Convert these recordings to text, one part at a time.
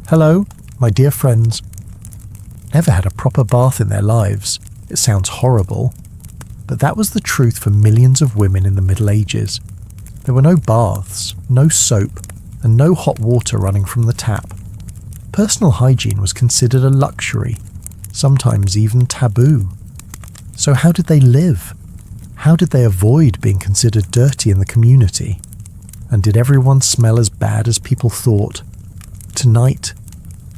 Hello, my dear friends. Never had a proper bath in their lives. It sounds horrible, but that was the truth for millions of women in the Middle Ages. There were no baths, no soap, and no hot water running from the tap. Personal hygiene was considered a luxury, sometimes even taboo. So how did they live? How did they avoid being considered dirty in the community? And did everyone smell as bad as people thought? Tonight,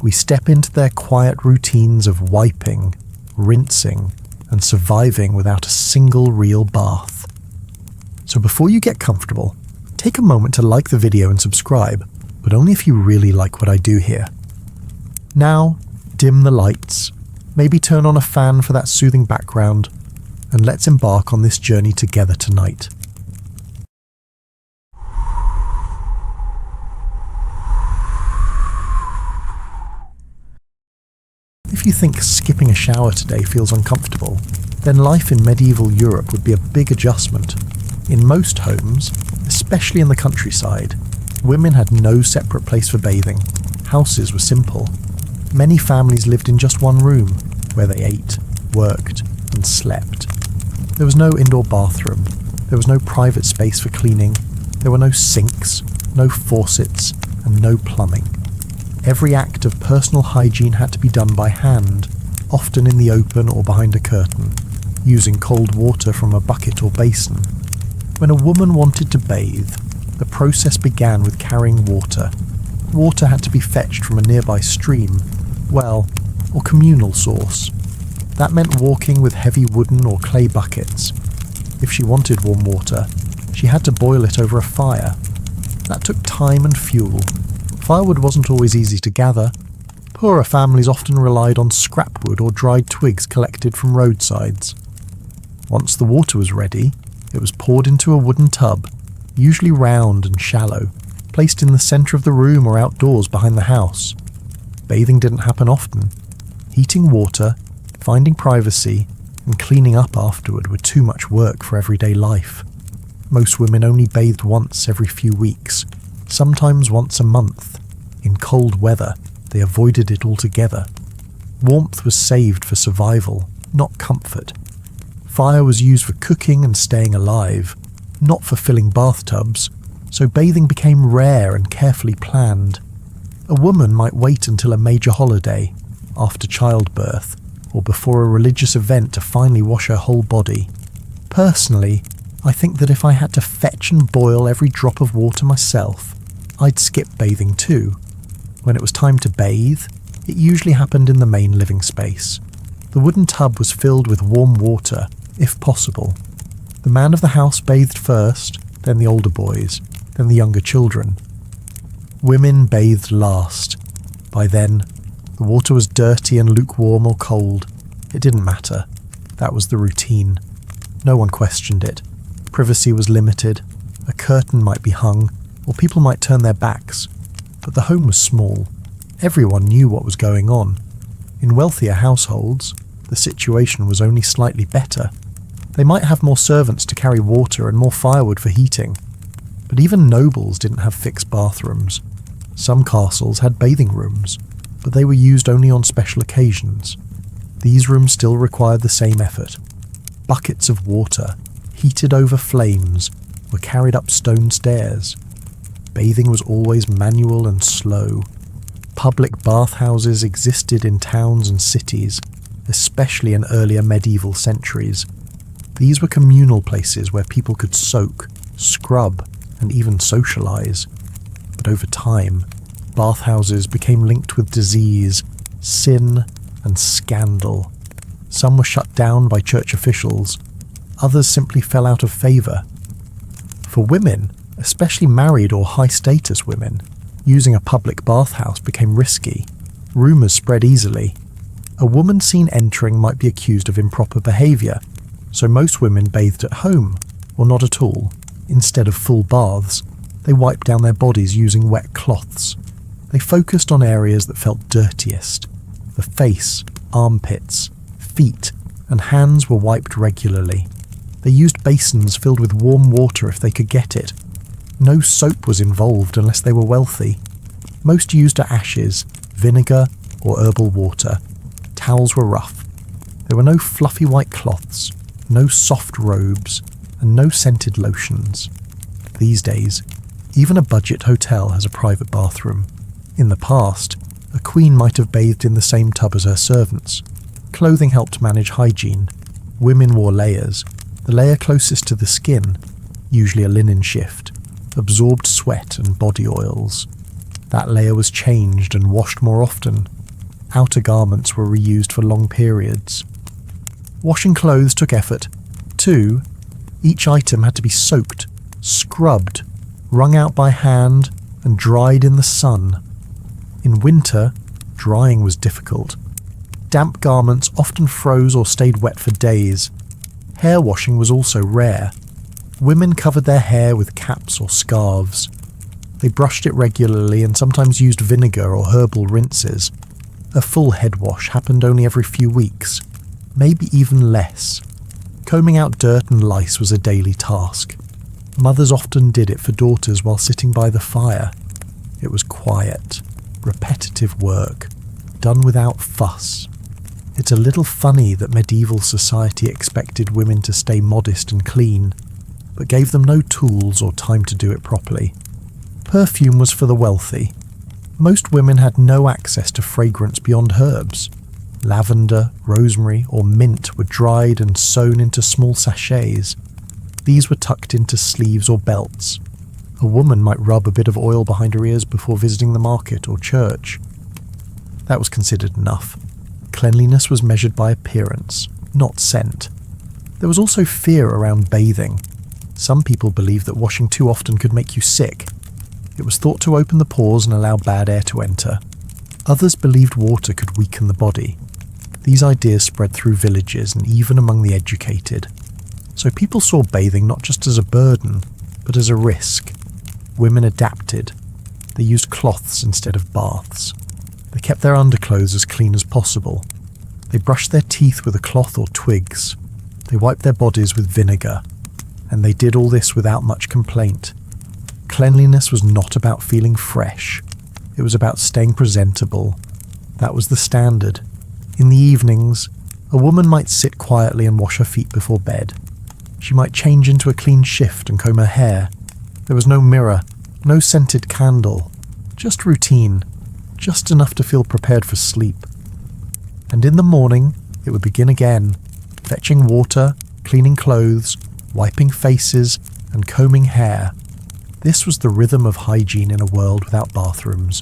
we step into their quiet routines of wiping, rinsing, and surviving without a single real bath. So before you get comfortable, take a moment to like the video and subscribe, but only if you really like what I do here. Now, dim the lights, maybe turn on a fan for that soothing background, and let's embark on this journey together tonight. If you think skipping a shower today feels uncomfortable, then life in medieval Europe would be a big adjustment. In most homes, especially in the countryside, women had no separate place for bathing. Houses were simple. Many families lived in just one room, where they ate, worked, and slept. There was no indoor bathroom. There was no private space for cleaning. There were no sinks, no faucets, and no plumbing. Every act of personal hygiene had to be done by hand, often in the open or behind a curtain, using cold water from a bucket or basin. When a woman wanted to bathe, the process began with carrying water. Water had to be fetched from a nearby stream, well, or communal source. That meant walking with heavy wooden or clay buckets. If she wanted warm water, she had to boil it over a fire. That took time and fuel. Firewood wasn't always easy to gather. Poorer families often relied on scrap wood or dried twigs collected from roadsides. Once the water was ready, it was poured into a wooden tub, usually round and shallow, placed in the centre of the room or outdoors behind the house. Bathing didn't happen often. Heating water, finding privacy, and cleaning up afterward were too much work for everyday life. Most women only bathed once every few weeks, sometimes once a month. In cold weather, they avoided it altogether. Warmth was saved for survival, not comfort. Fire was used for cooking and staying alive, not for filling bathtubs, so bathing became rare and carefully planned. A woman might wait until a major holiday, after childbirth, or before a religious event to finally wash her whole body. Personally, I think that if I had to fetch and boil every drop of water myself, I'd skip bathing too. When it was time to bathe, it usually happened in the main living space. The wooden tub was filled with warm water, if possible. The man of the house bathed first, then the older boys, then the younger children. Women bathed last. By then, the water was dirty and lukewarm or cold. It didn't matter. That was the routine. No one questioned it. Privacy was limited. A curtain might be hung, or people might turn their backs. But the home was small. Everyone knew what was going on. In wealthier households, the situation was only slightly better. They might have more servants to carry water and more firewood for heating. But even nobles didn't have fixed bathrooms. Some castles had bathing rooms, but they were used only on special occasions. These rooms still required the same effort. Buckets of water, heated over flames, were carried up stone stairs. Bathing was always manual and slow. Public bathhouses existed in towns and cities, especially in earlier medieval centuries. These were communal places where people could soak, scrub, and even socialize. But over time, bathhouses became linked with disease, sin, and scandal. Some were shut down by church officials. Others simply fell out of favor. For women, especially married or high-status women, using a public bathhouse became risky. Rumors spread easily. A woman seen entering might be accused of improper behavior, so most women bathed at home, or not at all. Instead of full baths, they wiped down their bodies using wet cloths. They focused on areas that felt dirtiest. The face, armpits, feet, and hands were wiped regularly. They used basins filled with warm water if they could get it. No soap was involved unless they were wealthy. Most used ashes, vinegar or herbal water. Towels were rough. There were no fluffy white cloths, no soft robes, and no scented lotions. These days, even a budget hotel has a private bathroom. In the past, a queen might have bathed in the same tub as her servants. Clothing helped manage hygiene. Women wore layers. The layer closest to the skin, usually a linen shift, absorbed sweat and body oils. That layer was changed and washed more often. Outer garments were reused for long periods. Washing clothes took effort. Too, each item had to be soaked, scrubbed, wrung out by hand, and dried in the sun. In winter, drying was difficult. Damp garments often froze or stayed wet for days. Hair washing was also rare. Women covered their hair with caps or scarves. They brushed it regularly and sometimes used vinegar or herbal rinses. A full head wash happened only every few weeks, maybe even less. Combing out dirt and lice was a daily task. Mothers often did it for daughters while sitting by the fire. It was quiet, repetitive work, done without fuss. It's a little funny that medieval society expected women to stay modest and clean, but gave them no tools or time to do it properly. Perfume was for the wealthy. Most women had no access to fragrance beyond herbs. Lavender, rosemary, or mint were dried and sewn into small sachets. These were tucked into sleeves or belts. A woman might rub a bit of oil behind her ears before visiting the market or church. That was considered enough. Cleanliness was measured by appearance, not scent. There was also fear around bathing. Some people believed that washing too often could make you sick. It was thought to open the pores and allow bad air to enter. Others believed water could weaken the body. These ideas spread through villages and even among the educated. So people saw bathing not just as a burden, but as a risk. Women adapted. They used cloths instead of baths. They kept their underclothes as clean as possible. They brushed their teeth with a cloth or twigs. They wiped their bodies with vinegar. And they did all this without much complaint. Cleanliness was not about feeling fresh. It was about staying presentable. That was the standard. In the evenings, a woman might sit quietly and wash her feet before bed. She might change into a clean shift and comb her hair. There was no mirror, no scented candle, just routine, just enough to feel prepared for sleep. And in the morning, it would begin again, fetching water, cleaning clothes, wiping faces, and combing hair. This was the rhythm of hygiene in a world without bathrooms.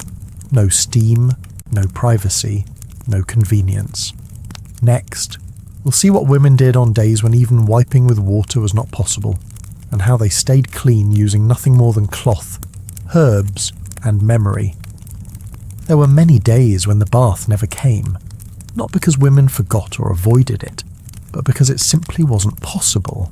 No steam, no privacy, no convenience. Next, we'll see what women did on days when even wiping with water was not possible, and how they stayed clean using nothing more than cloth, herbs, and memory. There were many days when the bath never came, not because women forgot or avoided it, but because it simply wasn't possible.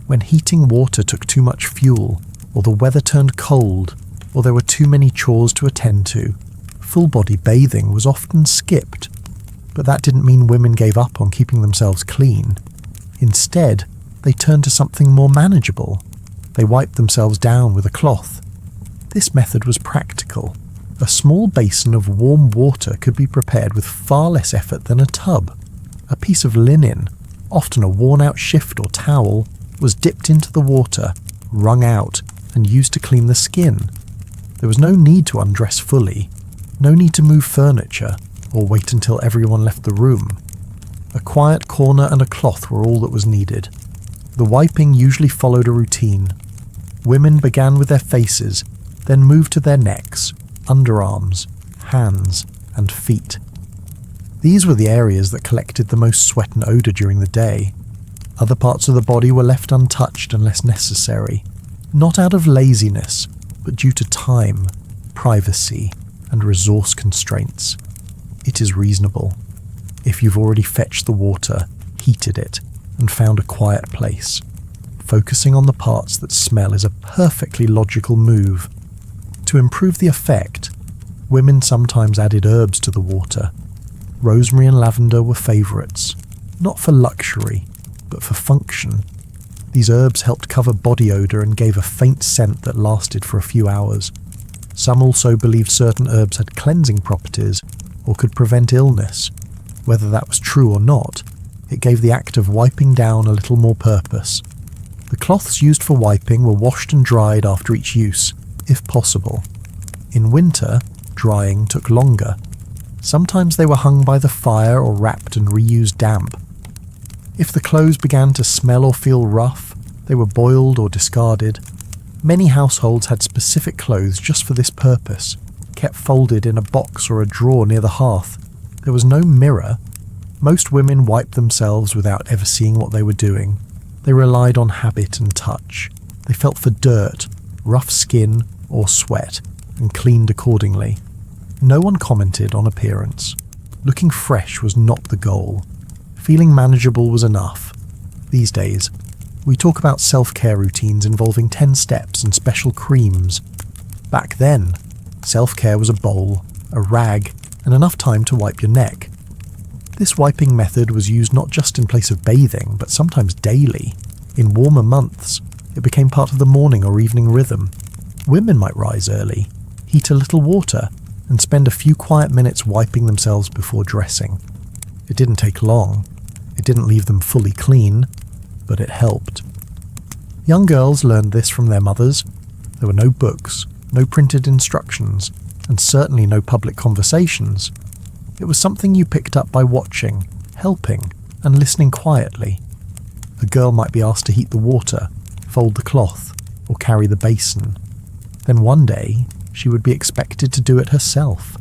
When heating water took too much fuel, or the weather turned cold, or there were too many chores to attend to, full-body bathing was often skipped. But that didn't mean women gave up on keeping themselves clean. Instead, they turned to something more manageable. They wiped themselves down with a cloth. This method was practical. A small basin of warm water could be prepared with far less effort than a tub. A piece of linen, often a worn-out shift or towel, was dipped into the water, wrung out, and used to clean the skin. There was no need to undress fully, no need to move furniture, or wait until everyone left the room. A quiet corner and a cloth were all that was needed. The wiping usually followed a routine. Women began with their faces, then moved to their necks, underarms, hands, and feet. These were the areas that collected the most sweat and odour during the day. Other parts of the body were left untouched unless necessary, not out of laziness, but due to time, privacy, and resource constraints. It is reasonable. If you've already fetched the water, heated it, and found a quiet place, focusing on the parts that smell is a perfectly logical move. To improve the effect, women sometimes added herbs to the water. Rosemary and lavender were favourites, not for luxury, but for function. These herbs helped cover body odour and gave a faint scent that lasted for a few hours. Some also believed certain herbs had cleansing properties or could prevent illness. Whether that was true or not, it gave the act of wiping down a little more purpose. The cloths used for wiping were washed and dried after each use, if possible. In winter, drying took longer. Sometimes they were hung by the fire or wrapped and reused damp. If the clothes began to smell or feel rough, they were boiled or discarded. Many households had specific clothes just for this purpose, kept folded in a box or a drawer near the hearth. There was no mirror. Most women wiped themselves without ever seeing what they were doing. They relied on habit and touch. They felt for dirt, rough skin, or sweat, and cleaned accordingly. No one commented on appearance. Looking fresh was not the goal. Feeling manageable was enough. These days, we talk about self-care routines involving 10 steps and special creams. Back then, self-care was a bowl, a rag, and enough time to wipe your neck. This wiping method was used not just in place of bathing, but sometimes daily. In warmer months, it became part of the morning or evening rhythm. Women might rise early, heat a little water, and spend a few quiet minutes wiping themselves before dressing. It didn't take long. It didn't leave them fully clean, but it helped. Young girls learned this from their mothers. There were no books, no printed instructions, and certainly no public conversations. It was something you picked up by watching, helping, and listening quietly. A girl might be asked to heat the water, fold the cloth, or carry the basin. Then one day, she would be expected to do it herself.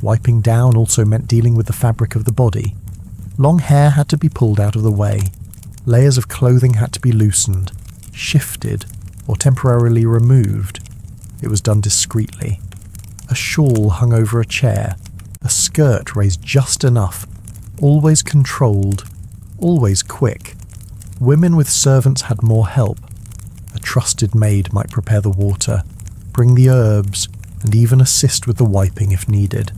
Wiping down also meant dealing with the fabric of the body. Long hair had to be pulled out of the way. Layers of clothing had to be loosened, shifted, or temporarily removed. It was done discreetly. A shawl hung over a chair, a skirt raised just enough, always controlled, always quick. Women with servants had more help. A trusted maid might prepare the water, bring the herbs, and even assist with the wiping if needed.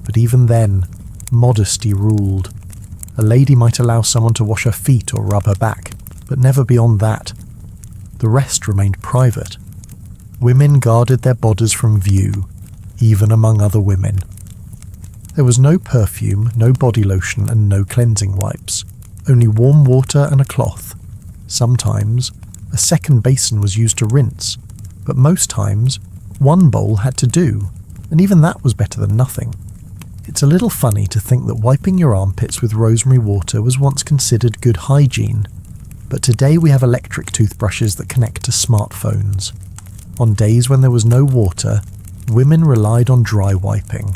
But even then, modesty ruled. A lady might allow someone to wash her feet or rub her back, but never beyond that. The rest remained private. Women guarded their bodies from view, even among other women. There was no perfume, no body lotion, and no cleansing wipes. Only warm water and a cloth. Sometimes, a second basin was used to rinse, but most times, one bowl had to do, and even that was better than nothing. It's a little funny to think that wiping your armpits with rosemary water was once considered good hygiene, but today we have electric toothbrushes that connect to smartphones. On days when there was no water, women relied on dry wiping.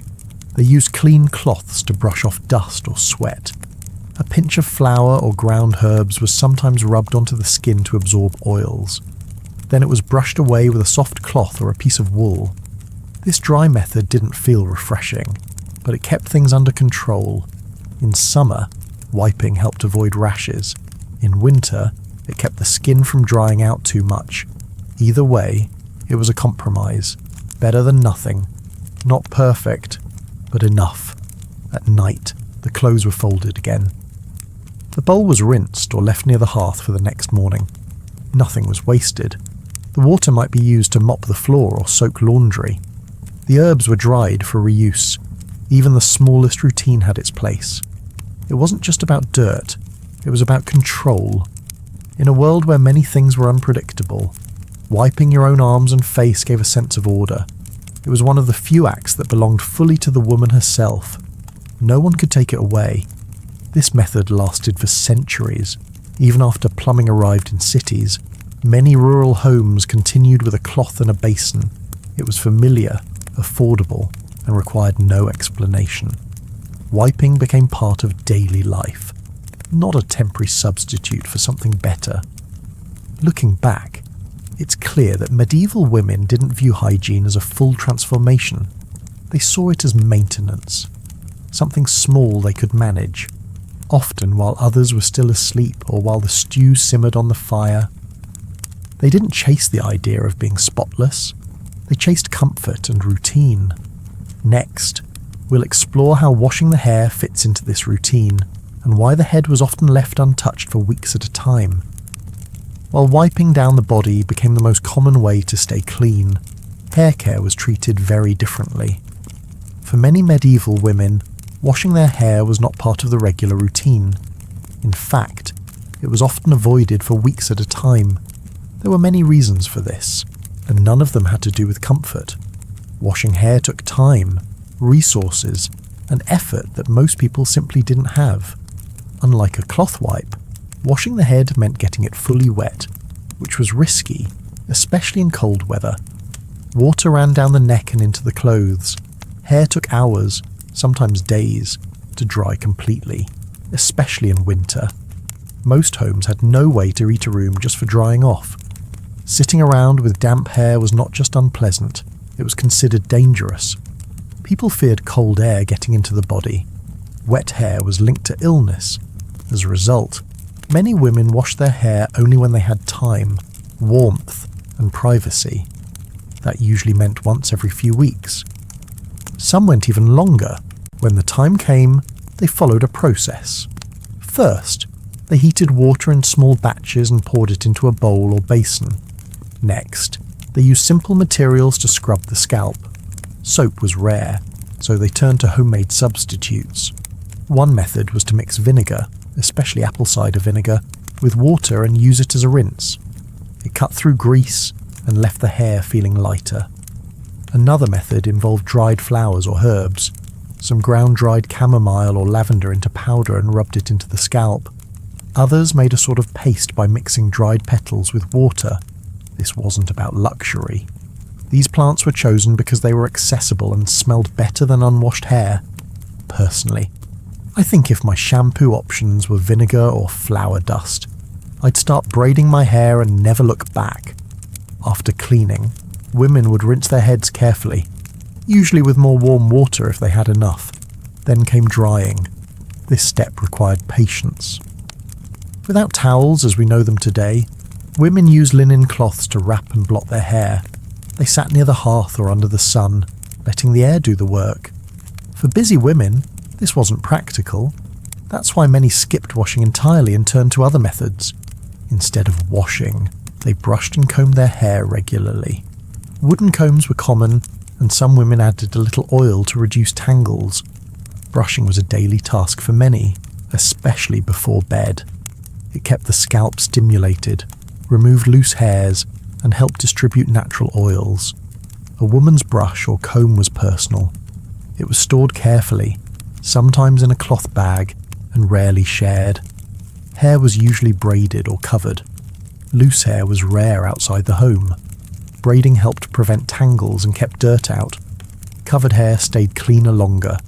They used clean cloths to brush off dust or sweat. A pinch of flour or ground herbs was sometimes rubbed onto the skin to absorb oils. Then it was brushed away with a soft cloth or a piece of wool. This dry method didn't feel refreshing, but it kept things under control. In summer, wiping helped avoid rashes. In winter, it kept the skin from drying out too much. Either way, it was a compromise. Better than nothing. Not perfect, but enough. At night, the clothes were folded again. The bowl was rinsed or left near the hearth for the next morning. Nothing was wasted. The water might be used to mop the floor or soak laundry. The herbs were dried for reuse. Even the smallest routine had its place. It wasn't just about dirt, it was about control. In a world where many things were unpredictable, wiping your own arms and face gave a sense of order. It was one of the few acts that belonged fully to the woman herself. No one could take it away. This method lasted for centuries. Even after plumbing arrived in cities, many rural homes continued with a cloth and a basin. It was familiar, affordable, and required no explanation. Wiping became part of daily life, not a temporary substitute for something better. Looking back, it's clear that medieval women didn't view hygiene as a full transformation. They saw it as maintenance, something small they could manage, often while others were still asleep or while the stew simmered on the fire. They didn't chase the idea of being spotless. They chased comfort and routine. Next, we'll explore how washing the hair fits into this routine and why the head was often left untouched for weeks at a time. While wiping down the body became the most common way to stay clean, hair care was treated very differently. For many medieval women, washing their hair was not part of the regular routine. In fact, it was often avoided for weeks at a time. There were many reasons for this, and none of them had to do with comfort. Washing hair took time, resources, and effort that most people simply didn't have. Unlike a cloth wipe, washing the head meant getting it fully wet, which was risky, especially in cold weather. Water ran down the neck and into the clothes. Hair took hours, sometimes days, to dry completely, especially in winter. Most homes had no way to heat a room just for drying off. Sitting around with damp hair was not just unpleasant, it was considered dangerous. People feared cold air getting into the body. Wet hair was linked to illness. As a result, many women washed their hair only when they had time, warmth, and privacy. That usually meant once every few weeks. Some went even longer. When the time came, they followed a process. First, they heated water in small batches and poured it into a bowl or basin. Next, they used simple materials to scrub the scalp. Soap was rare, so they turned to homemade substitutes. One method was to mix vinegar, especially apple cider vinegar, with water and use it as a rinse. It cut through grease and left the hair feeling lighter. Another method involved dried flowers or herbs. Some ground dried chamomile or lavender into powder and rubbed it into the scalp. Others made a sort of paste by mixing dried petals with water. This wasn't about luxury. These plants were chosen because they were accessible and smelled better than unwashed hair. Personally, I think if my shampoo options were vinegar or flower dust, I'd start braiding my hair and never look back. After cleaning, women would rinse their heads carefully, usually with more warm water if they had enough. Then came drying. This step required patience. Without towels as we know them today, women used linen cloths to wrap and blot their hair. They sat near the hearth or under the sun, letting the air do the work. For busy women, this wasn't practical. That's why many skipped washing entirely and turned to other methods. Instead of washing, they brushed and combed their hair regularly. Wooden combs were common, and some women added a little oil to reduce tangles. Brushing was a daily task for many, especially before bed. It kept the scalp stimulated, removed loose hairs, and helped distribute natural oils. A woman's brush or comb was personal. It was stored carefully, sometimes in a cloth bag, and rarely shared. Hair was usually braided or covered. Loose hair was rare outside the home. Braiding helped prevent tangles and kept dirt out. Covered hair stayed cleaner longer.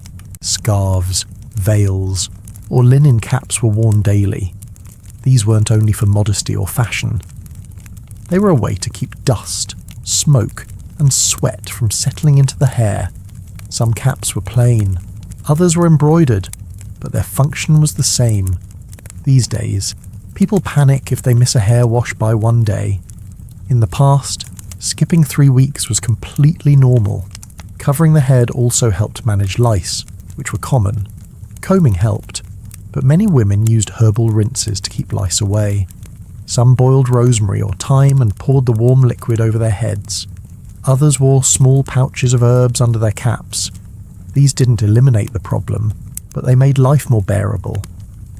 Scarves, veils, or linen caps were worn daily. These weren't only for modesty or fashion. They were a way to keep dust, smoke, and sweat from settling into the hair. Some caps were plain, others were embroidered, but their function was the same. These days, people panic if they miss a hair wash by one day. In the past, skipping 3 weeks was completely normal. Covering the head also helped manage lice, which were common. Combing helped, but many women used herbal rinses to keep lice away. Some boiled rosemary or thyme and poured the warm liquid over their heads. Others wore small pouches of herbs under their caps. These didn't eliminate the problem, but they made life more bearable.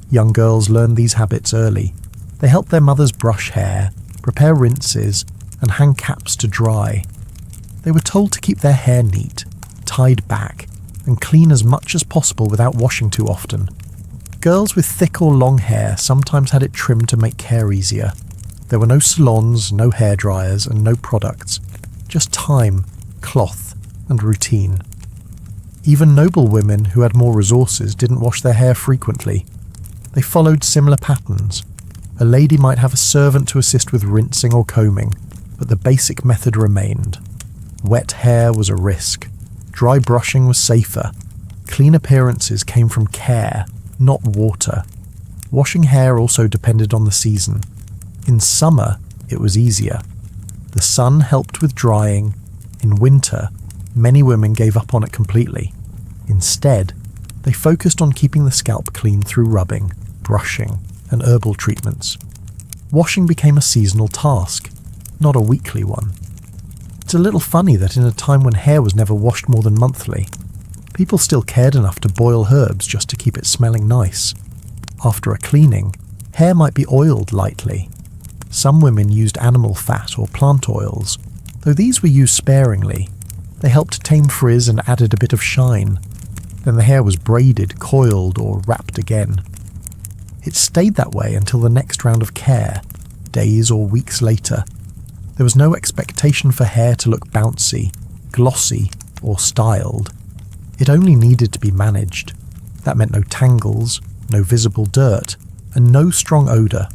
Young girls learned these habits early. They helped their mothers brush hair, prepare rinses, and hang caps to dry. They were told to keep their hair neat, tied back, and clean as much as possible without washing too often. Girls with thick or long hair sometimes had it trimmed to make care easier. There were no salons, no hair dryers, and no products. Just time, cloth, and routine. Even noble women who had more resources didn't wash their hair frequently. They followed similar patterns. A lady might have a servant to assist with rinsing or combing, but the basic method remained. Wet hair was a risk. Dry brushing was safer. Clean appearances came from care, not water. Washing hair also depended on the season. In summer, it was easier. The sun helped with drying. In winter, many women gave up on it completely. Instead, they focused on keeping the scalp clean through rubbing, brushing, and herbal treatments. Washing became a seasonal task, not a weekly one. It's a little funny that in a time when hair was never washed more than monthly, people still cared enough to boil herbs just to keep it smelling nice. After a cleaning, hair might be oiled lightly. Some women used animal fat or plant oils, though these were used sparingly. They helped tame frizz and added a bit of shine. Then the hair was braided, coiled, or wrapped again. It stayed that way until the next round of care, days or weeks later. There was no expectation for hair to look bouncy, glossy, or styled. It only needed to be managed. That meant no tangles, no visible dirt, and no strong odour.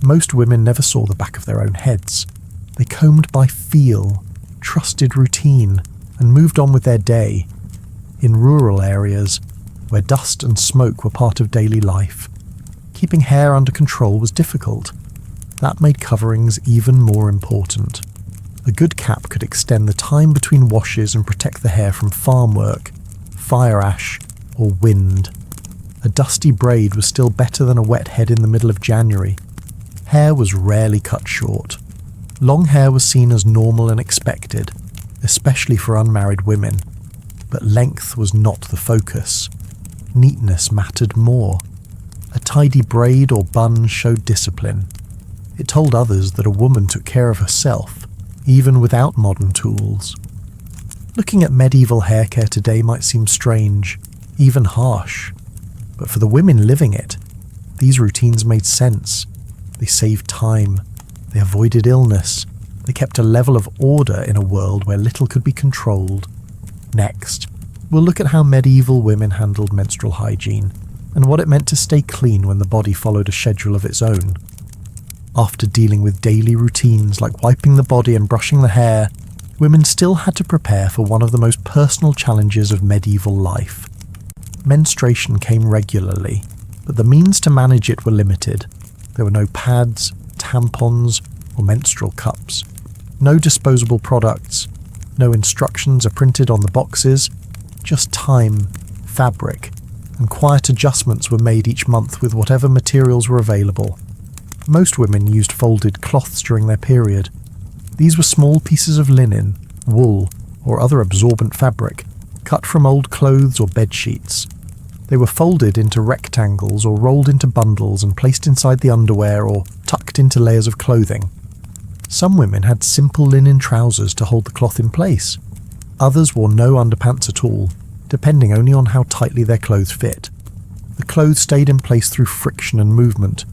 Most women never saw the back of their own heads. They combed by feel, trusted routine, and moved on with their day. In rural areas, where dust and smoke were part of daily life, keeping hair under control was difficult. That made coverings even more important. A good cap could extend the time between washes and protect the hair from farm work, fire ash, or wind. A dusty braid was still better than a wet head in the middle of January. Hair was rarely cut short. Long hair was seen as normal and expected, especially for unmarried women. But length was not the focus. Neatness mattered more. A tidy braid or bun showed discipline. It told others that a woman took care of herself, even without modern tools. Looking at medieval hair care today might seem strange, even harsh. But for the women living it, these routines made sense. They saved time. They avoided illness. They kept a level of order in a world where little could be controlled. Next, we'll look at how medieval women handled menstrual hygiene, and what it meant to stay clean when the body followed a schedule of its own. After dealing with daily routines like wiping the body and brushing the hair, women still had to prepare for one of the most personal challenges of medieval life. Menstruation came regularly, but the means to manage it were limited. There were no pads, tampons, or menstrual cups. No disposable products. No instructions are printed on the boxes. Just time, fabric, and quiet adjustments were made each month with whatever materials were available. Most women used folded cloths during their period. These were small pieces of linen, wool, or other absorbent fabric, cut from old clothes or bed sheets. They were folded into rectangles or rolled into bundles and placed inside the underwear or tucked into layers of clothing. Some women had simple linen trousers to hold the cloth in place. Others wore no underpants at all, depending only on how tightly their clothes fit. The clothes stayed in place through friction and movement,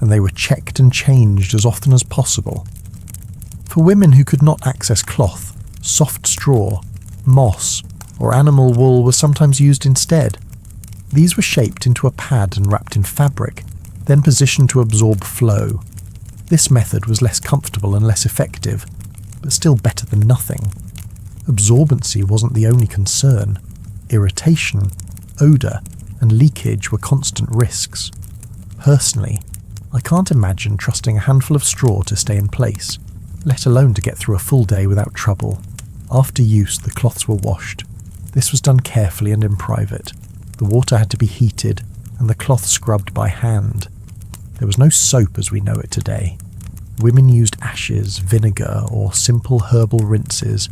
and they were checked and changed as often as possible. For women who could not access cloth, soft straw, moss, or animal wool was sometimes used instead. These were shaped into a pad and wrapped in fabric, then positioned to absorb flow. This method was less comfortable and less effective, but still better than nothing. Absorbency wasn't the only concern. Irritation, odour, and leakage were constant risks. Personally, I can't imagine trusting a handful of straw to stay in place, let alone to get through a full day without trouble. After use, the cloths were washed. This was done carefully and in private. The water had to be heated, and the cloth scrubbed by hand. There was no soap as we know it today. Women used ashes, vinegar, or simple herbal rinses.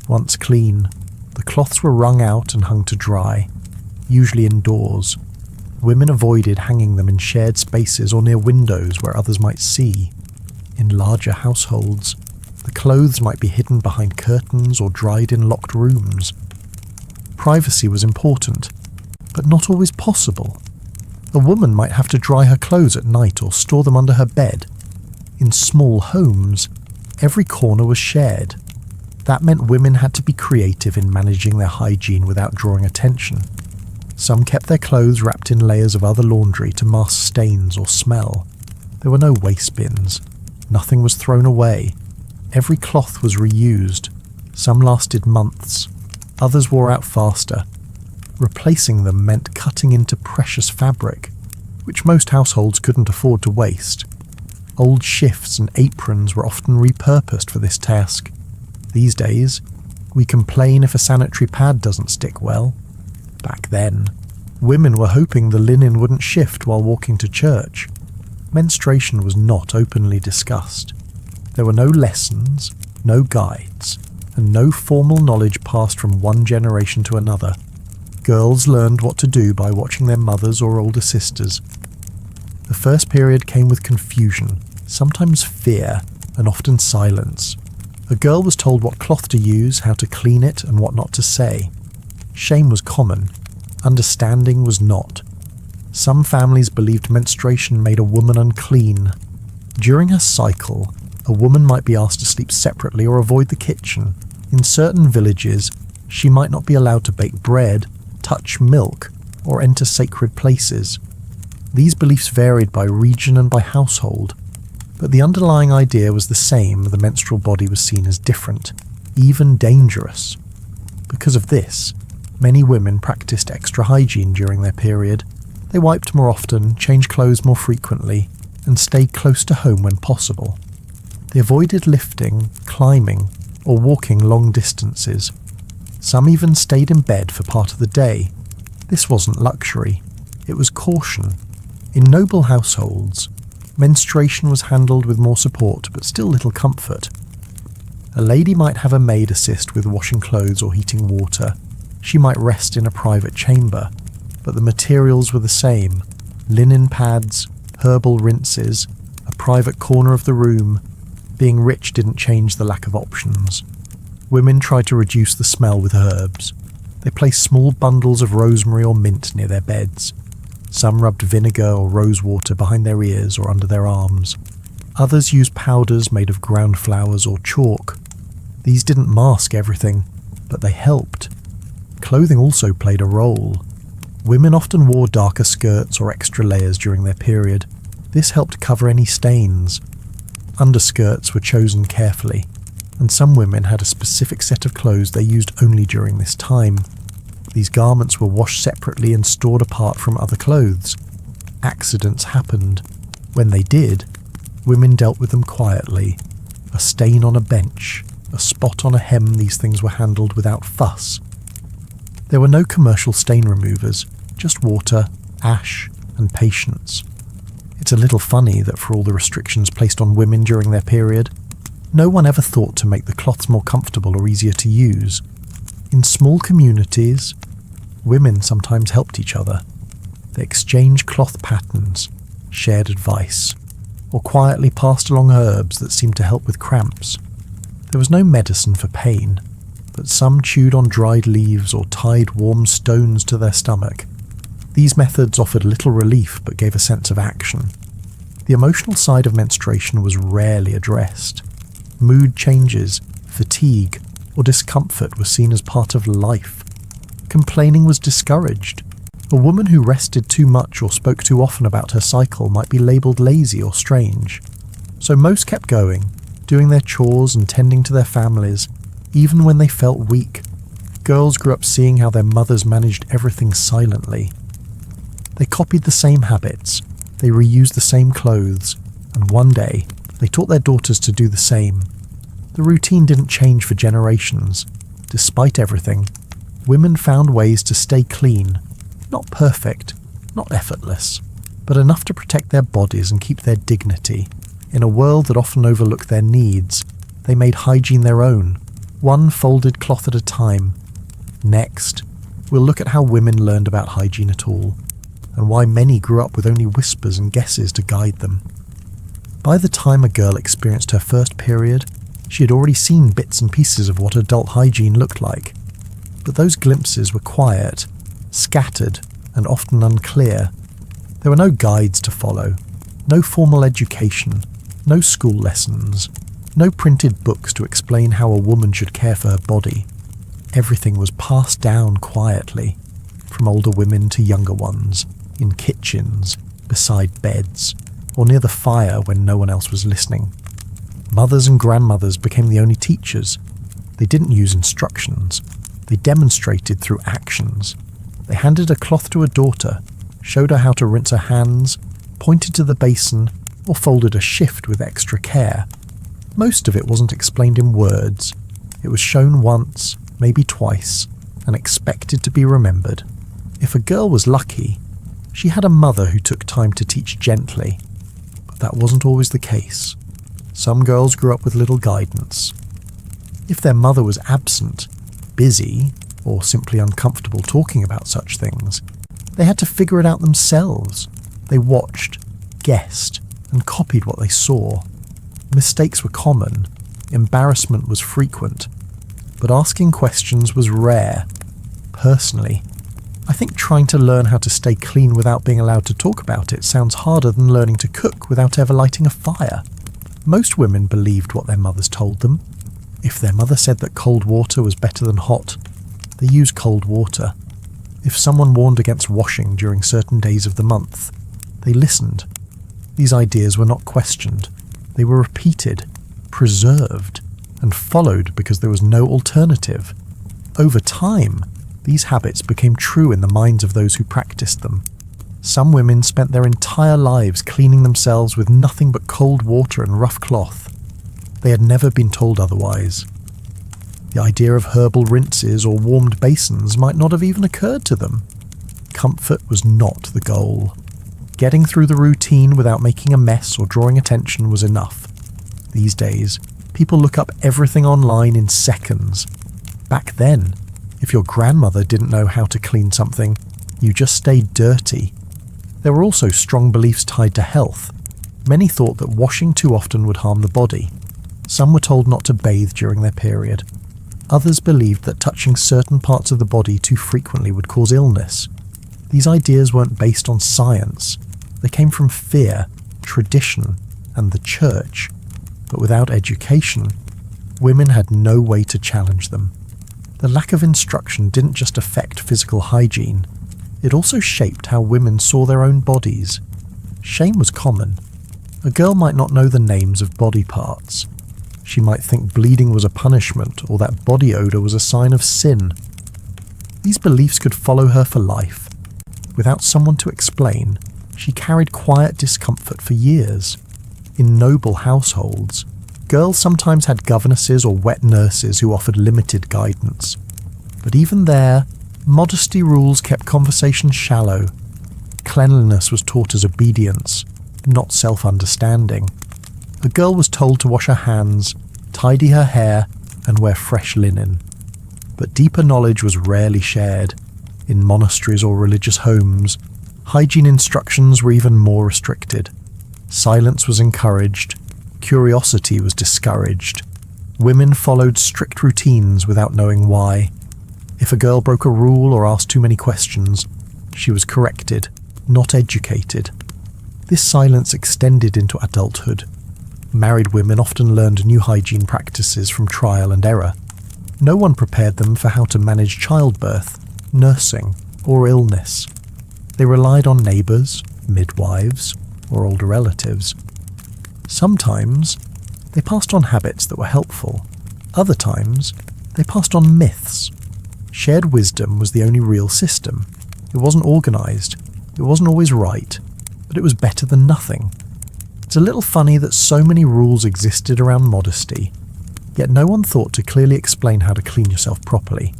Once clean, the cloths were wrung out and hung to dry, usually indoors. Women avoided hanging them in shared spaces or near windows where others might see. In larger households, the clothes might be hidden behind curtains or dried in locked rooms. Privacy was important, but not always possible. A woman might have to dry her clothes at night or store them under her bed. In small homes, every corner was shared. That meant women had to be creative in managing their hygiene without drawing attention. Some kept their clothes wrapped in layers of other laundry to mask stains or smell. There were no waste bins. Nothing was thrown away. Every cloth was reused. Some lasted months. Others wore out faster. Replacing them meant cutting into precious fabric, which most households couldn't afford to waste. Old shifts and aprons were often repurposed for this task. These days, we complain if a sanitary pad doesn't stick well. Back then, women were hoping the linen wouldn't shift while walking to church. Menstruation was not openly discussed. There were no lessons, no guides, and no formal knowledge passed from one generation to another. Girls learned what to do by watching their mothers or older sisters. The first period came with confusion, sometimes fear, and often silence. A girl was told what cloth to use, how to clean it, and what not to say. Shame was common. Understanding was not. Some families believed menstruation made a woman unclean. During her cycle, a woman might be asked to sleep separately or avoid the kitchen. In certain villages, she might not be allowed to bake bread, touch milk, or enter sacred places. These beliefs varied by region and by household, but the underlying idea was the same: the menstrual body was seen as different, even dangerous. Because of this, many women practiced extra hygiene during their period. They wiped more often, changed clothes more frequently, and stayed close to home when possible. They avoided lifting, climbing, or walking long distances. Some even stayed in bed for part of the day. This wasn't luxury, it was caution. In noble households, menstruation was handled with more support but still little comfort. A lady might have a maid assist with washing clothes or heating water. She might rest in a private chamber, but the materials were the same: linen pads, herbal rinses, a private corner of the room. Being rich didn't change the lack of options. Women tried to reduce the smell with herbs. They placed small bundles of rosemary or mint near their beds. Some rubbed vinegar or rose water behind their ears or under their arms. Others used powders made of ground flowers or chalk. These didn't mask everything, but they helped. Clothing also played a role. Women often wore darker skirts or extra layers during their period. This helped cover any stains. Underskirts were chosen carefully, and some women had a specific set of clothes they used only during this time. These garments were washed separately and stored apart from other clothes. Accidents happened. When they did, women dealt with them quietly. A stain on a bench, a spot on a hem, these things were handled without fuss. There were no commercial stain removers, just water, ash, and patience. It's a little funny that for all the restrictions placed on women during their period, no one ever thought to make the cloths more comfortable or easier to use. In small communities, women sometimes helped each other. They exchanged cloth patterns, shared advice, or quietly passed along herbs that seemed to help with cramps. There was no medicine for pain, but some chewed on dried leaves or tied warm stones to their stomach. These methods offered little relief but gave a sense of action. The emotional side of menstruation was rarely addressed. Mood changes, fatigue, or discomfort were seen as part of life. Complaining was discouraged. A woman who rested too much or spoke too often about her cycle might be labelled lazy or strange. So most kept going, doing their chores and tending to their families, even when they felt weak. Girls grew up seeing how their mothers managed everything silently. They copied the same habits, they reused the same clothes, and one day, they taught their daughters to do the same. The routine didn't change for generations. Despite everything, women found ways to stay clean. Not perfect, not effortless, but enough to protect their bodies and keep their dignity. In a world that often overlooked their needs, they made hygiene their own, one folded cloth at a time. Next, we'll look at how women learned about hygiene at all, and why many grew up with only whispers and guesses to guide them. By the time a girl experienced her first period, she had already seen bits and pieces of what adult hygiene looked like. But those glimpses were quiet, scattered, and often unclear. There were no guides to follow, no formal education, no school lessons, no printed books to explain how a woman should care for her body. Everything was passed down quietly, from older women to younger ones, in kitchens, beside beds, or near the fire when no one else was listening. Mothers and grandmothers became the only teachers. They didn't use instructions. They demonstrated through actions. They handed a cloth to a daughter, showed her how to rinse her hands, pointed to the basin, or folded a shift with extra care. Most of it wasn't explained in words. It was shown once, maybe twice, and expected to be remembered. If a girl was lucky, she had a mother who took time to teach gently, but that wasn't always the case. Some girls grew up with little guidance. If their mother was absent, busy, or simply uncomfortable talking about such things, they had to figure it out themselves. They watched, guessed, and copied what they saw. Mistakes were common, embarrassment was frequent, but asking questions was rare. Personally, I think trying to learn how to stay clean without being allowed to talk about it sounds harder than learning to cook without ever lighting a fire. Most women believed what their mothers told them. If their mother said that cold water was better than hot, they used cold water. If someone warned against washing during certain days of the month, they listened. These ideas were not questioned. They were repeated, preserved, and followed because there was no alternative. Over time, these habits became true in the minds of those who practiced them. Some women spent their entire lives cleaning themselves with nothing but cold water and rough cloth. They had never been told otherwise. The idea of herbal rinses or warmed basins might not have even occurred to them. Comfort was not the goal. Getting through the routine without making a mess or drawing attention was enough. These days, people look up everything online in seconds. Back then, if your grandmother didn't know how to clean something, you just stayed dirty. There were also strong beliefs tied to health. Many thought that washing too often would harm the body. Some were told not to bathe during their period. Others believed that touching certain parts of the body too frequently would cause illness. These ideas weren't based on science. They came from fear, tradition, and the church. But without education, women had no way to challenge them. The lack of instruction didn't just affect physical hygiene, it also shaped how women saw their own bodies. Shame was common. A girl might not know the names of body parts. She might think bleeding was a punishment or that body odor was a sign of sin. These beliefs could follow her for life. Without someone to explain, she carried quiet discomfort for years. In noble households, girls sometimes had governesses or wet nurses who offered limited guidance. But even there, modesty rules kept conversation shallow. Cleanliness was taught as obedience, not self-understanding. A girl was told to wash her hands, tidy her hair, and wear fresh linen. But deeper knowledge was rarely shared. In monasteries or religious homes, hygiene instructions were even more restricted. Silence was encouraged. Curiosity was discouraged. Women followed strict routines without knowing why. If a girl broke a rule or asked too many questions, she was corrected, not educated. This silence extended into adulthood. Married women often learned new hygiene practices from trial and error. No one prepared them for how to manage childbirth, nursing, or illness. They relied on neighbours, midwives, or older relatives. Sometimes, they passed on habits that were helpful. Other times, they passed on myths. Shared wisdom was the only real system. It wasn't organised, it wasn't always right, but it was better than nothing. It's a little funny that so many rules existed around modesty, yet no one thought to clearly explain how to clean yourself properly.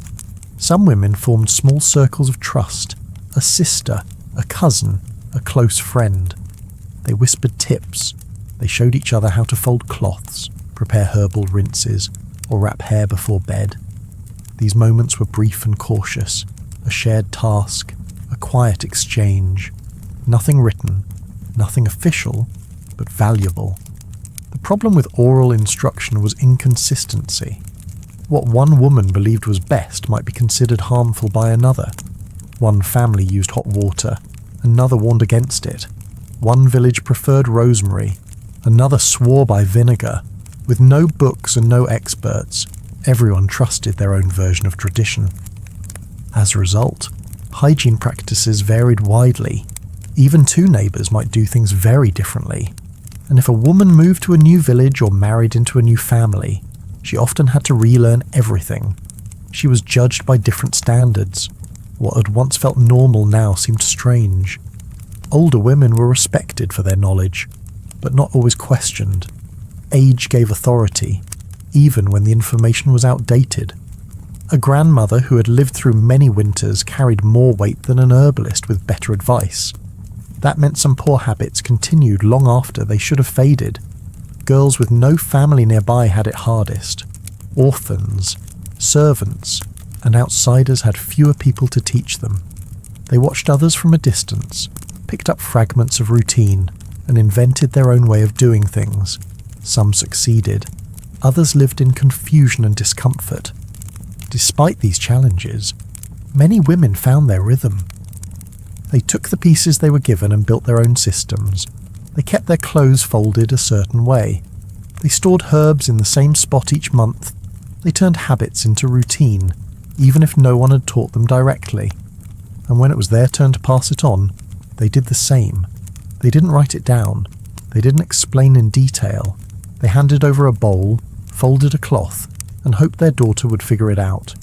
Some women formed small circles of trust, a sister, a cousin, a close friend. They whispered tips. They showed each other how to fold cloths, prepare herbal rinses, or wrap hair before bed. These moments were brief and cautious, a shared task, a quiet exchange. Nothing written, nothing official, but valuable. The problem with oral instruction was inconsistency. What one woman believed was best might be considered harmful by another. One family used hot water, another warned against it. One village preferred rosemary, another swore by vinegar. With no books and no experts, everyone trusted their own version of tradition. As a result, hygiene practices varied widely. Even two neighbours might do things very differently. And if a woman moved to a new village or married into a new family, she often had to relearn everything. She was judged by different standards. What had once felt normal now seemed strange. Older women were respected for their knowledge, but not always questioned. Age gave authority, even when the information was outdated. A grandmother who had lived through many winters carried more weight than an herbalist with better advice. That meant some poor habits continued long after they should have faded. Girls with no family nearby had it hardest. Orphans, servants, and outsiders had fewer people to teach them. They watched others from a distance, picked up fragments of routine, and invented their own way of doing things. Some succeeded. Others lived in confusion and discomfort. Despite these challenges, many women found their rhythm. They took the pieces they were given and built their own systems. They kept their clothes folded a certain way. They stored herbs in the same spot each month. They turned habits into routine, even if no one had taught them directly. And when it was their turn to pass it on, they did the same. They didn't write it down. They didn't explain in detail. They handed over a bowl, folded a cloth, and hoped their daughter would figure it out.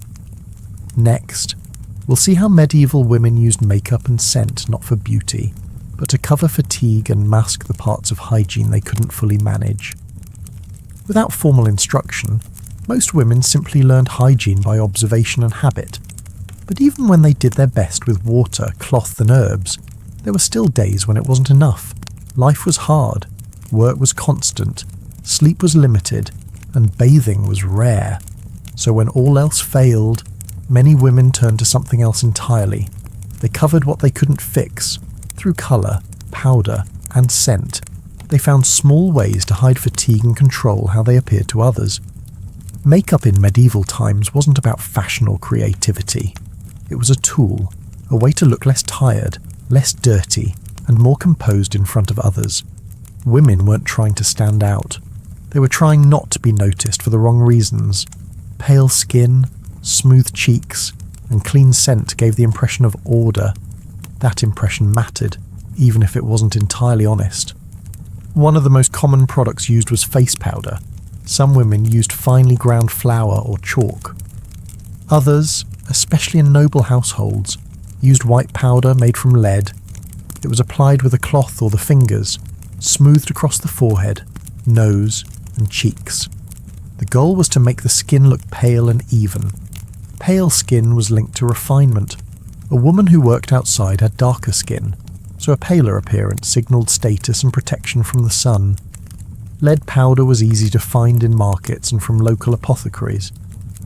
Next, we'll see how medieval women used makeup and scent not for beauty, but to cover fatigue and mask the parts of hygiene they couldn't fully manage. Without formal instruction, most women simply learned hygiene by observation and habit. But even when they did their best with water, cloth and herbs, there were still days when it wasn't enough. Life was hard, work was constant, sleep was limited, and bathing was rare. So when all else failed, many women turned to something else entirely. They covered what they couldn't fix through colour, powder, and scent. They found small ways to hide fatigue and control how they appeared to others. Makeup in medieval times wasn't about fashion or creativity. It was a tool, a way to look less tired, less dirty, and more composed in front of others. Women weren't trying to stand out. They were trying not to be noticed for the wrong reasons. Pale skin, smooth cheeks, and clean scent gave the impression of order. That impression mattered, even if it wasn't entirely honest. One of the most common products used was face powder. Some women used finely ground flour or chalk. Others, especially in noble households, used white powder made from lead. It was applied with a cloth or the fingers, smoothed across the forehead, nose, and cheeks. The goal was to make the skin look pale and even. Pale skin was linked to refinement. A woman who worked outside had darker skin, so a paler appearance signalled status and protection from the sun. Lead powder was easy to find in markets and from local apothecaries.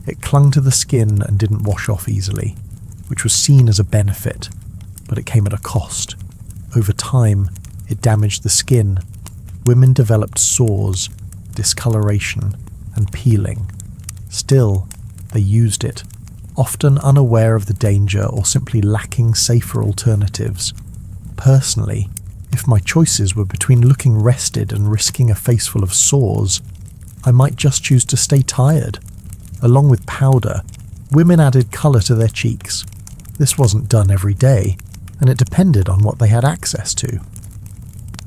It clung to the skin and didn't wash off easily, which was seen as a benefit, but it came at a cost. Over time, it damaged the skin. Women developed sores, discoloration, and peeling. Still, they used it, often unaware of the danger or simply lacking safer alternatives. Personally, if my choices were between looking rested and risking a face full of sores, I might just choose to stay tired. Along with powder, women added colour to their cheeks. This wasn't done every day, and it depended on what they had access to.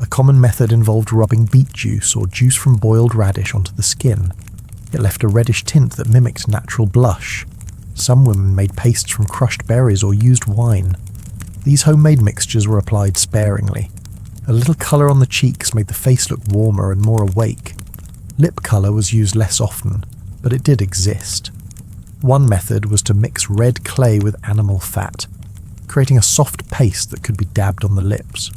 A common method involved rubbing beet juice or juice from boiled radish onto the skin. It left a reddish tint that mimicked natural blush. Some women made pastes from crushed berries or used wine. These homemade mixtures were applied sparingly. A little colour on the cheeks made the face look warmer and more awake. Lip colour was used less often, but it did exist. One method was to mix red clay with animal fat, creating a soft paste that could be dabbed on the lips.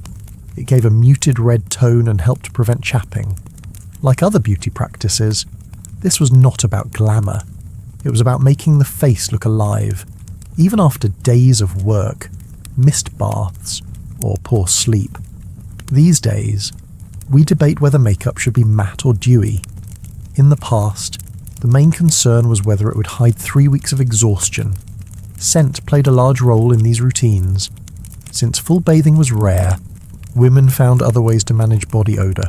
It gave a muted red tone and helped prevent chapping. Like other beauty practices, this was not about glamour. It was about making the face look alive, even after days of work, missed baths, or poor sleep. These days, we debate whether makeup should be matte or dewy. In the past, the main concern was whether it would hide 3 weeks of exhaustion. Scent played a large role in these routines. Since full bathing was rare, women found other ways to manage body odour.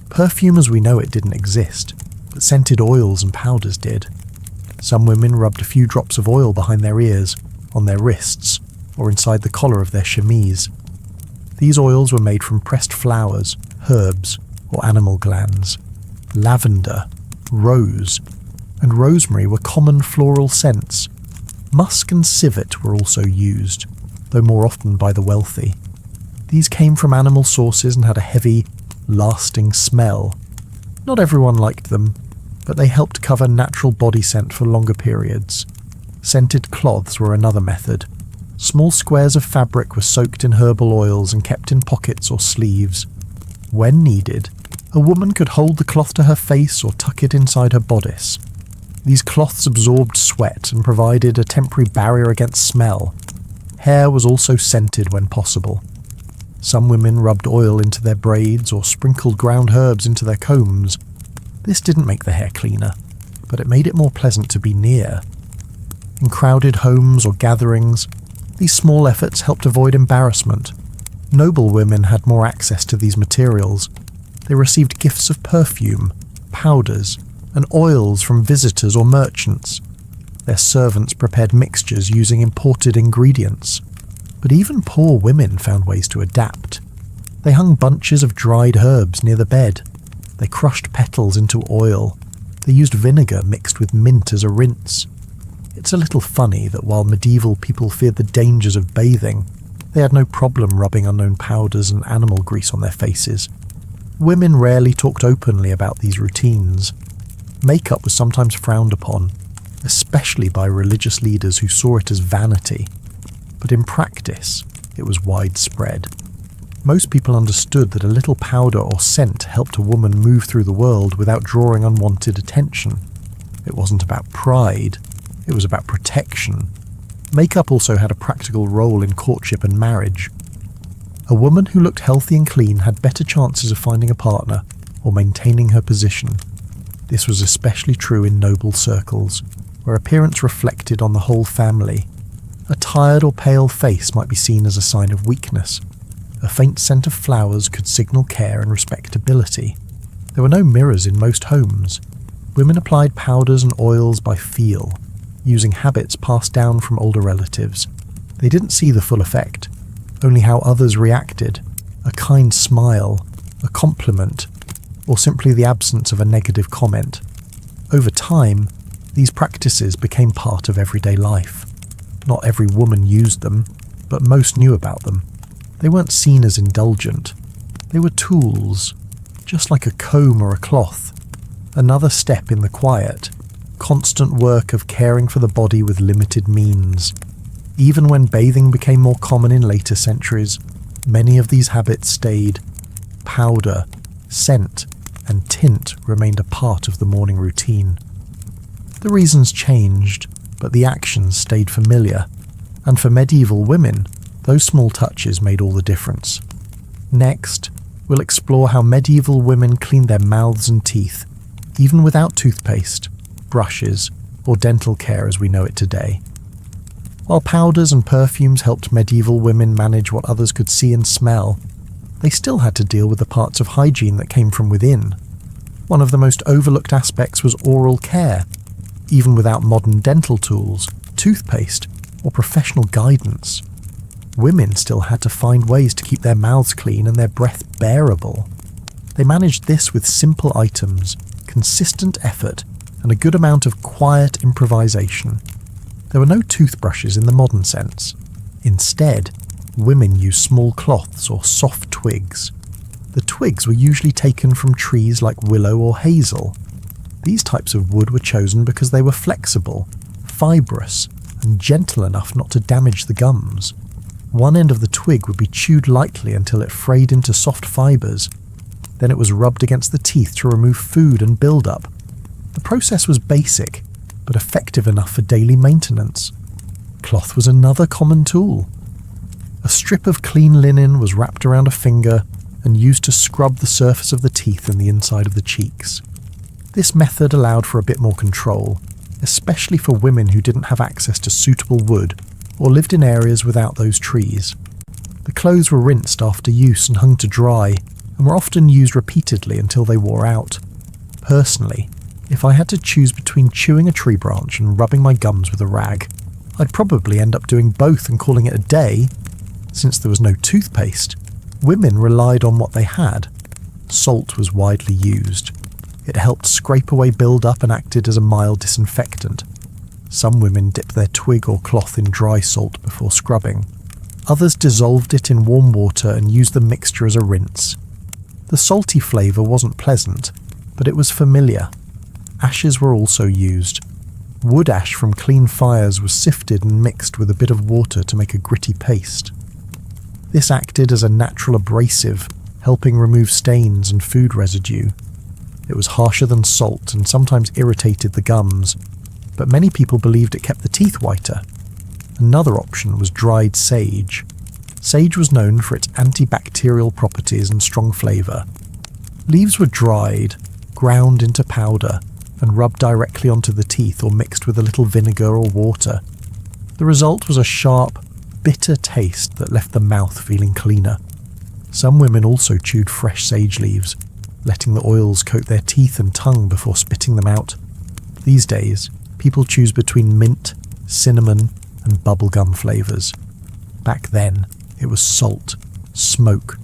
Perfume as we know it didn't exist, but scented oils and powders did. Some women rubbed a few drops of oil behind their ears, on their wrists, or inside the collar of their chemise. These oils were made from pressed flowers, herbs, or animal glands. Lavender, rose, and rosemary were common floral scents. Musk and civet were also used, though more often by the wealthy. These came from animal sources and had a heavy, lasting smell. Not everyone liked them, but they helped cover natural body scent for longer periods. Scented cloths were another method. Small squares of fabric were soaked in herbal oils and kept in pockets or sleeves. When needed, a woman could hold the cloth to her face or tuck it inside her bodice. These cloths absorbed sweat and provided a temporary barrier against smell. Hair was also scented when possible. Some women rubbed oil into their braids or sprinkled ground herbs into their combs. This didn't make the hair cleaner, but it made it more pleasant to be near. In crowded homes or gatherings, these small efforts helped avoid embarrassment. Noble women had more access to these materials. They received gifts of perfume, powders, and oils from visitors or merchants. Their servants prepared mixtures using imported ingredients. But even poor women found ways to adapt. They hung bunches of dried herbs near the bed. They crushed petals into oil. They used vinegar mixed with mint as a rinse. It's a little funny that while medieval people feared the dangers of bathing, they had no problem rubbing unknown powders and animal grease on their faces. Women rarely talked openly about these routines. Makeup was sometimes frowned upon, especially by religious leaders who saw it as vanity. But in practice, it was widespread. Most people understood that a little powder or scent helped a woman move through the world without drawing unwanted attention. It wasn't about pride, it was about protection. Makeup also had a practical role in courtship and marriage. A woman who looked healthy and clean had better chances of finding a partner or maintaining her position. This was especially true in noble circles, where appearance reflected on the whole family. A tired or pale face might be seen as a sign of weakness. A faint scent of flowers could signal care and respectability. There were no mirrors in most homes. Women applied powders and oils by feel, using habits passed down from older relatives. They didn't see the full effect, only how others reacted, a kind smile, a compliment, or simply the absence of a negative comment. Over time, these practices became part of everyday life. Not every woman used them, but most knew about them. They weren't seen as indulgent. They were tools, just like a comb or a cloth. Another step in the quiet, constant work of caring for the body with limited means. Even when bathing became more common in later centuries, many of these habits stayed. Powder, scent, and tint remained a part of the morning routine. The reasons changed, but the actions stayed familiar, and for medieval women, those small touches made all the difference. Next, we'll explore how medieval women cleaned their mouths and teeth, even without toothpaste, brushes, or dental care as we know it today. While powders and perfumes helped medieval women manage what others could see and smell, they still had to deal with the parts of hygiene that came from within. One of the most overlooked aspects was oral care. Even without modern dental tools, toothpaste, or professional guidance, women still had to find ways to keep their mouths clean and their breath bearable. They managed this with simple items, consistent effort, and a good amount of quiet improvisation. There were no toothbrushes in the modern sense. Instead, women used small cloths or soft twigs. The twigs were usually taken from trees like willow or hazel. These types of wood were chosen because they were flexible, fibrous, and gentle enough not to damage the gums. One end of the twig would be chewed lightly until it frayed into soft fibers. Then it was rubbed against the teeth to remove food and build-up. The process was basic, but effective enough for daily maintenance. Cloth was another common tool. A strip of clean linen was wrapped around a finger and used to scrub the surface of the teeth and the inside of the cheeks. This method allowed for a bit more control, especially for women who didn't have access to suitable wood or lived in areas without those trees. The clothes were rinsed after use and hung to dry, and were often used repeatedly until they wore out. Personally, if I had to choose between chewing a tree branch and rubbing my gums with a rag, I'd probably end up doing both and calling it a day. Since there was no toothpaste, women relied on what they had. Salt was widely used. It helped scrape away build-up and acted as a mild disinfectant. Some women dipped their twig or cloth in dry salt before scrubbing. Others dissolved it in warm water and used the mixture as a rinse. The salty flavour wasn't pleasant, but it was familiar. Ashes were also used. Wood ash from clean fires was sifted and mixed with a bit of water to make a gritty paste. This acted as a natural abrasive, helping remove stains and food residue. It was harsher than salt and sometimes irritated the gums, but many people believed it kept the teeth whiter. Another option was dried sage. Sage was known for its antibacterial properties and strong flavour. Leaves were dried, ground into powder, and rubbed directly onto the teeth or mixed with a little vinegar or water. The result was a sharp, bitter taste that left the mouth feeling cleaner. Some women also chewed fresh sage leaves, letting the oils coat their teeth and tongue before spitting them out. These days, people choose between mint, cinnamon, and bubblegum flavours. Back then, it was salt, smoke,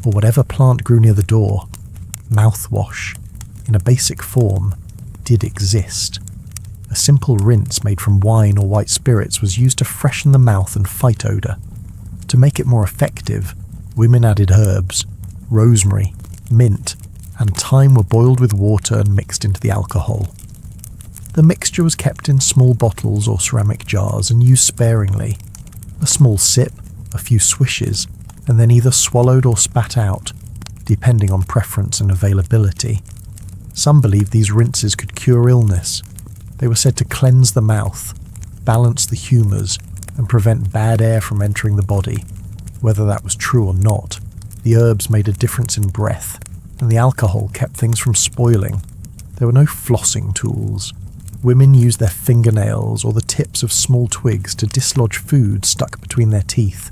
or whatever plant grew near the door. Mouthwash, in a basic form, did exist. A simple rinse made from wine or white spirits was used to freshen the mouth and fight odour. To make it more effective, women added herbs, rosemary, mint, and thyme were boiled with water and mixed into the alcohol. The mixture was kept in small bottles or ceramic jars and used sparingly. A small sip, a few swishes, and then either swallowed or spat out, depending on preference and availability. Some believed these rinses could cure illness. They were said to cleanse the mouth, balance the humours, and prevent bad air from entering the body. Whether that was true or not, the herbs made a difference in breath, and the alcohol kept things from spoiling. There were no flossing tools. Women used their fingernails or the tips of small twigs to dislodge food stuck between their teeth.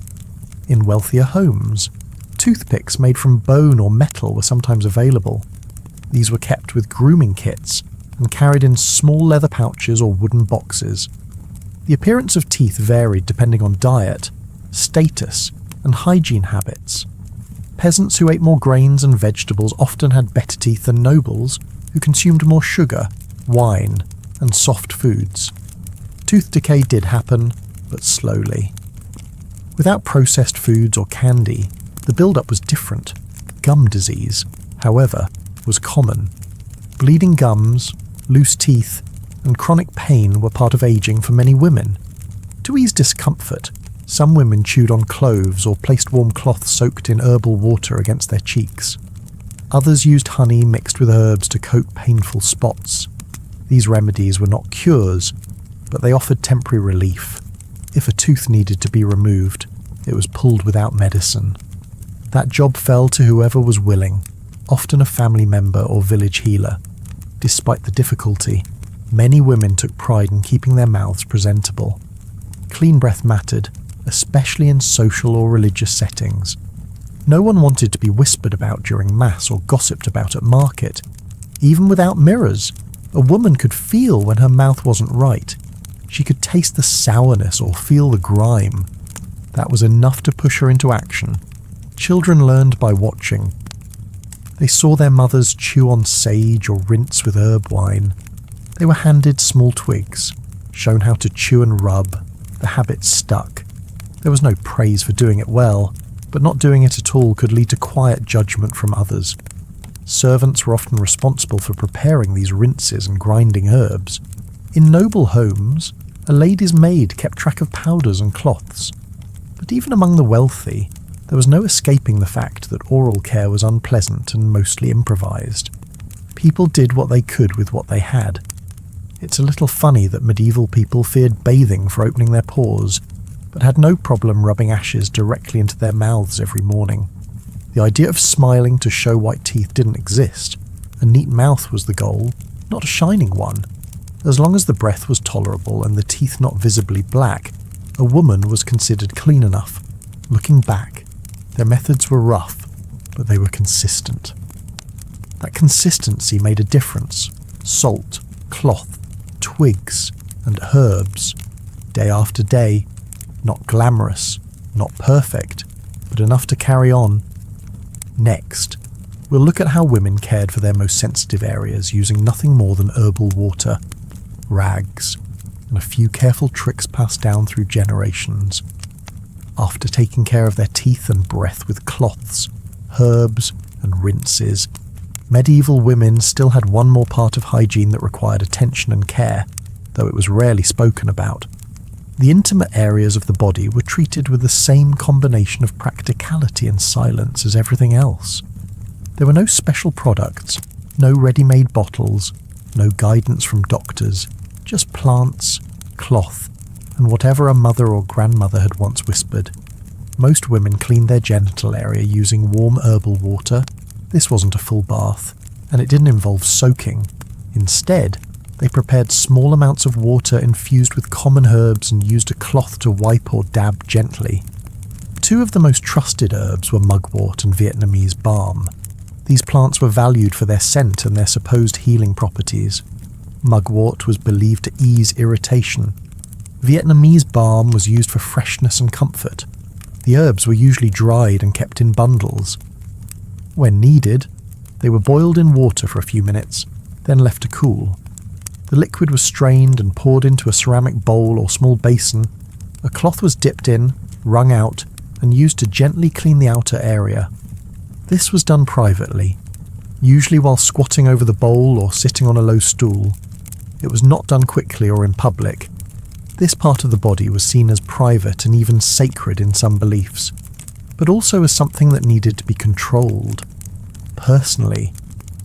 In wealthier homes, toothpicks made from bone or metal were sometimes available. These were kept with grooming kits and carried in small leather pouches or wooden boxes. The appearance of teeth varied depending on diet, status, and hygiene habits. Peasants who ate more grains and vegetables often had better teeth than nobles who consumed more sugar, wine, and soft foods. Tooth decay did happen, but slowly. Without processed foods or candy, the build-up was different. Gum disease, however, was common. Bleeding gums, loose teeth, and chronic pain were part of aging for many women. To ease discomfort, some women chewed on cloves or placed warm cloths soaked in herbal water against their cheeks. Others used honey mixed with herbs to coat painful spots. These remedies were not cures, but they offered temporary relief. If a tooth needed to be removed, it was pulled without medicine. That job fell to whoever was willing, often a family member or village healer. Despite the difficulty, many women took pride in keeping their mouths presentable. Clean breath mattered, especially in social or religious settings. No one wanted to be whispered about during mass or gossiped about at market. Even without mirrors, a woman could feel when her mouth wasn't right. She could taste the sourness or feel the grime. That was enough to push her into action. Children learned by watching. They saw their mothers chew on sage or rinse with herb wine. They were handed small twigs, shown how to chew and rub. The habit stuck. There was no praise for doing it well, but not doing it at all could lead to quiet judgment from others. Servants were often responsible for preparing these rinses and grinding herbs. In noble homes, a lady's maid kept track of powders and cloths. But even among the wealthy, there was no escaping the fact that oral care was unpleasant and mostly improvised. People did what they could with what they had. It's a little funny that medieval people feared bathing for opening their pores, but had no problem rubbing ashes directly into their mouths every morning. The idea of smiling to show white teeth didn't exist. A neat mouth was the goal, not a shining one. As long as the breath was tolerable and the teeth not visibly black, a woman was considered clean enough. Looking back, their methods were rough, but they were consistent. That consistency made a difference. Salt, cloth, twigs, and herbs. Day after day, not glamorous, not perfect, but enough to carry on. Next, we'll look at how women cared for their most sensitive areas using nothing more than herbal water, rags, and a few careful tricks passed down through generations. After taking care of their teeth and breath with cloths, herbs, and rinses, medieval women still had one more part of hygiene that required attention and care, though it was rarely spoken about. The intimate areas of the body were treated with the same combination of practicality and silence as everything else. There were no special products, no ready-made bottles, no guidance from doctors, Just plants, cloth, and whatever a mother or grandmother had once whispered. Most women cleaned their genital area using warm herbal water. This wasn't a full bath, and it didn't involve soaking. Instead, they prepared small amounts of water infused with common herbs and used a cloth to wipe or dab gently. Two of the most trusted herbs were mugwort and Vietnamese balm. These plants were valued for their scent and their supposed healing properties. Mugwort was believed to ease irritation. Vietnamese balm was used for freshness and comfort. The herbs were usually dried and kept in bundles. When needed, they were boiled in water for a few minutes, then left to cool. The liquid was strained and poured into a ceramic bowl or small basin. A cloth was dipped in, wrung out, and used to gently clean the outer area. This was done privately, usually while squatting over the bowl or sitting on a low stool. It was not done quickly or in public. This part of the body was seen as private and even sacred in some beliefs, but also as something that needed to be controlled. Personally,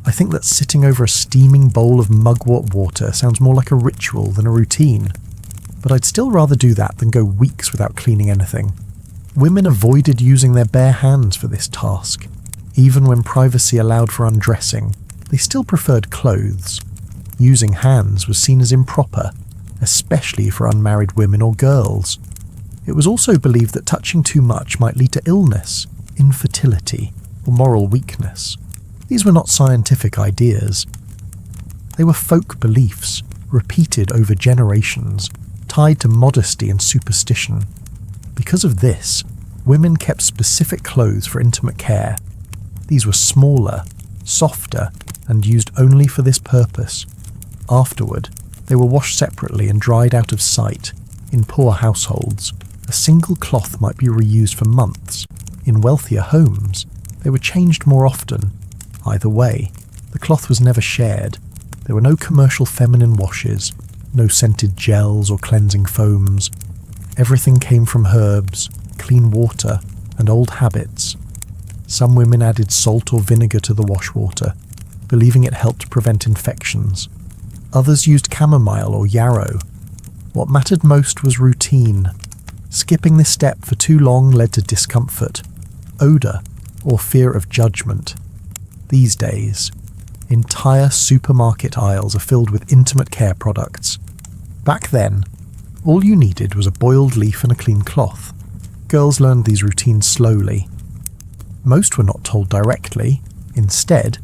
I think that sitting over a steaming bowl of mugwort water sounds more like a ritual than a routine, but I'd still rather do that than go weeks without cleaning anything. Women avoided using their bare hands for this task. Even when privacy allowed for undressing, they still preferred clothes. Using hands was seen as improper, especially for unmarried women or girls. It was also believed that touching too much might lead to illness, infertility, or moral weakness. These were not scientific ideas. They were folk beliefs, repeated over generations, tied to modesty and superstition. Because of this, women kept specific clothes for intimate care. These were smaller, softer, and used only for this purpose. Afterward, they were washed separately and dried out of sight. In poor households, a single cloth might be reused for months. In wealthier homes, they were changed more often. Either way, the cloth was never shared. There were no commercial feminine washes, no scented gels or cleansing foams. Everything came from herbs, clean water, and old habits. Some women added salt or vinegar to the wash water, believing it helped prevent infections. Others used chamomile or yarrow. What mattered most was routine. Skipping this step for too long led to discomfort, odour, or fear of judgment. These days, entire supermarket aisles are filled with intimate care products. Back then, all you needed was a boiled leaf and a clean cloth. Girls learned these routines slowly. Most were not told directly. Instead,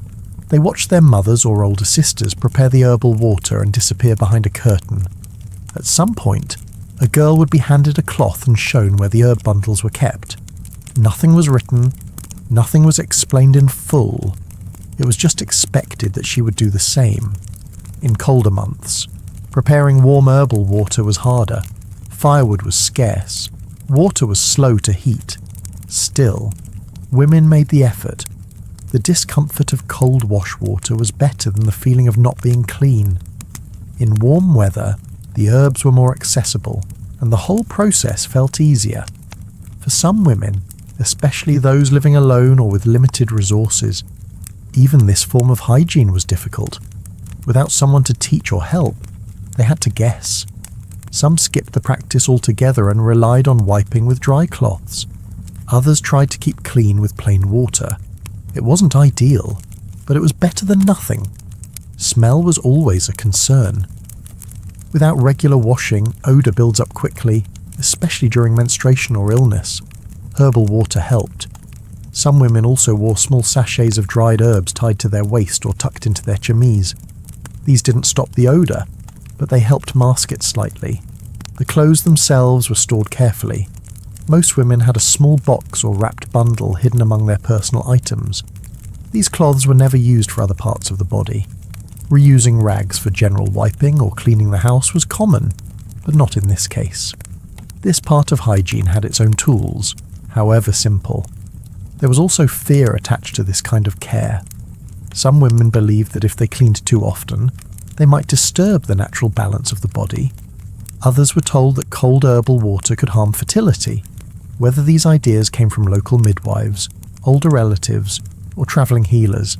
they watched their mothers or older sisters prepare the herbal water and disappear behind a curtain. At some point, a girl would be handed a cloth and shown where the herb bundles were kept. Nothing was written, nothing was explained in full. It was just expected that she would do the same. In colder months, preparing warm herbal water was harder. Firewood was scarce. Water was slow to heat. Still, women made the effort. The discomfort of cold wash water was better than the feeling of not being clean. In warm weather, the herbs were more accessible, and the whole process felt easier. For some women, especially those living alone or with limited resources, even this form of hygiene was difficult. Without someone to teach or help, they had to guess. Some skipped the practice altogether and relied on wiping with dry cloths. Others tried to keep clean with plain water. It wasn't ideal, but it was better than nothing. Smell was always a concern. Without regular washing, odour builds up quickly, especially during menstruation or illness. Herbal water helped. Some women also wore small sachets of dried herbs tied to their waist or tucked into their chemise. These didn't stop the odour, but they helped mask it slightly. The clothes themselves were stored carefully. Most women had a small box or wrapped bundle hidden among their personal items. These cloths were never used for other parts of the body. Reusing rags for general wiping or cleaning the house was common, but not in this case. This part of hygiene had its own tools, however simple. There was also fear attached to this kind of care. Some women believed that if they cleaned too often, they might disturb the natural balance of the body. Others were told that cold herbal water could harm fertility. Whether these ideas came from local midwives, older relatives, or travelling healers,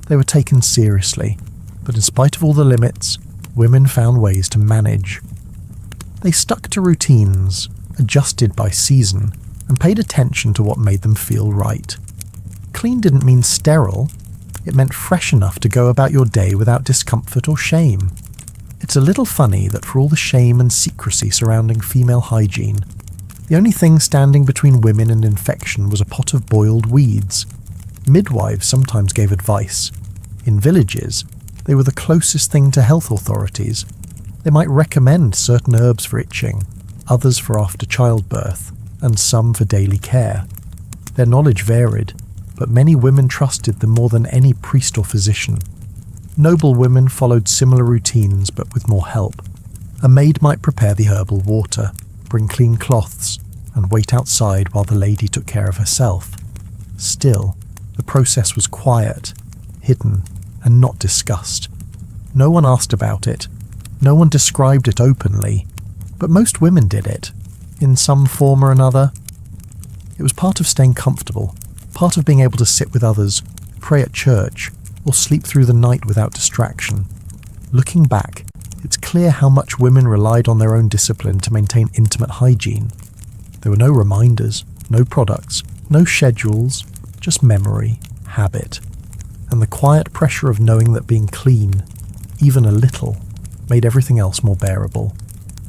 they were taken seriously. But in spite of all the limits, women found ways to manage. They stuck to routines, adjusted by season, and paid attention to what made them feel right. Clean didn't mean sterile, it meant fresh enough to go about your day without discomfort or shame. It's a little funny that for all the shame and secrecy surrounding female hygiene, the only thing standing between women and infection was a pot of boiled weeds. Midwives sometimes gave advice. In villages, they were the closest thing to health authorities. They might recommend certain herbs for itching, others for after childbirth, and some for daily care. Their knowledge varied, but many women trusted them more than any priest or physician. Noble women followed similar routines but with more help. A maid might prepare the herbal water, bring clean cloths, and wait outside while the lady took care of herself. Still, the process was quiet, hidden, and not discussed. No one asked about it. No one described it openly, but most women did it, in some form or another. It was part of staying comfortable, part of being able to sit with others, pray at church, or sleep through the night without distraction. Looking back, it's clear how much women relied on their own discipline to maintain intimate hygiene. There were no reminders, no products, no schedules, just memory, habit, and the quiet pressure of knowing that being clean, even a little, made everything else more bearable.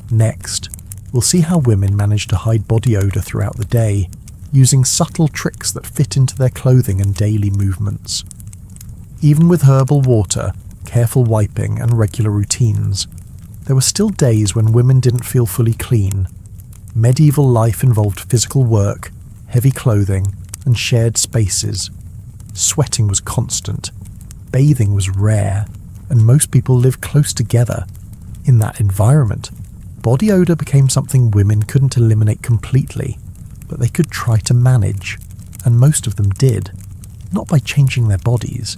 Next, we'll see how women managed to hide body odor throughout the day, using subtle tricks that fit into their clothing and daily movements. Even with herbal water, careful wiping, and regular routines, there were still days when women didn't feel fully clean. Medieval life involved physical work, heavy clothing, and shared spaces. Sweating was constant, bathing was rare, and most people lived close together. In that environment, body odor became something women couldn't eliminate completely, but they could try to manage, and most of them did, not by changing their bodies,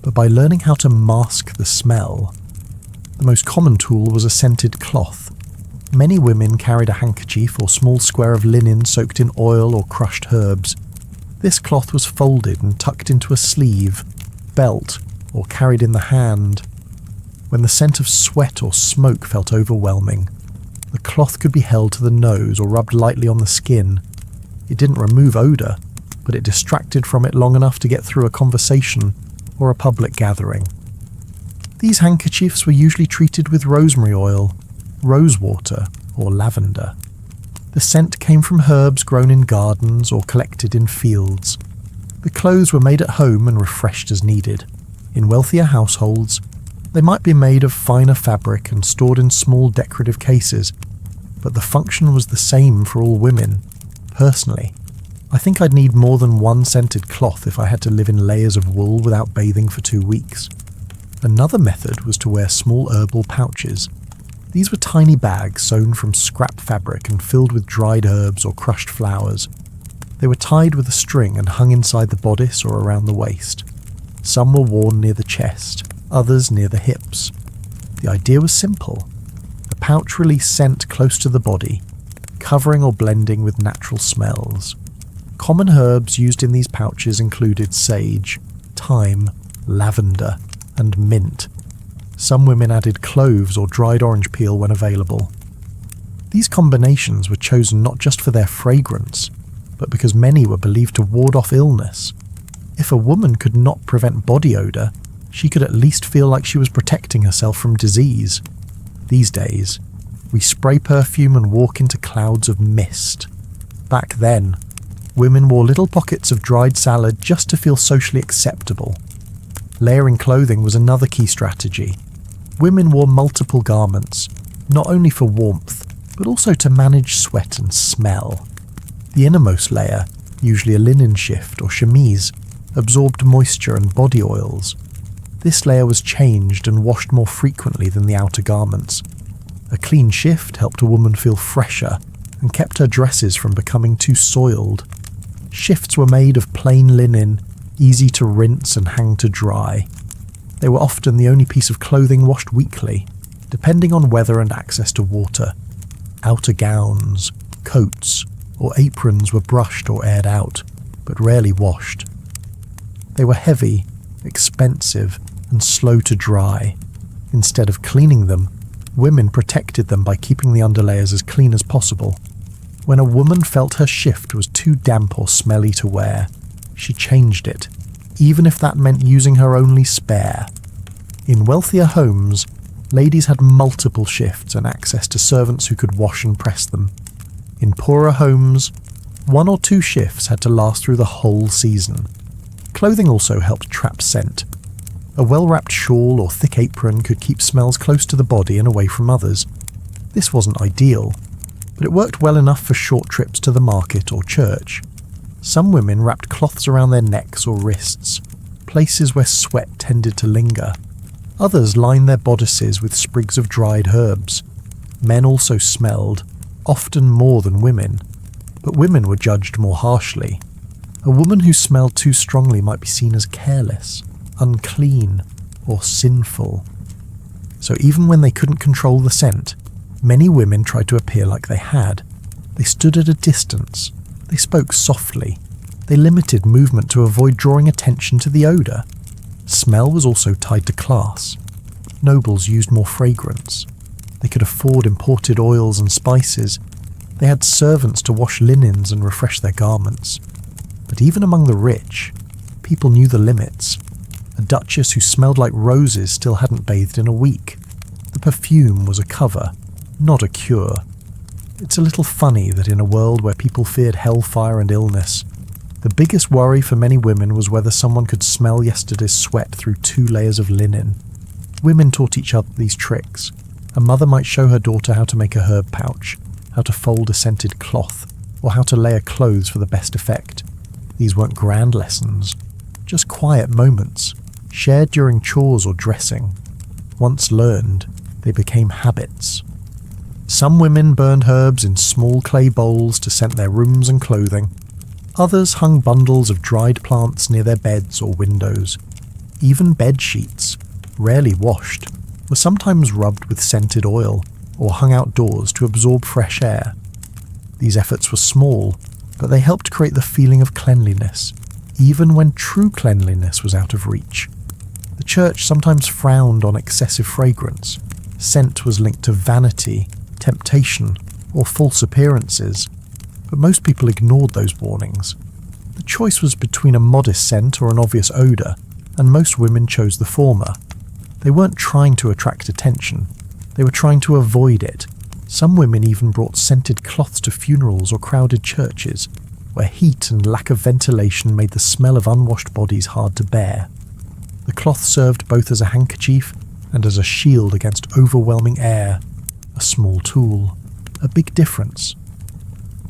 but by learning how to mask the smell. The most common tool was a scented cloth. Many women carried a handkerchief or small square of linen soaked in oil or crushed herbs. This cloth was folded and tucked into a sleeve, belt, or carried in the hand. When the scent of sweat or smoke felt overwhelming, the cloth could be held to the nose or rubbed lightly on the skin. It didn't remove odor, but it distracted from it long enough to get through a conversation or a public gathering. These handkerchiefs were usually treated with rosemary oil, rosewater, or lavender. The scent came from herbs grown in gardens or collected in fields. The clothes were made at home and refreshed as needed. In wealthier households, they might be made of finer fabric and stored in small decorative cases, but the function was the same for all women. Personally, I think I'd need more than one scented cloth if I had to live in layers of wool without bathing for 2 weeks. Another method was to wear small herbal pouches. These were tiny bags sewn from scrap fabric and filled with dried herbs or crushed flowers. They were tied with a string and hung inside the bodice or around the waist. Some were worn near the chest, others near the hips. The idea was simple. The pouch released scent close to the body, covering or blending with natural smells. Common herbs used in these pouches included sage, thyme, lavender, and mint. Some women added cloves or dried orange peel when available. These combinations were chosen not just for their fragrance, but because many were believed to ward off illness. If a woman could not prevent body odor, she could at least feel like she was protecting herself from disease. These days, we spray perfume and walk into clouds of mist. Back then, women wore little pockets of dried salad just to feel socially acceptable. Layering clothing was another key strategy. Women wore multiple garments, not only for warmth, but also to manage sweat and smell. The innermost layer, usually a linen shift or chemise, absorbed moisture and body oils. This layer was changed and washed more frequently than the outer garments. A clean shift helped a woman feel fresher and kept her dresses from becoming too soiled. Shifts were made of plain linen, easy to rinse and hang to dry. They were often the only piece of clothing washed weekly, depending on weather and access to water. Outer gowns, coats, or aprons were brushed or aired out, but rarely washed. They were heavy, expensive, and slow to dry. Instead of cleaning them, Women protected them by keeping the underlayers as clean as possible. When a woman felt her shift was too damp or smelly to wear, she changed it, even if that meant using her only spare. In wealthier homes, ladies had multiple shifts and access to servants who could wash and press them. In poorer homes, 1 or 2 shifts had to last through the whole season. Clothing also helped trap scent. A well-wrapped shawl or thick apron could keep smells close to the body and away from others. This wasn't ideal, but it worked well enough for short trips to the market or church. Some women wrapped cloths around their necks or wrists, places where sweat tended to linger. Others lined their bodices with sprigs of dried herbs. Men also smelled, often more than women, but women were judged more harshly. A woman who smelled too strongly might be seen as careless, unclean, or sinful. So even when they couldn't control the scent, many women tried to appear like they had. They stood at a distance. They spoke softly. They limited movement to avoid drawing attention to the odour. Smell was also tied to class. Nobles used more fragrance. They could afford imported oils and spices. They had servants to wash linens and refresh their garments. But even among the rich, people knew the limits. A duchess who smelled like roses still hadn't bathed in a week. The perfume was a cover, not a cure. It's a little funny that in a world where people feared hellfire and illness, the biggest worry for many women was whether someone could smell yesterday's sweat through 2 layers of linen. Women taught each other these tricks. A mother might show her daughter how to make a herb pouch, how to fold a scented cloth, or how to layer clothes for the best effect. These weren't grand lessons, just quiet moments, shared during chores or dressing. Once learned, they became habits. Some women burned herbs in small clay bowls to scent their rooms and clothing. Others hung bundles of dried plants near their beds or windows. Even bed sheets, rarely washed, were sometimes rubbed with scented oil or hung outdoors to absorb fresh air. These efforts were small, but they helped create the feeling of cleanliness, even when true cleanliness was out of reach. The church sometimes frowned on excessive fragrance. Scent was linked to vanity, temptation, or false appearances, but most people ignored those warnings. The choice was between a modest scent or an obvious odour, and most women chose the former. They weren't trying to attract attention, they were trying to avoid it. Some women even brought scented cloths to funerals or crowded churches, where heat and lack of ventilation made the smell of unwashed bodies hard to bear. The cloth served both as a handkerchief and as a shield against overwhelming air. A small tool, a big difference.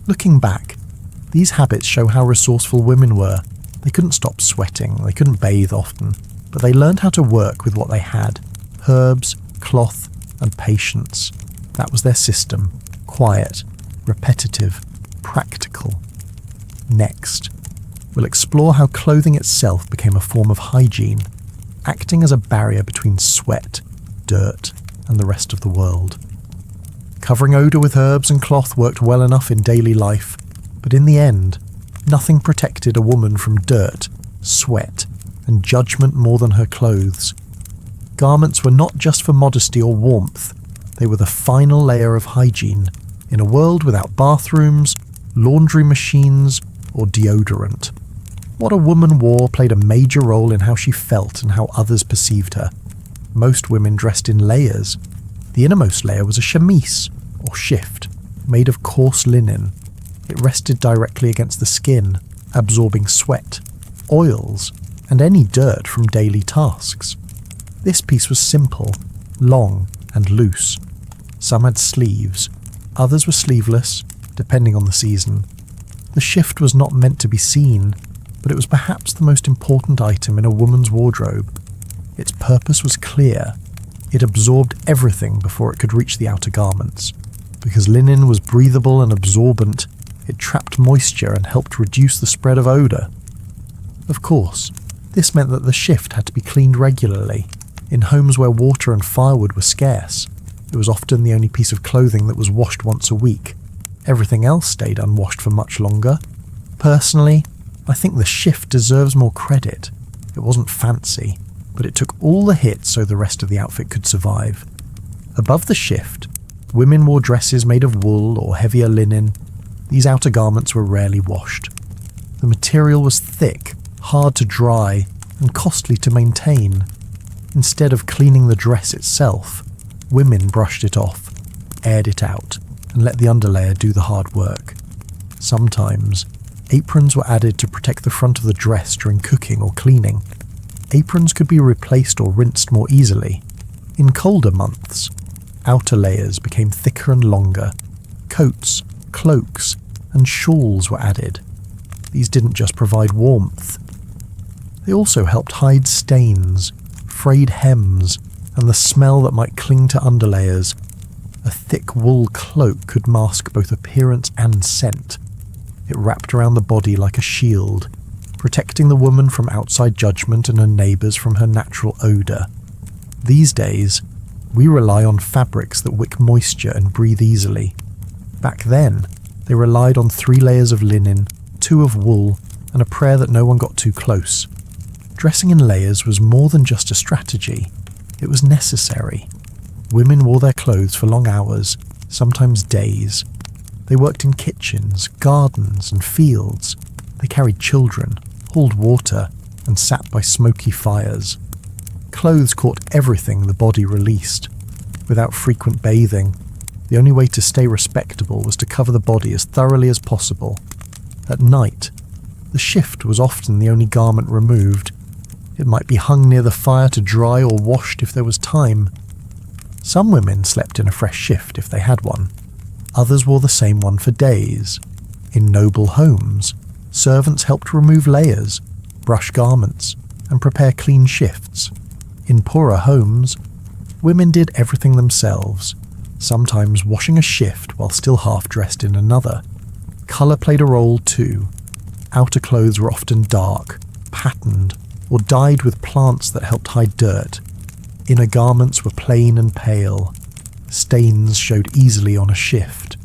Looking back, these habits show how resourceful women were. They couldn't stop sweating, they couldn't bathe often, but they learned how to work with what they had: herbs, cloth, and patience. That was their system: quiet, repetitive, practical. Next, we'll explore how clothing itself became a form of hygiene, acting as a barrier between sweat, dirt, and the rest of the world. Covering odour with herbs and cloth worked well enough in daily life, but in the end, nothing protected a woman from dirt, sweat, and judgment more than her clothes. Garments were not just for modesty or warmth, they were the final layer of hygiene in a world without bathrooms, laundry machines, or deodorant. What a woman wore played a major role in how she felt and how others perceived her. Most women dressed in layers. The innermost layer was a chemise, or shift, made of coarse linen. It rested directly against the skin, absorbing sweat, oils, and any dirt from daily tasks. This piece was simple, long, and loose. Some had sleeves, others were sleeveless, depending on the season. The shift was not meant to be seen, but it was perhaps the most important item in a woman's wardrobe. Its purpose was clear. It absorbed everything before it could reach the outer garments. Because linen was breathable and absorbent, it trapped moisture and helped reduce the spread of odour. Of course, this meant that the shift had to be cleaned regularly. In homes where water and firewood were scarce, it was often the only piece of clothing that was washed once a week. Everything else stayed unwashed for much longer. Personally, I think the shift deserves more credit. It wasn't fancy, but it took all the hits so the rest of the outfit could survive. Above the shift, women wore dresses made of wool or heavier linen. These outer garments were rarely washed. The material was thick, hard to dry, and costly to maintain. Instead of cleaning the dress itself, women brushed it off, aired it out, and let the underlayer do the hard work. Sometimes, aprons were added to protect the front of the dress during cooking or cleaning. Aprons could be replaced or rinsed more easily. In colder months, outer layers became thicker and longer. Coats, cloaks, and shawls were added. These didn't just provide warmth. They also helped hide stains, frayed hems, and the smell that might cling to underlayers. A thick wool cloak could mask both appearance and scent. It wrapped around the body like a shield, protecting the woman from outside judgment and her neighbours from her natural odour. These days, we rely on fabrics that wick moisture and breathe easily. Back then, they relied on 3 layers of linen, 2 of wool, and a prayer that no one got too close. Dressing in layers was more than just a strategy. It was necessary. Women wore their clothes for long hours, sometimes days. They worked in kitchens, gardens, and fields. They carried children, hauled water, and sat by smoky fires. Clothes caught everything the body released. Without frequent bathing, the only way to stay respectable was to cover the body as thoroughly as possible. At night, the shift was often the only garment removed. It might be hung near the fire to dry or washed if there was time. Some women slept in a fresh shift if they had one. Others wore the same one for days. In noble homes, servants helped remove layers, brush garments, and prepare clean shifts. In poorer homes, women did everything themselves, sometimes washing a shift while still half-dressed in another. Colour played a role too. Outer clothes were often dark, patterned, or dyed with plants that helped hide dirt. Inner garments were plain and pale. Stains showed easily on a shift,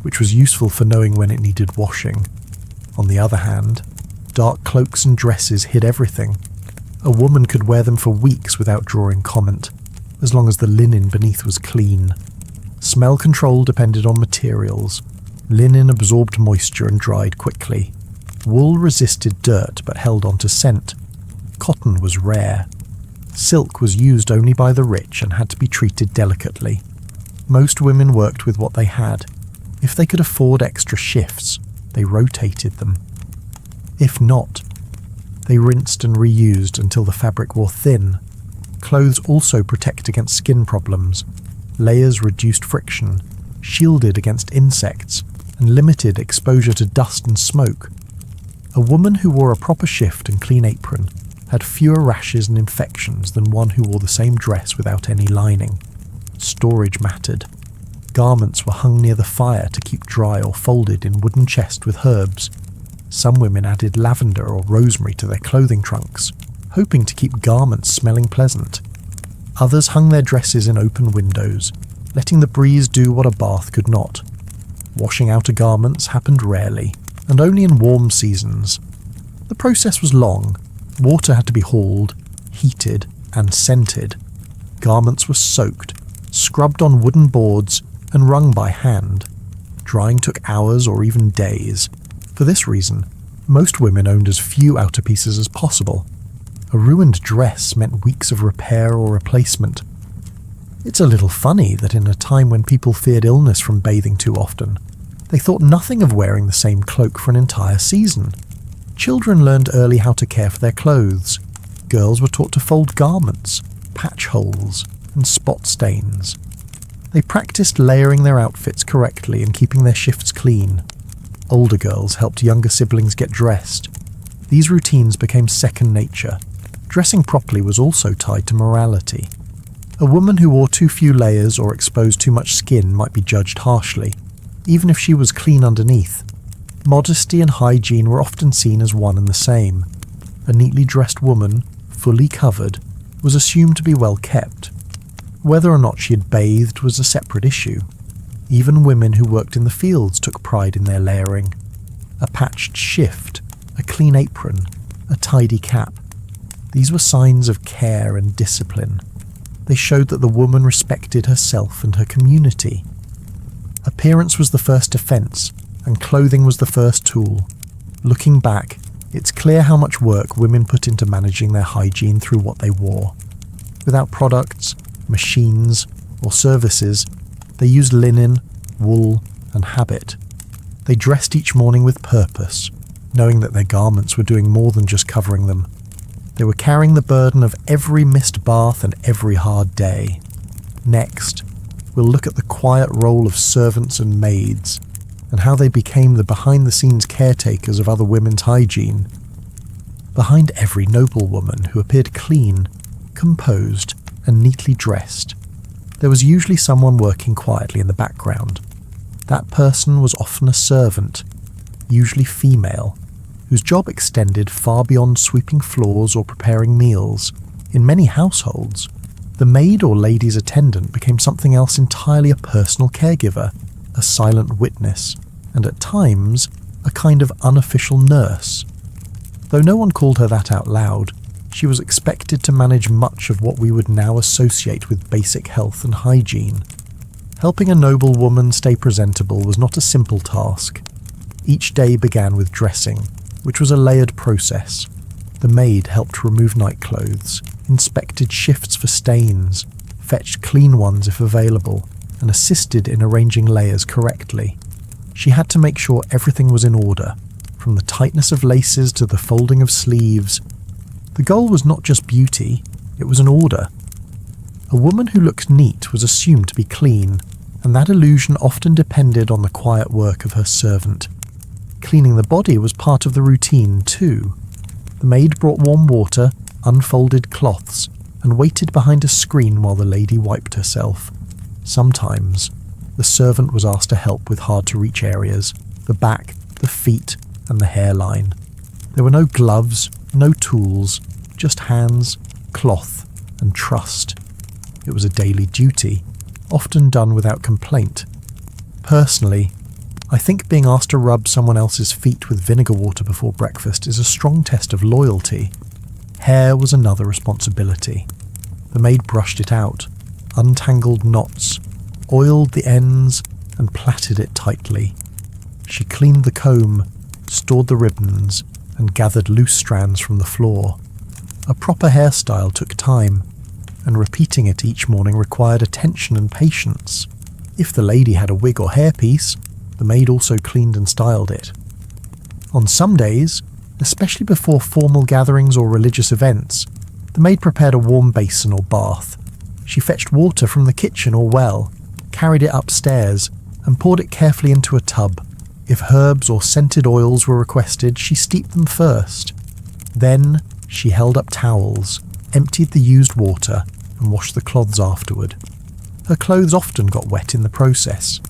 which was useful for knowing when it needed washing. On the other hand, dark cloaks and dresses hid everything. A woman could wear them for weeks without drawing comment, as long as the linen beneath was clean. Smell control depended on materials. Linen absorbed moisture and dried quickly. Wool resisted dirt but held on to scent. Cotton was rare. Silk was used only by the rich and had to be treated delicately. Most women worked with what they had. If they could afford extra shifts, they rotated them. If not, they rinsed and reused until the fabric wore thin. Clothes also protect against skin problems. Layers reduced friction, shielded against insects, and limited exposure to dust and smoke. A woman who wore a proper shift and clean apron had fewer rashes and infections than one who wore the same dress without any lining. Storage mattered. Garments were hung near the fire to keep dry or folded in wooden chests with herbs. Some women added lavender or rosemary to their clothing trunks, hoping to keep garments smelling pleasant. Others hung their dresses in open windows, letting the breeze do what a bath could not. Washing outer garments happened rarely, and only in warm seasons. The process was long. Water had to be hauled, heated, and scented. Garments were soaked, scrubbed on wooden boards, and wrung by hand. Drying took hours or even days. For this reason, most women owned as few outer pieces as possible. A ruined dress meant weeks of repair or replacement. It's a little funny that in a time when people feared illness from bathing too often, they thought nothing of wearing the same cloak for an entire season. Children learned early how to care for their clothes. Girls were taught to fold garments, patch holes, and spot stains. They practiced layering their outfits correctly and keeping their shifts clean. Older girls helped younger siblings get dressed. These routines became second nature. Dressing properly was also tied to morality. A woman who wore too few layers or exposed too much skin might be judged harshly, even if she was clean underneath. Modesty and hygiene were often seen as one and the same. A neatly dressed woman, fully covered, was assumed to be well kept. Whether or not she had bathed was a separate issue. Even women who worked in the fields took pride in their layering. A patched shift, a clean apron, a tidy cap. These were signs of care and discipline. They showed that the woman respected herself and her community. Appearance was the first defence, and clothing was the first tool. Looking back, it's clear how much work women put into managing their hygiene through what they wore. Without products, machines, or services, they used linen, wool, and habit. They dressed each morning with purpose, knowing that their garments were doing more than just covering them. They were carrying the burden of every missed bath and every hard day. Next, we'll look at the quiet role of servants and maids, and how they became the behind-the-scenes caretakers of other women's hygiene. Behind every noblewoman who appeared clean, composed, and neatly dressed, there was usually someone working quietly in the background. That person was often a servant, usually female, whose job extended far beyond sweeping floors or preparing meals. In many households, the maid or lady's attendant became something else entirely: a personal caregiver, a silent witness, and at times, a kind of unofficial nurse. Though no one called her that out loud, she was expected to manage much of what we would now associate with basic health and hygiene. Helping a noble woman stay presentable was not a simple task. Each day began with dressing, which was a layered process. The maid helped remove nightclothes, inspected shifts for stains, fetched clean ones if available, and assisted in arranging layers correctly. She had to make sure everything was in order, from the tightness of laces to the folding of sleeves. The goal was not just beauty, it was an order. A woman who looked neat was assumed to be clean, and that illusion often depended on the quiet work of her servant. Cleaning the body was part of the routine too. The maid brought warm water, unfolded cloths, and waited behind a screen while the lady wiped herself. Sometimes, the servant was asked to help with hard-to-reach areas: the back, the feet, and the hairline. There were no gloves, no tools, just hands, cloth, and trust. It was a daily duty, often done without complaint. Personally, I think being asked to rub someone else's feet with vinegar water before breakfast is a strong test of loyalty. Hair was another responsibility. The maid brushed it out, untangled knots, oiled the ends, and plaited it tightly. She cleaned the comb, stored the ribbons, and gathered loose strands from the floor. A proper hairstyle took time, and repeating it each morning required attention and patience. If the lady had a wig or hairpiece, the maid also cleaned and styled it. On some days, especially before formal gatherings or religious events, the maid prepared a warm basin or bath. She fetched water from the kitchen or well, carried it upstairs, and poured it carefully into a tub. If herbs or scented oils were requested, she steeped them first. Then she held up towels, emptied the used water, and washed the cloths afterward. Her clothes often got wet in the process.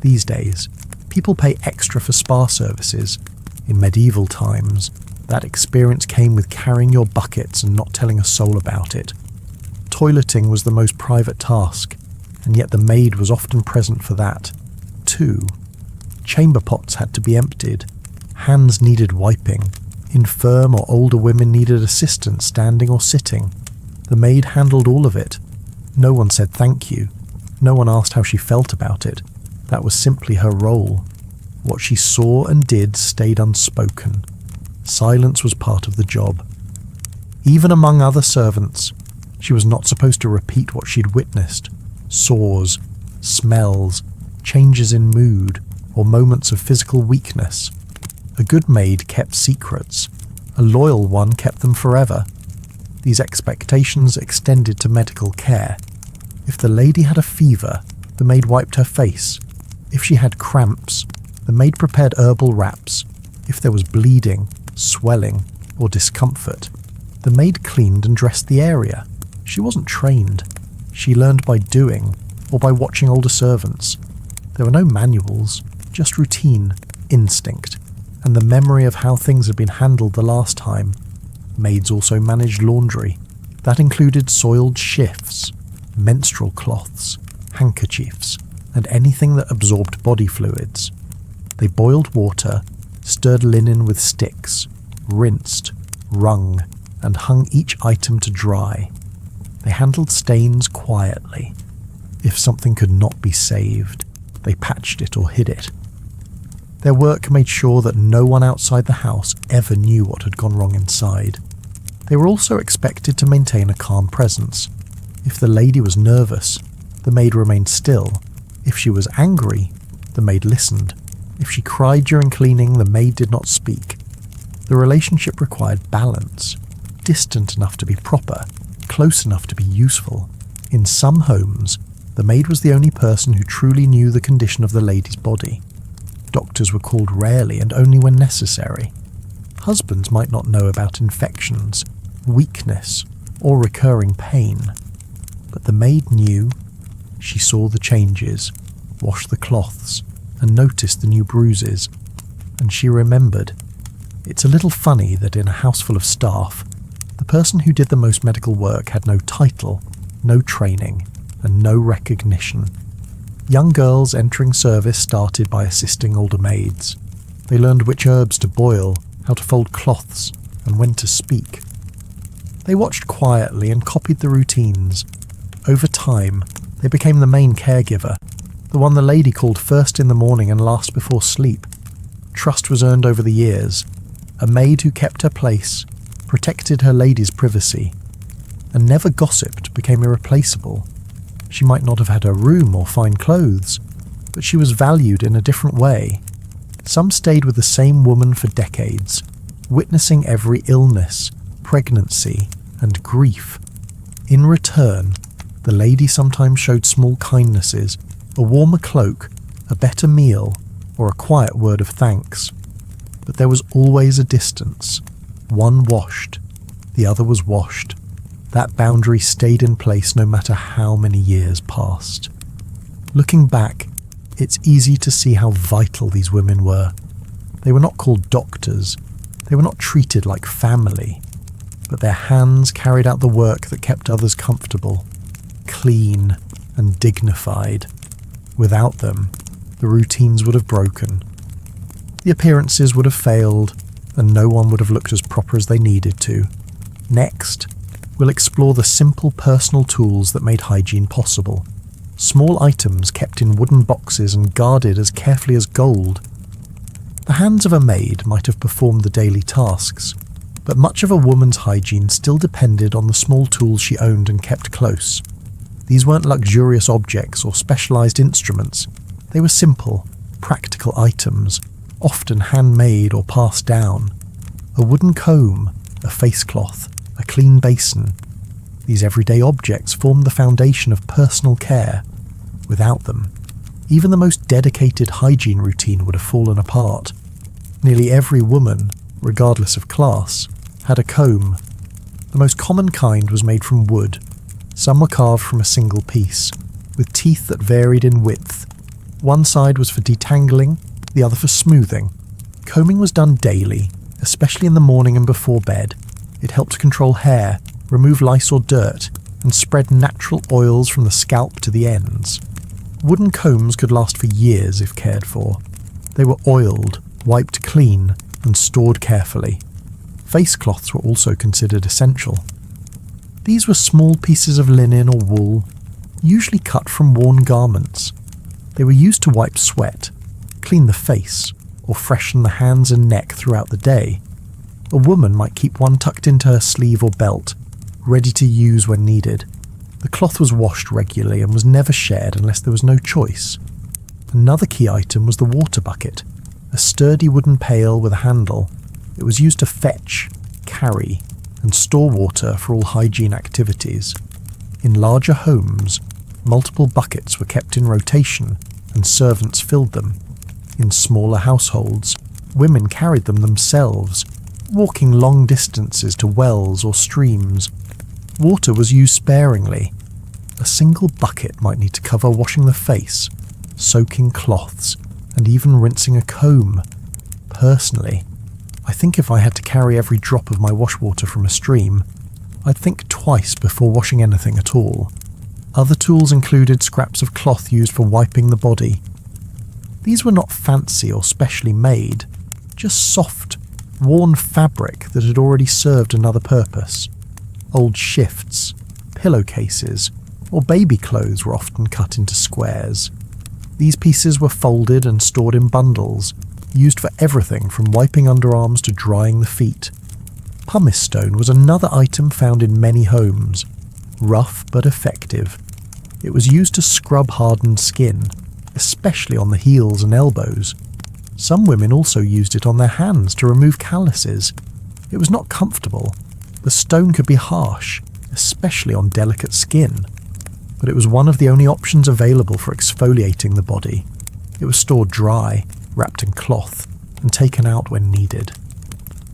These days, people pay extra for spa services. In medieval times, that experience came with carrying your buckets and not telling a soul about it. Toileting was the most private task, and yet the maid was often present for that, too. Chamber pots had to be emptied. Hands needed wiping. Infirm or older women needed assistance standing or sitting. The maid handled all of it. No one said thank you. No one asked how she felt about it. That was simply her role. What she saw and did stayed unspoken. Silence was part of the job. Even among other servants, she was not supposed to repeat what she'd witnessed. Sores, smells, changes in mood, or moments of physical weakness. A good maid kept secrets. A loyal one kept them forever. These expectations extended to medical care. If the lady had a fever, the maid wiped her face. If she had cramps, the maid prepared herbal wraps. If there was bleeding, swelling, or discomfort, the maid cleaned and dressed the area. She wasn't trained. She learned by doing, or by watching older servants. There were no manuals, just routine, instinct, and the memory of how things had been handled the last time. Maids also managed laundry. That included soiled shifts, menstrual cloths, handkerchiefs, and anything that absorbed body fluids. They boiled water, stirred linen with sticks, rinsed, wrung, and hung each item to dry. They handled stains quietly. If something could not be saved, they patched it or hid it. Their work made sure that no one outside the house ever knew what had gone wrong inside. They were also expected to maintain a calm presence. If the lady was nervous, the maid remained still. If she was angry, the maid listened. If she cried during cleaning, the maid did not speak. The relationship required balance, distant enough to be proper, close enough to be useful. In some homes, the maid was the only person who truly knew the condition of the lady's body. Doctors were called rarely and only when necessary. Husbands might not know about infections, weakness, or recurring pain. But the maid knew. She saw the changes, washed the cloths, and noticed the new bruises. And she remembered. It's a little funny that in a house full of staff, the person who did the most medical work had no title, no training, and no recognition. Young girls entering service started by assisting older maids. They learned which herbs to boil, how to fold cloths, and when to speak. They watched quietly and copied the routines. Over time, they became the main caregiver, the one the lady called first in the morning and last before sleep. Trust was earned over the years. A maid who kept her place, protected her lady's privacy, and never gossiped became irreplaceable. She might not have had a room or fine clothes, but she was valued in a different way. Some stayed with the same woman for decades, witnessing every illness, pregnancy, and grief. In return, the lady sometimes showed small kindnesses, a warmer cloak, a better meal, or a quiet word of thanks. But there was always a distance. One washed, the other was washed. That boundary stayed in place no matter how many years passed. Looking back, it's easy to see how vital these women were. They were not called doctors. They were not treated like family. But their hands carried out the work that kept others comfortable, clean, and dignified. Without them, the routines would have broken. The appearances would have failed, and no one would have looked as proper as they needed to. Next, we'll explore the simple personal tools that made hygiene possible. Small items kept in wooden boxes and guarded as carefully as gold. The hands of a maid might have performed the daily tasks, but much of a woman's hygiene still depended on the small tools she owned and kept close. These weren't luxurious objects or specialized instruments. They were simple, practical items, often handmade or passed down. A wooden comb, a face cloth, a clean basin. These everyday objects formed the foundation of personal care. Without them, even the most dedicated hygiene routine would have fallen apart. Nearly every woman, regardless of class, had a comb. The most common kind was made from wood. Some were carved from a single piece, with teeth that varied in width. One side was for detangling, the other for smoothing. Combing was done daily, especially in the morning and before bed. It helped control hair, remove lice or dirt, and spread natural oils from the scalp to the ends. Wooden combs could last for years if cared for. They were oiled, wiped clean, and stored carefully. Face cloths were also considered essential. These were small pieces of linen or wool, usually cut from worn garments. They were used to wipe sweat, clean the face, or freshen the hands and neck throughout the day. A woman might keep one tucked into her sleeve or belt, ready to use when needed. The cloth was washed regularly and was never shared unless there was no choice. Another key item was the water bucket, a sturdy wooden pail with a handle. It was used to fetch, carry, and store water for all hygiene activities. In larger homes, multiple buckets were kept in rotation and servants filled them. In smaller households, women carried them themselves, walking long distances to wells or streams. Water was used sparingly. A single bucket might need to cover washing the face, soaking cloths, and even rinsing a comb. Personally, I think if I had to carry every drop of my wash water from a stream, I'd think twice before washing anything at all. Other tools included scraps of cloth used for wiping the body. These were not fancy or specially made, just soft, worn fabric that had already served another purpose. Old shifts, pillowcases, or baby clothes were often cut into squares. These pieces were folded and stored in bundles, used for everything from wiping underarms to drying the feet. Pumice stone was another item found in many homes, rough but effective. It was used to scrub hardened skin, especially on the heels and elbows. Some women also used it on their hands to remove calluses. It was not comfortable. The stone could be harsh, especially on delicate skin, but it was one of the only options available for exfoliating the body. It was stored dry, wrapped in cloth, and taken out when needed.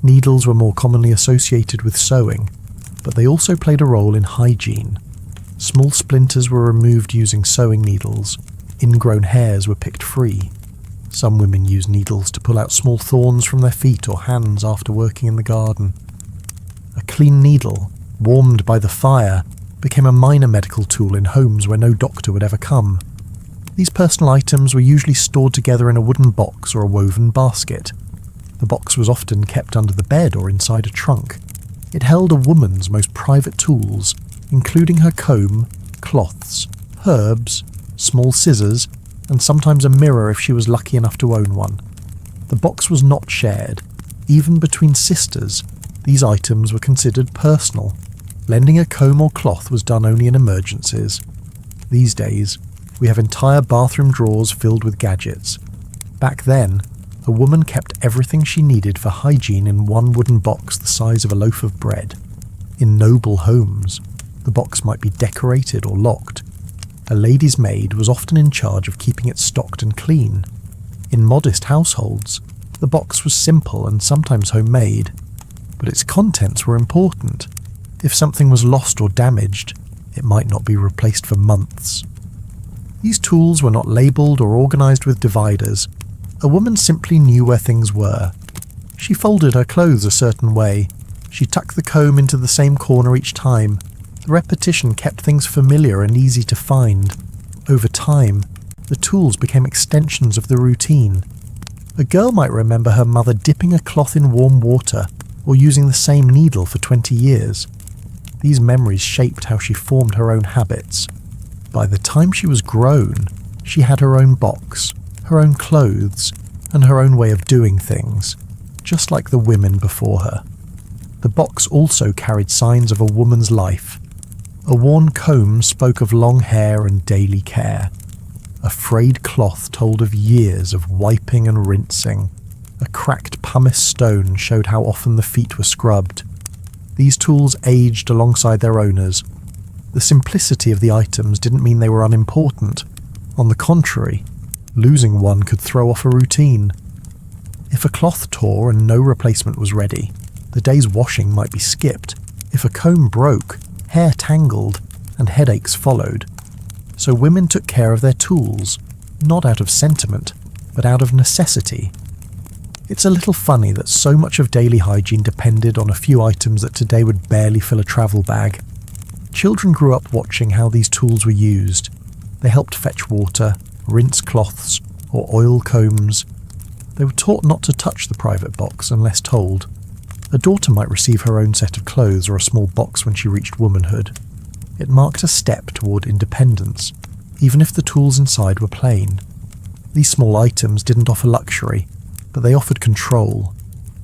Needles were more commonly associated with sewing, but they also played a role in hygiene. Small splinters were removed using sewing needles. Ingrown hairs were picked free. Some women used needles to pull out small thorns from their feet or hands after working in the garden. A clean needle, warmed by the fire, became a minor medical tool in homes where no doctor would ever come. These personal items were usually stored together in a wooden box or a woven basket. The box was often kept under the bed or inside a trunk. It held a woman's most private tools, including her comb, cloths, herbs, small scissors, and sometimes a mirror if she was lucky enough to own one. The box was not shared. Even between sisters, these items were considered personal. Lending a comb or cloth was done only in emergencies. These days, we have entire bathroom drawers filled with gadgets. Back then, a woman kept everything she needed for hygiene in one wooden box the size of a loaf of bread. In noble homes, the box might be decorated or locked. A lady's maid was often in charge of keeping it stocked and clean. In modest households, the box was simple and sometimes homemade, but its contents were important. If something was lost or damaged, it might not be replaced for months. These tools were not labelled or organised with dividers. A woman simply knew where things were. She folded her clothes a certain way. She tucked the comb into the same corner each time. The repetition kept things familiar and easy to find. Over time, the tools became extensions of the routine. A girl might remember her mother dipping a cloth in warm water or using the same needle for 20 years. These memories shaped how she formed her own habits. By the time she was grown, she had her own box, her own clothes, and her own way of doing things, just like the women before her. The box also carried signs of a woman's life. A worn comb spoke of long hair and daily care. A frayed cloth told of years of wiping and rinsing. A cracked pumice stone showed how often the feet were scrubbed. These tools aged alongside their owners. The simplicity of the items didn't mean they were unimportant. On the contrary, losing one could throw off a routine. If a cloth tore and no replacement was ready, the day's washing might be skipped. If a comb broke, hair tangled, and headaches followed. So women took care of their tools, not out of sentiment, but out of necessity. It's a little funny that so much of daily hygiene depended on a few items that today would barely fill a travel bag. Children grew up watching how these tools were used. They helped fetch water, rinse cloths, or oil combs. They were taught not to touch the private box unless told. A daughter might receive her own set of clothes or a small box when she reached womanhood. It marked a step toward independence, even if the tools inside were plain. These small items didn't offer luxury, but they offered control.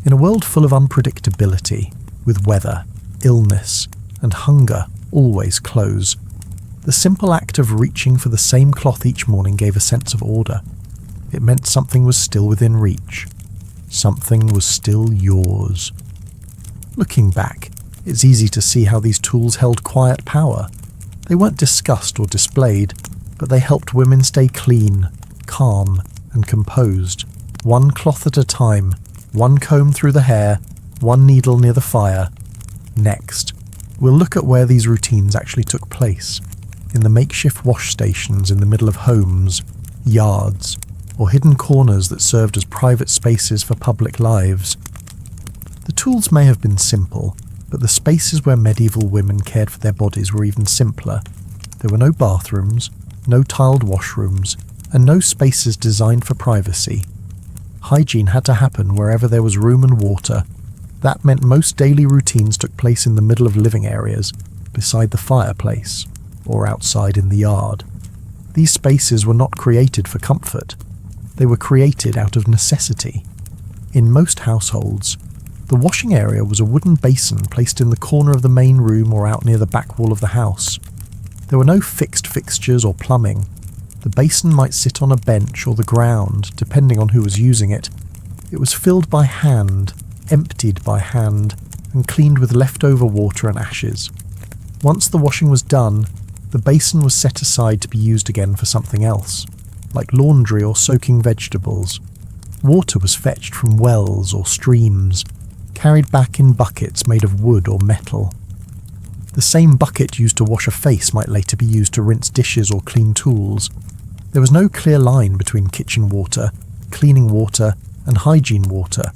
In a world full of unpredictability, with weather, illness, and hunger always close, the simple act of reaching for the same cloth each morning gave a sense of order. It meant something was still within reach. Something was still yours. Looking back, it's easy to see how these tools held quiet power. They weren't discussed or displayed, but they helped women stay clean, calm, and composed. One cloth at a time, one comb through the hair, one needle near the fire. Next, we'll look at where these routines actually took place. In the makeshift wash stations in the middle of homes, yards, or hidden corners that served as private spaces for public lives. The tools may have been simple, but the spaces where medieval women cared for their bodies were even simpler. There were no bathrooms, no tiled washrooms, and no spaces designed for privacy. Hygiene had to happen wherever there was room and water. That meant most daily routines took place in the middle of living areas, beside the fireplace or outside in the yard. These spaces were not created for comfort. They were created out of necessity. In most households, the washing area was a wooden basin placed in the corner of the main room or out near the back wall of the house. There were no fixed fixtures or plumbing. The basin might sit on a bench or the ground, depending on who was using it. It was filled by hand, emptied by hand, and cleaned with leftover water and ashes. Once the washing was done, the basin was set aside to be used again for something else, like laundry or soaking vegetables. Water was fetched from wells or streams, carried back in buckets made of wood or metal. The same bucket used to wash a face might later be used to rinse dishes or clean tools. There was no clear line between kitchen water, cleaning water, and hygiene water.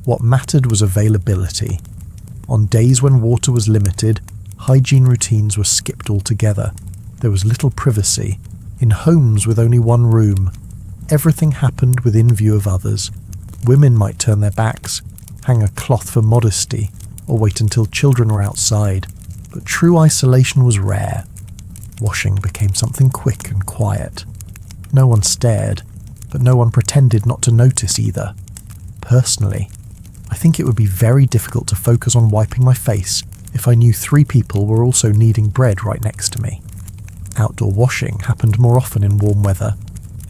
What mattered was availability. On days when water was limited, hygiene routines were skipped altogether. There was little privacy. In homes with only one room, everything happened within view of others. Women might turn their backs, hang a cloth for modesty, or wait until children were outside. But true isolation was rare. Washing became something quick and quiet. No one stared, but no one pretended not to notice either. Personally, I think it would be very difficult to focus on wiping my face if I knew 3 people were also kneading bread right next to me. Outdoor washing happened more often in warm weather.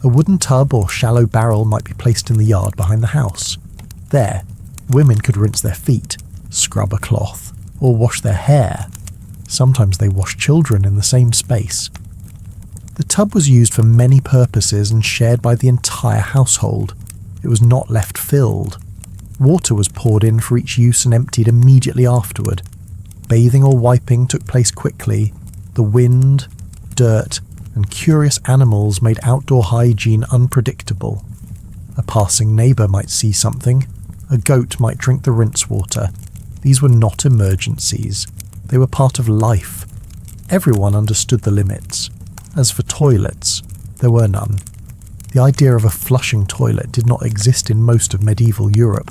A wooden tub or shallow barrel might be placed in the yard behind the house. There, women could rinse their feet, scrub a cloth, or wash their hair. Sometimes they washed children in the same space. The tub was used for many purposes and shared by the entire household. It was not left filled. Water was poured in for each use and emptied immediately afterward. Bathing or wiping took place quickly. The wind, dirt, and curious animals made outdoor hygiene unpredictable. A passing neighbour might see something. A goat might drink the rinse water. These were not emergencies. They were part of life. Everyone understood the limits. As for toilets, there were none. The idea of a flushing toilet did not exist in most of medieval Europe.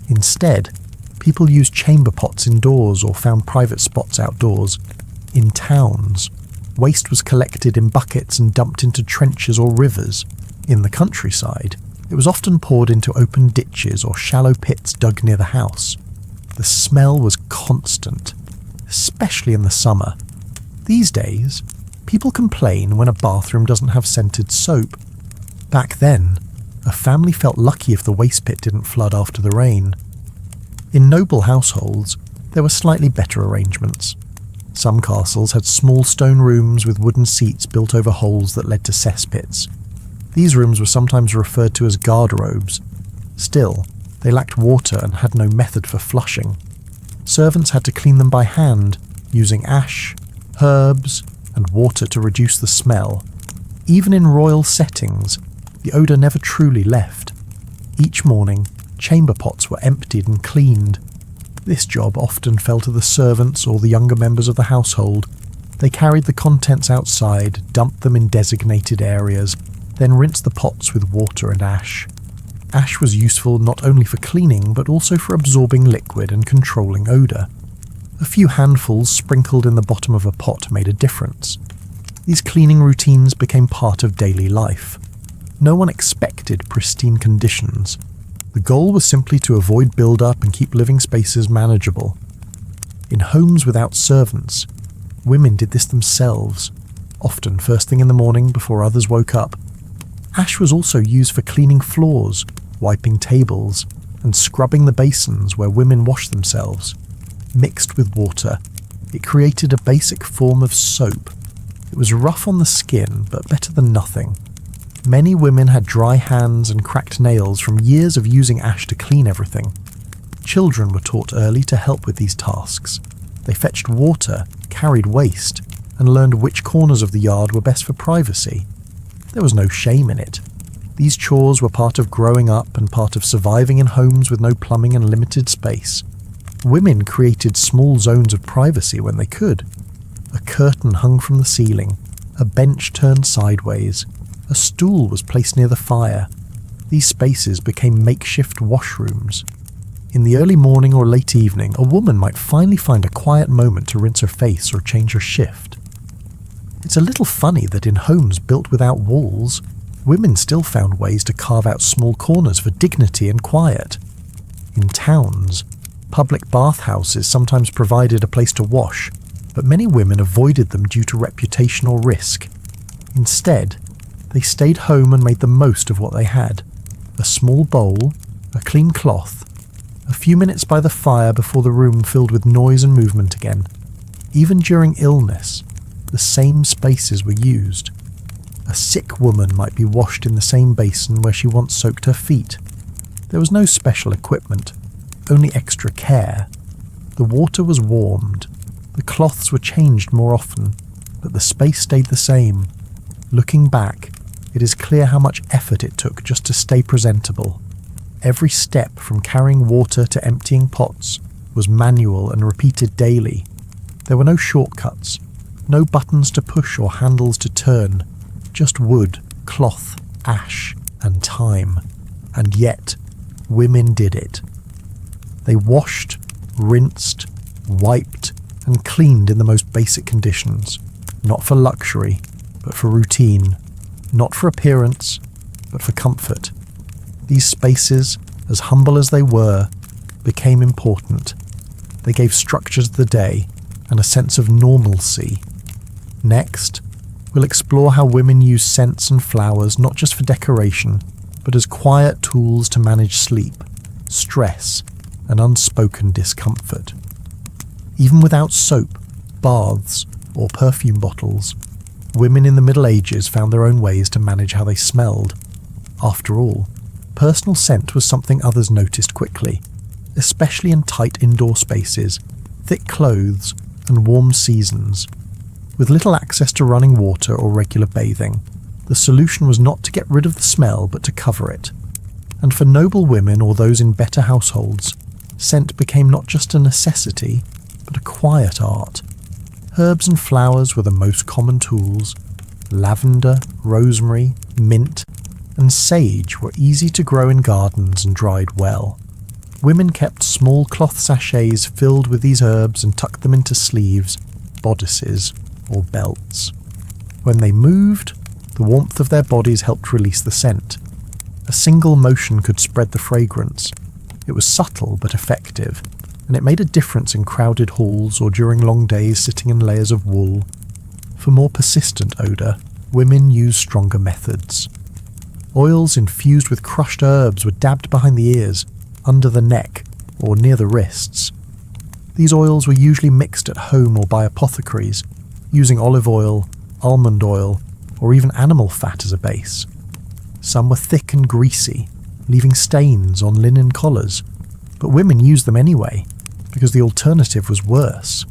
Instead, people used chamber pots indoors or found private spots outdoors. In towns, waste was collected in buckets and dumped into trenches or rivers. In the countryside, it was often poured into open ditches or shallow pits dug near the house. The smell was constant, especially in the summer. These days, people complain when a bathroom doesn't have scented soap. Back then, a family felt lucky if the waste pit didn't flood after the rain. In noble households, there were slightly better arrangements. Some castles had small stone rooms with wooden seats built over holes that led to cesspits. These rooms were sometimes referred to as garderobes. Still, they lacked water and had no method for flushing. Servants had to clean them by hand, using ash, herbs, and water to reduce the smell. Even in royal settings, the odour never truly left. Each morning, chamber pots were emptied and cleaned. This job often fell to the servants or the younger members of the household. They carried the contents outside, dumped them in designated areas, then rinsed the pots with water and ash. Ash was useful not only for cleaning, but also for absorbing liquid and controlling odour. A few handfuls sprinkled in the bottom of a pot made a difference. These cleaning routines became part of daily life. No one expected pristine conditions. The goal was simply to avoid build-up and keep living spaces manageable. In homes without servants, women did this themselves, often first thing in the morning before others woke up. Ash was also used for cleaning floors, wiping tables, and scrubbing the basins where women washed themselves. Mixed with water, it created a basic form of soap. It was rough on the skin, but better than nothing. Many women had dry hands and cracked nails from years of using ash to clean everything. Children were taught early to help with these tasks. They fetched water, carried waste, and learned which corners of the yard were best for privacy. There was no shame in it. These chores were part of growing up and part of surviving in homes with no plumbing and limited space. Women created small zones of privacy when they could. A curtain hung from the ceiling, a bench turned sideways, a stool was placed near the fire. These spaces became makeshift washrooms. In the early morning or late evening, a woman might finally find a quiet moment to rinse her face or change her shift. It's a little funny that in homes built without walls, women still found ways to carve out small corners for dignity and quiet. In towns, public bathhouses sometimes provided a place to wash, but many women avoided them due to reputational risk. Instead, they stayed home and made the most of what they had: a small bowl, a clean cloth, a few minutes by the fire before the room filled with noise and movement again. Even during illness, the same spaces were used. A sick woman might be washed in the same basin where she once soaked her feet. There was no special equipment, only extra care. The water was warmed, the cloths were changed more often, but the space stayed the same. Looking back, it is clear how much effort it took just to stay presentable. Every step from carrying water to emptying pots was manual and repeated daily. There were no shortcuts, no buttons to push or handles to turn, just wood, cloth, ash, and time. And yet, women did it. They washed, rinsed, wiped, and cleaned in the most basic conditions, not for luxury, but for routine, not for appearance, but for comfort. These spaces, as humble as they were, became important. They gave structure to the day and a sense of normalcy. Next, we'll explore how women use scents and flowers not just for decoration, but as quiet tools to manage sleep, stress, and unspoken discomfort. Even without soap, baths, or perfume bottles, women in the Middle Ages found their own ways to manage how they smelled. After all, personal scent was something others noticed quickly, especially in tight indoor spaces, thick clothes, and warm seasons. With little access to running water or regular bathing, the solution was not to get rid of the smell but to cover it. And for noble women or those in better households, scent became not just a necessity, but a quiet art. Herbs and flowers were the most common tools. Lavender, rosemary, mint, and sage were easy to grow in gardens and dried well. Women kept small cloth sachets filled with these herbs and tucked them into sleeves, bodices, or belts. When they moved, the warmth of their bodies helped release the scent. A single motion could spread the fragrance. It was subtle but effective, and it made a difference in crowded halls or during long days sitting in layers of wool. For more persistent odour, women used stronger methods. Oils infused with crushed herbs were dabbed behind the ears, under the neck, or near the wrists. These oils were usually mixed at home or by apothecaries, using olive oil, almond oil, or even animal fat as a base. Some were thick and greasy, leaving stains on linen collars, but women used them anyway, because the alternative was worse.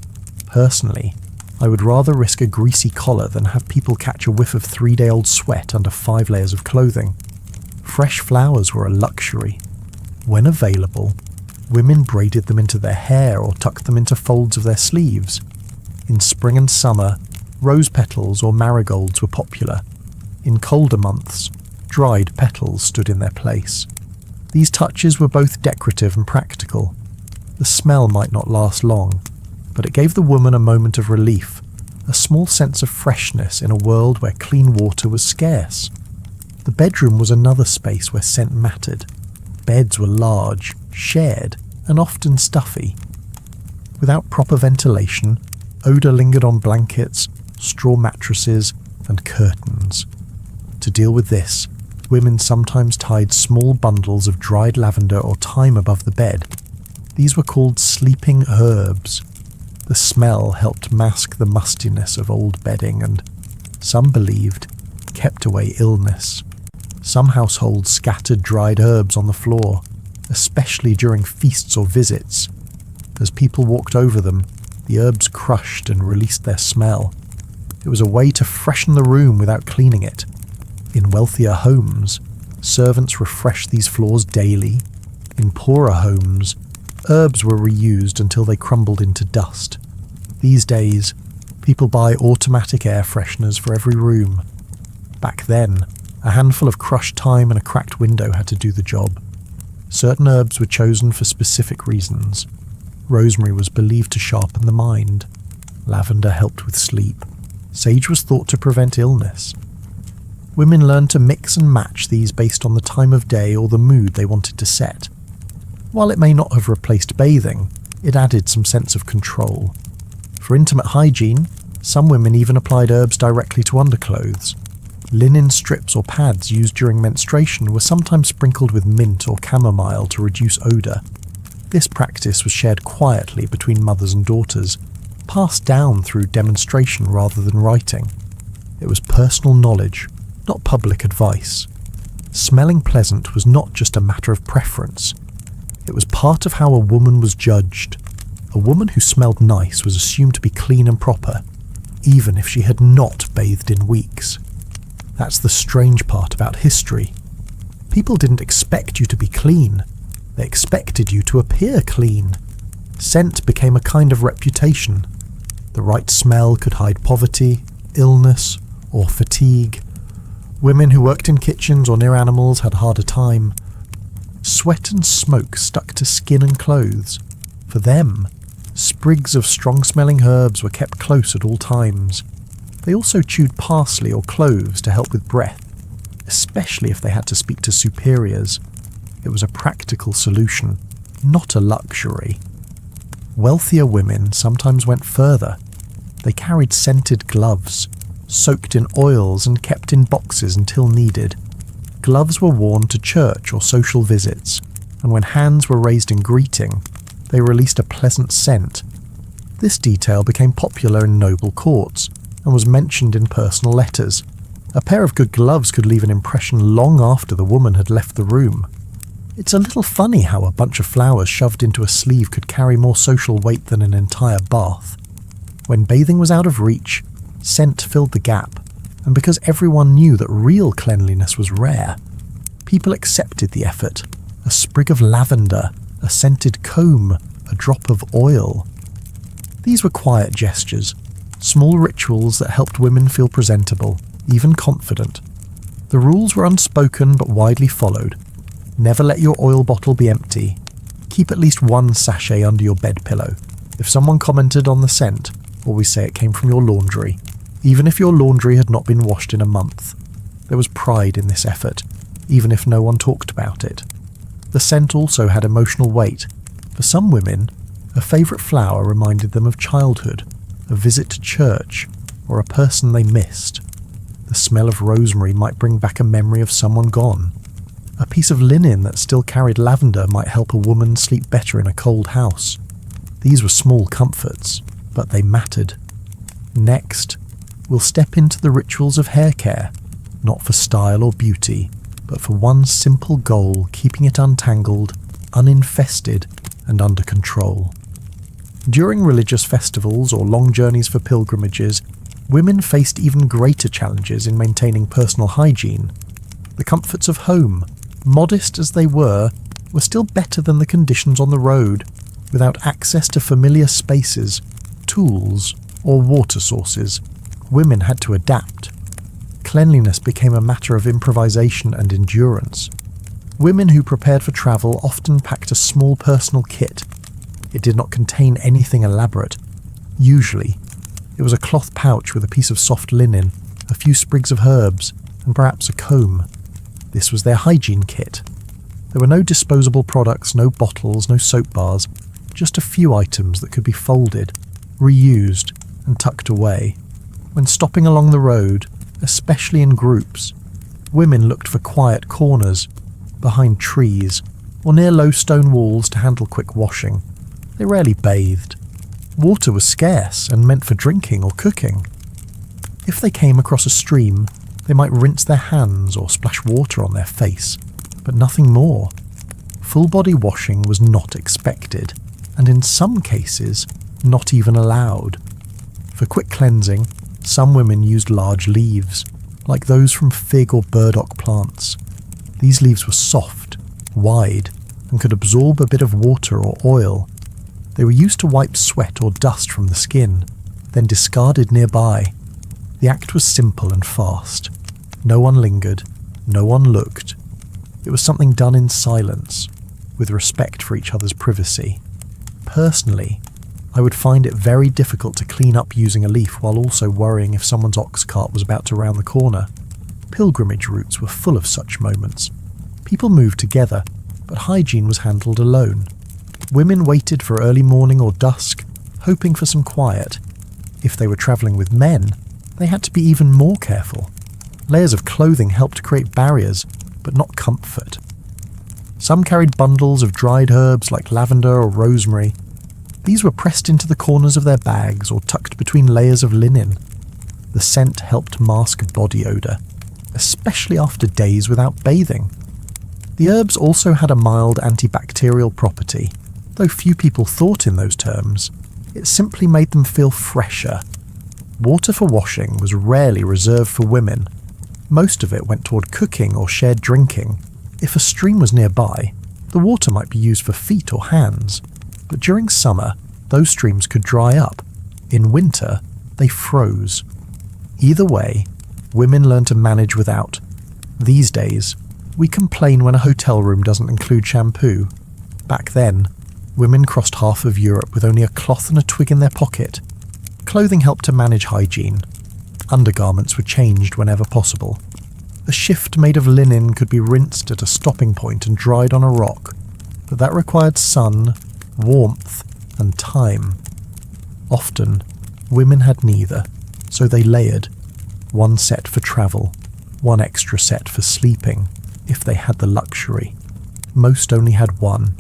Personally, I would rather risk a greasy collar than have people catch a whiff of 3-day-old sweat under 5 layers of clothing. Fresh flowers were a luxury. When available, women braided them into their hair or tucked them into folds of their sleeves. In spring and summer, rose petals or marigolds were popular. In colder months, dried petals stood in their place. These touches were both decorative and practical. The smell might not last long, but it gave the woman a moment of relief, a small sense of freshness in a world where clean water was scarce. The bedroom was another space where scent mattered. Beds were large, shared, and often stuffy. Without proper ventilation, odour lingered on blankets, straw mattresses, and curtains. To deal with this, women sometimes tied small bundles of dried lavender or thyme above the bed. These were called sleeping herbs. The smell helped mask the mustiness of old bedding and, some believed, kept away illness. Some households scattered dried herbs on the floor, especially during feasts or visits. As people walked over them, the herbs crushed and released their smell. It was a way to freshen the room without cleaning it. In wealthier homes, servants refreshed these floors daily. In poorer homes, herbs were reused until they crumbled into dust. These days, people buy automatic air fresheners for every room. Back then, a handful of crushed thyme and a cracked window had to do the job. Certain herbs were chosen for specific reasons. Rosemary was believed to sharpen the mind. Lavender helped with sleep. Sage was thought to prevent illness. Women learned to mix and match these based on the time of day or the mood they wanted to set. While it may not have replaced bathing, it added some sense of control. For intimate hygiene, some women even applied herbs directly to underclothes. Linen strips or pads used during menstruation were sometimes sprinkled with mint or chamomile to reduce odour. This practice was shared quietly between mothers and daughters, passed down through demonstration rather than writing. It was personal knowledge, not public advice. Smelling pleasant was not just a matter of preference. It was part of how a woman was judged. A woman who smelled nice was assumed to be clean and proper, even if she had not bathed in weeks. That's the strange part about history. People didn't expect you to be clean. They expected you to appear clean. Scent became a kind of reputation. The right smell could hide poverty, illness, or fatigue. Women who worked in kitchens or near animals had harder time. Sweat and smoke stuck to skin and clothes. For them, sprigs of strong-smelling herbs were kept close at all times. They also chewed parsley or cloves to help with breath, especially if they had to speak to superiors. It was a practical solution, not a luxury. Wealthier women sometimes went further. They carried scented gloves, soaked in oils and kept in boxes until needed. Gloves were worn to church or social visits, and when hands were raised in greeting, they released a pleasant scent. This detail became popular in noble courts and was mentioned in personal letters. A pair of good gloves could leave an impression long after the woman had left the room. It's a little funny how a bunch of flowers shoved into a sleeve could carry more social weight than an entire bath. When bathing was out of reach, scent filled the gap, and because everyone knew that real cleanliness was rare, people accepted the effort. A sprig of lavender, a scented comb, a drop of oil. These were quiet gestures, small rituals that helped women feel presentable, even confident. The rules were unspoken but widely followed. Never let your oil bottle be empty. Keep at least one sachet under your bed pillow. If someone commented on the scent, always say it came from your laundry, even if your laundry had not been washed in a month. There was pride in this effort, even if no one talked about it. The scent also had emotional weight. For some women, a favourite flower reminded them of childhood, a visit to church, or a person they missed. The smell of rosemary might bring back a memory of someone gone. A piece of linen that still carried lavender might help a woman sleep better in a cold house. These were small comforts, but they mattered. Next, we'll step into the rituals of hair care, not for style or beauty, but for one simple goal: keeping it untangled, uninfested, and under control. During religious festivals or long journeys for pilgrimages, women faced even greater challenges in maintaining personal hygiene. The comforts of home, modest as they were still better than the conditions on the road. Without access to familiar spaces, tools, or water sources, women had to adapt. Cleanliness became a matter of improvisation and endurance. Women who prepared for travel often packed a small personal kit. It did not contain anything elaborate. Usually, it was a cloth pouch with a piece of soft linen, a few sprigs of herbs, and perhaps a comb. This was their hygiene kit. There were no disposable products, no bottles, no soap bars, just a few items that could be folded, reused, and tucked away. When stopping along the road, especially in groups, women looked for quiet corners, behind trees, or near low stone walls to handle quick washing. They rarely bathed. Water was scarce and meant for drinking or cooking. If they came across a stream, they might rinse their hands or splash water on their face, but nothing more. Full-body washing was not expected, and in some cases, not even allowed. For quick cleansing, some women used large leaves, like those from fig or burdock plants. These leaves were soft, wide, and could absorb a bit of water or oil. They were used to wipe sweat or dust from the skin, then discarded nearby. The act was simple and fast. No one lingered, no one looked. It was something done in silence, with respect for each other's privacy. Personally, I would find it very difficult to clean up using a leaf while also worrying if someone's ox cart was about to round the corner. Pilgrimage routes were full of such moments. People moved together, but hygiene was handled alone. Women waited for early morning or dusk, hoping for some quiet. If they were travelling with men, they had to be even more careful. Layers of clothing helped create barriers, but not comfort. Some carried bundles of dried herbs like lavender or rosemary. These were pressed into the corners of their bags or tucked between layers of linen. The scent helped mask body odour, especially after days without bathing. The herbs also had a mild antibacterial property, though few people thought in those terms. It simply made them feel fresher. Water for washing was rarely reserved for women. Most of it went toward cooking or shared drinking. If a stream was nearby, the water might be used for feet or hands, but during summer, those streams could dry up. In winter, they froze. Either way, women learned to manage without. These days, we complain when a hotel room doesn't include shampoo. Back then, women crossed half of Europe with only a cloth and a twig in their pocket. Clothing helped to manage hygiene. Undergarments were changed whenever possible. A shift made of linen could be rinsed at a stopping point and dried on a rock, but that required sun, warmth, and time. Often, women had neither, so they layered. One set for travel, one extra set for sleeping, if they had the luxury. Most only had one.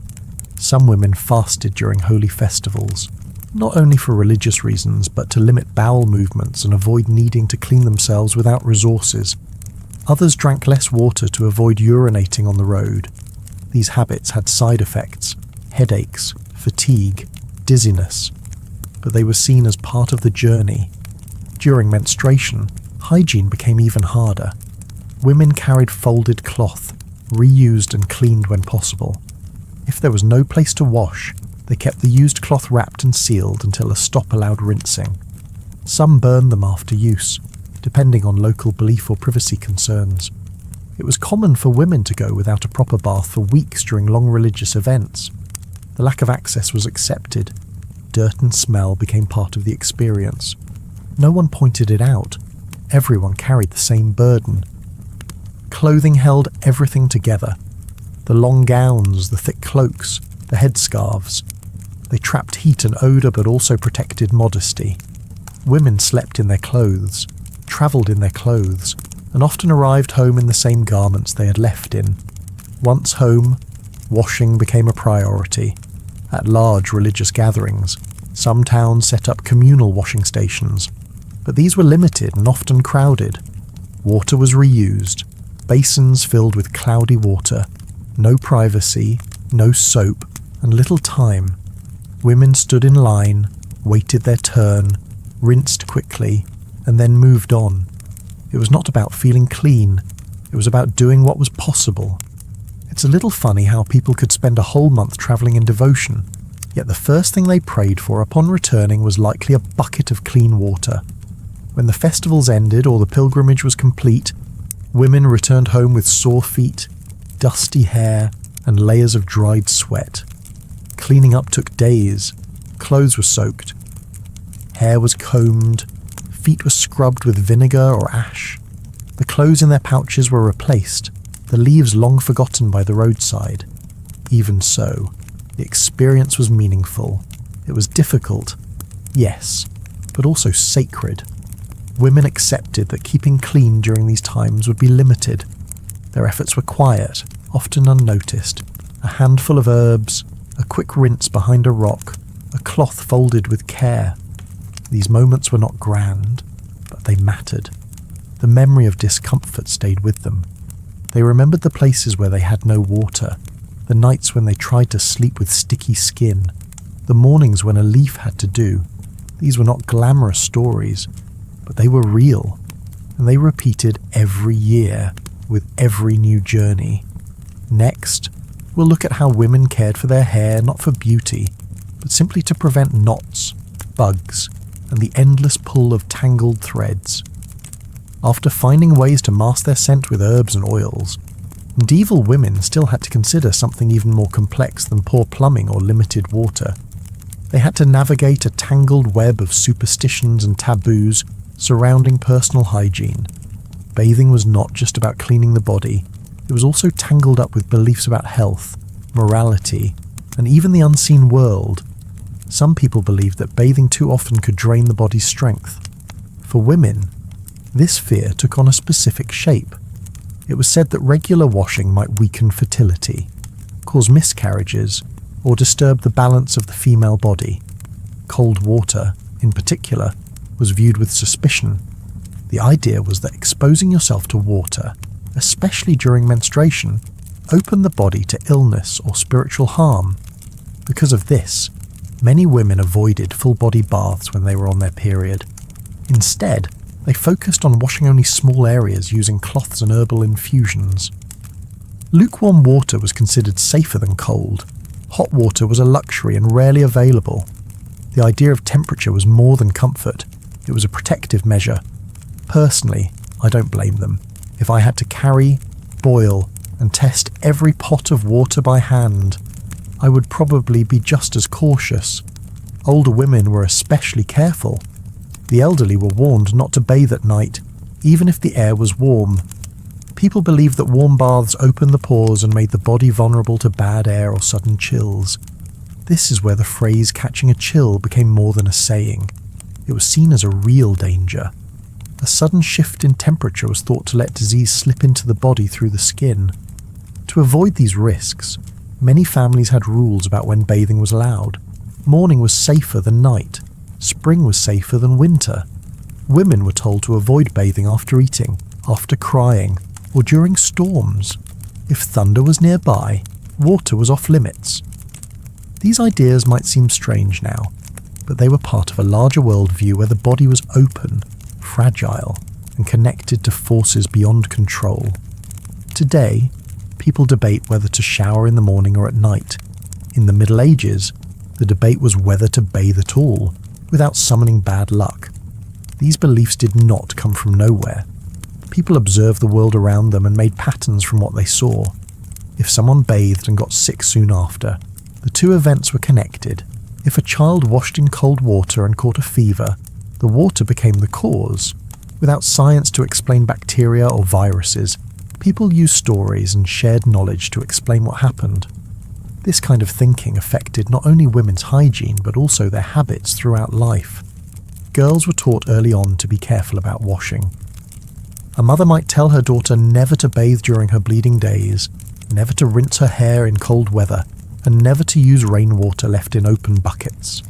Some women fasted during holy festivals, not only for religious reasons, but to limit bowel movements and avoid needing to clean themselves without resources. Others drank less water to avoid urinating on the road. These habits had side effects: headaches, fatigue, dizziness, but they were seen as part of the journey. During menstruation, hygiene became even harder. Women carried folded cloth, reused and cleaned when possible. If there was no place to wash, they kept the used cloth wrapped and sealed until a stop allowed rinsing. Some burned them after use, depending on local belief or privacy concerns. It was common for women to go without a proper bath for weeks during long religious events. The lack of access was accepted. Dirt and smell became part of the experience. No one pointed it out. Everyone carried the same burden. Clothing held everything together. The long gowns, the thick cloaks, the headscarves. They trapped heat and odour but also protected modesty. Women slept in their clothes, travelled in their clothes, and often arrived home in the same garments they had left in. Once home, washing became a priority. At large religious gatherings, some towns set up communal washing stations, but these were limited and often crowded. Water was reused, basins filled with cloudy water, no privacy, no soap, and little time. Women stood in line, waited their turn, rinsed quickly, and then moved on. It was not about feeling clean, it was about doing what was possible. It's a little funny how people could spend a whole month travelling in devotion, yet the first thing they prayed for upon returning was likely a bucket of clean water. When the festivals ended or the pilgrimage was complete, women returned home with sore feet, dusty hair, and layers of dried sweat. Cleaning up took days. Clothes were soaked. Hair was combed. Feet were scrubbed with vinegar or ash. The clothes in their pouches were replaced, the leaves long forgotten by the roadside. Even so, the experience was meaningful. It was difficult, yes, but also sacred. Women accepted that keeping clean during these times would be limited. Their efforts were quiet, often unnoticed. A handful of herbs, a quick rinse behind a rock, a cloth folded with care. These moments were not grand, but they mattered. The memory of discomfort stayed with them. They remembered the places where they had no water, the nights when they tried to sleep with sticky skin, the mornings when a leaf had to do. These were not glamorous stories, but they were real, and they repeated every year with every new journey. Next, we'll look at how women cared for their hair not for beauty, but simply to prevent knots, bugs, and the endless pull of tangled threads. After finding ways to mask their scent with herbs and oils, Medieval women still had to consider something even more complex than poor plumbing or limited water. They had to navigate a tangled web of superstitions and taboos surrounding personal hygiene. Bathing was not just about cleaning the body, it was also tangled up with beliefs about health, morality, and even the unseen world. Some people believed that bathing too often could drain the body's strength. For women, this fear took on a specific shape. It was said that regular washing might weaken fertility, cause miscarriages, or disturb the balance of the female body. Cold water, in particular, was viewed with suspicion. The idea was that exposing yourself to water, especially during menstruation, opened the body to illness or spiritual harm. Because of this, many women avoided full-body baths when they were on their period. Instead, they focused on washing only small areas using cloths and herbal infusions. Lukewarm water was considered safer than cold. Hot water was a luxury and rarely available. The idea of temperature was more than comfort. It was a protective measure. Personally, I don't blame them. If I had to carry, boil, and test every pot of water by hand, I would probably be just as cautious. Older women were especially careful. The elderly were warned not to bathe at night, even if the air was warm. People believed that warm baths opened the pores and made the body vulnerable to bad air or sudden chills. This is where the phrase catching a chill became more than a saying. It was seen as a real danger. A sudden shift in temperature was thought to let disease slip into the body through the skin. To avoid these risks, many families had rules about when bathing was allowed. Morning was safer than night. Spring was safer than winter. Women were told to avoid bathing after eating, after crying, or during storms. If thunder was nearby, water was off limits. These ideas might seem strange now, but they were part of a larger worldview where the body was open, fragile, and connected to forces beyond control. Today, people debate whether to shower in the morning or at night. In the Middle Ages, the debate was whether to bathe at all, without summoning bad luck. These beliefs did not come from nowhere. People observed the world around them and made patterns from what they saw. If someone bathed and got sick soon after, the two events were connected. If a child washed in cold water and caught a fever, the water became the cause. Without science to explain bacteria or viruses, people used stories and shared knowledge to explain what happened. This kind of thinking affected not only women's hygiene but also their habits throughout life. Girls were taught early on to be careful about washing. A mother might tell her daughter never to bathe during her bleeding days, never to rinse her hair in cold weather, and never to use rainwater left in open buckets.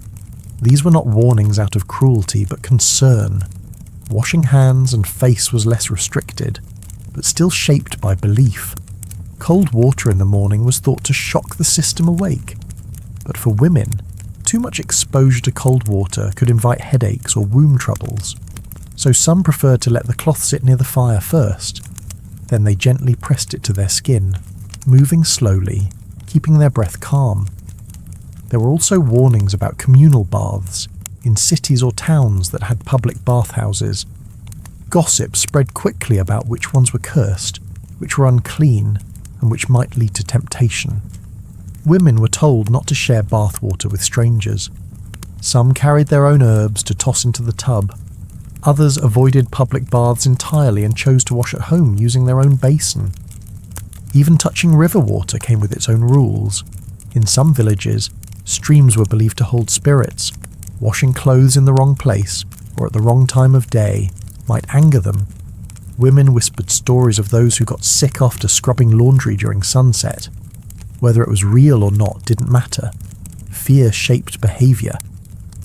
These were not warnings out of cruelty but concern. Washing hands and face was less restricted, but still shaped by belief. Cold water in the morning was thought to shock the system awake. But for women, too much exposure to cold water could invite headaches or womb troubles. So some preferred to let the cloth sit near the fire first. Then they gently pressed it to their skin, moving slowly, keeping their breath calm. There were also warnings about communal baths in cities or towns that had public bathhouses. Gossip spread quickly about which ones were cursed, which were unclean, and which might lead to temptation. Women were told not to share bathwater with strangers. Some carried their own herbs to toss into the tub. Others avoided public baths entirely and chose to wash at home using their own basin. Even touching river water came with its own rules. In some villages, streams were believed to hold spirits. Washing clothes in the wrong place or at the wrong time of day might anger them. Women whispered stories of those who got sick after scrubbing laundry during sunset. Whether it was real or not didn't matter. Fear shaped behaviour.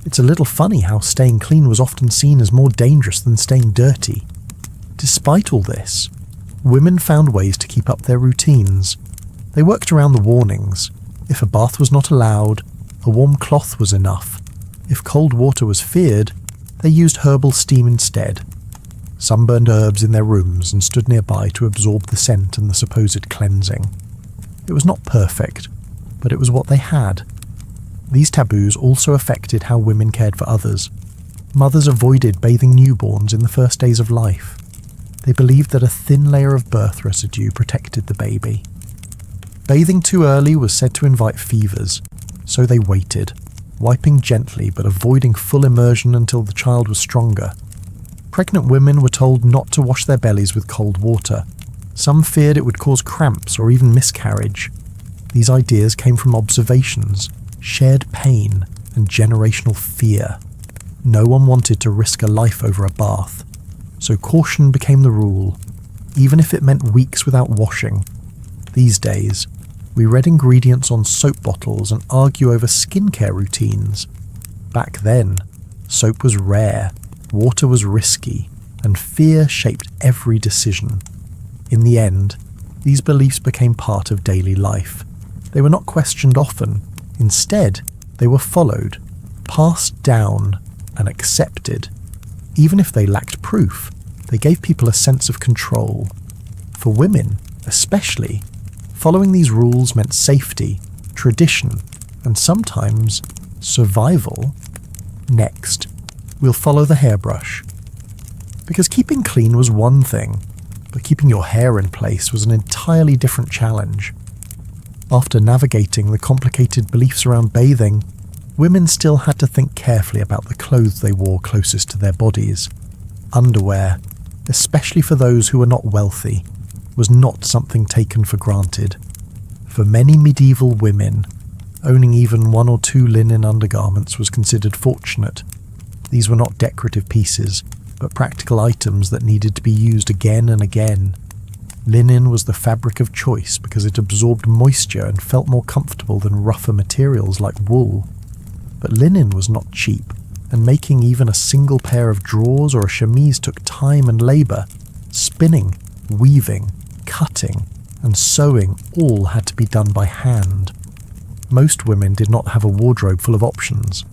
It's a little funny how staying clean was often seen as more dangerous than staying dirty. Despite all this, women found ways to keep up their routines. They worked around the warnings. If a bath was not allowed, a warm cloth was enough. If cold water was feared, they used herbal steam instead. Some burned herbs in their rooms and stood nearby to absorb the scent and the supposed cleansing. It was not perfect, but it was what they had. These taboos also affected how women cared for others. Mothers avoided bathing newborns in the first days of life. They believed that a thin layer of birth residue protected the baby. Bathing too early was said to invite fevers, so they waited, wiping gently but avoiding full immersion until the child was stronger. Pregnant women were told not to wash their bellies with cold water. Some feared it would cause cramps or even miscarriage. These ideas came from observations, shared pain, and generational fear. No one wanted to risk a life over a bath, so caution became the rule, even if it meant weeks without washing. These days, we read ingredients on soap bottles and argue over skincare routines. Back then, soap was rare, water was risky, and fear shaped every decision. In the end, these beliefs became part of daily life. They were not questioned often. Instead, they were followed, passed down, and accepted. Even if they lacked proof, they gave people a sense of control. For women, especially, following these rules meant safety, tradition, and sometimes survival. Next, we'll follow the hairbrush. Because keeping clean was one thing, but keeping your hair in place was an entirely different challenge. After navigating the complicated beliefs around bathing, women still had to think carefully about the clothes they wore closest to their bodies. Underwear, especially for those who were not wealthy, was not something taken for granted. For many medieval women, owning even 1 or 2 linen undergarments was considered fortunate. These were not decorative pieces, but practical items that needed to be used again and again. Linen was the fabric of choice because it absorbed moisture and felt more comfortable than rougher materials like wool. But linen was not cheap, and making even a single pair of drawers or a chemise took time and labour. Spinning, weaving, cutting, and sewing all had to be done by hand. Most women did not have a wardrobe full of options.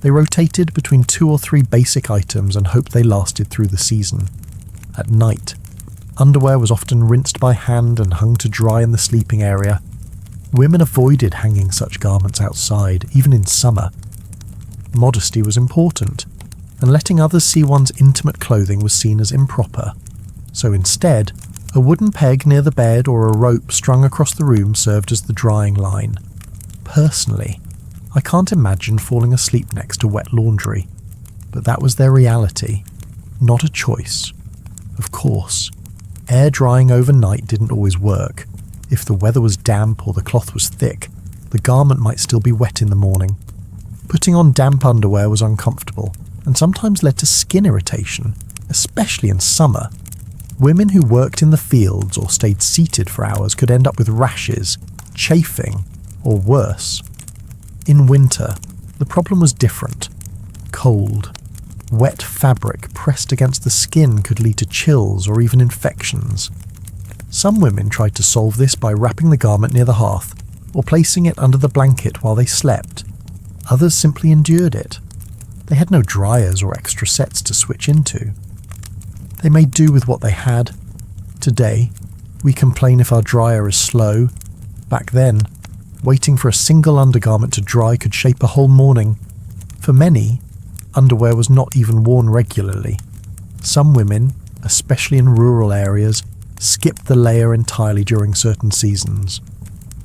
They rotated between 2 or 3 basic items and hoped they lasted through the season. At night, underwear was often rinsed by hand and hung to dry in the sleeping area. Women avoided hanging such garments outside, even in summer. Modesty was important, and letting others see one's intimate clothing was seen as improper. So instead, a wooden peg near the bed or a rope strung across the room served as the drying line. Personally, I can't imagine falling asleep next to wet laundry, but that was their reality, not a choice. Of course, air drying overnight didn't always work. If the weather was damp or the cloth was thick, the garment might still be wet in the morning. Putting on damp underwear was uncomfortable and sometimes led to skin irritation, especially in summer. Women who worked in the fields or stayed seated for hours could end up with rashes, chafing, or worse. In winter, the problem was different. Cold, wet fabric pressed against the skin could lead to chills or even infections. Some women tried to solve this by wrapping the garment near the hearth or placing it under the blanket while they slept. Others simply endured it. They had no dryers or extra sets to switch into. They made do with what they had. Today, we complain if our dryer is slow. Back then, waiting for a single undergarment to dry could shape a whole morning. For many, underwear was not even worn regularly. Some women, especially in rural areas, skipped the layer entirely during certain seasons.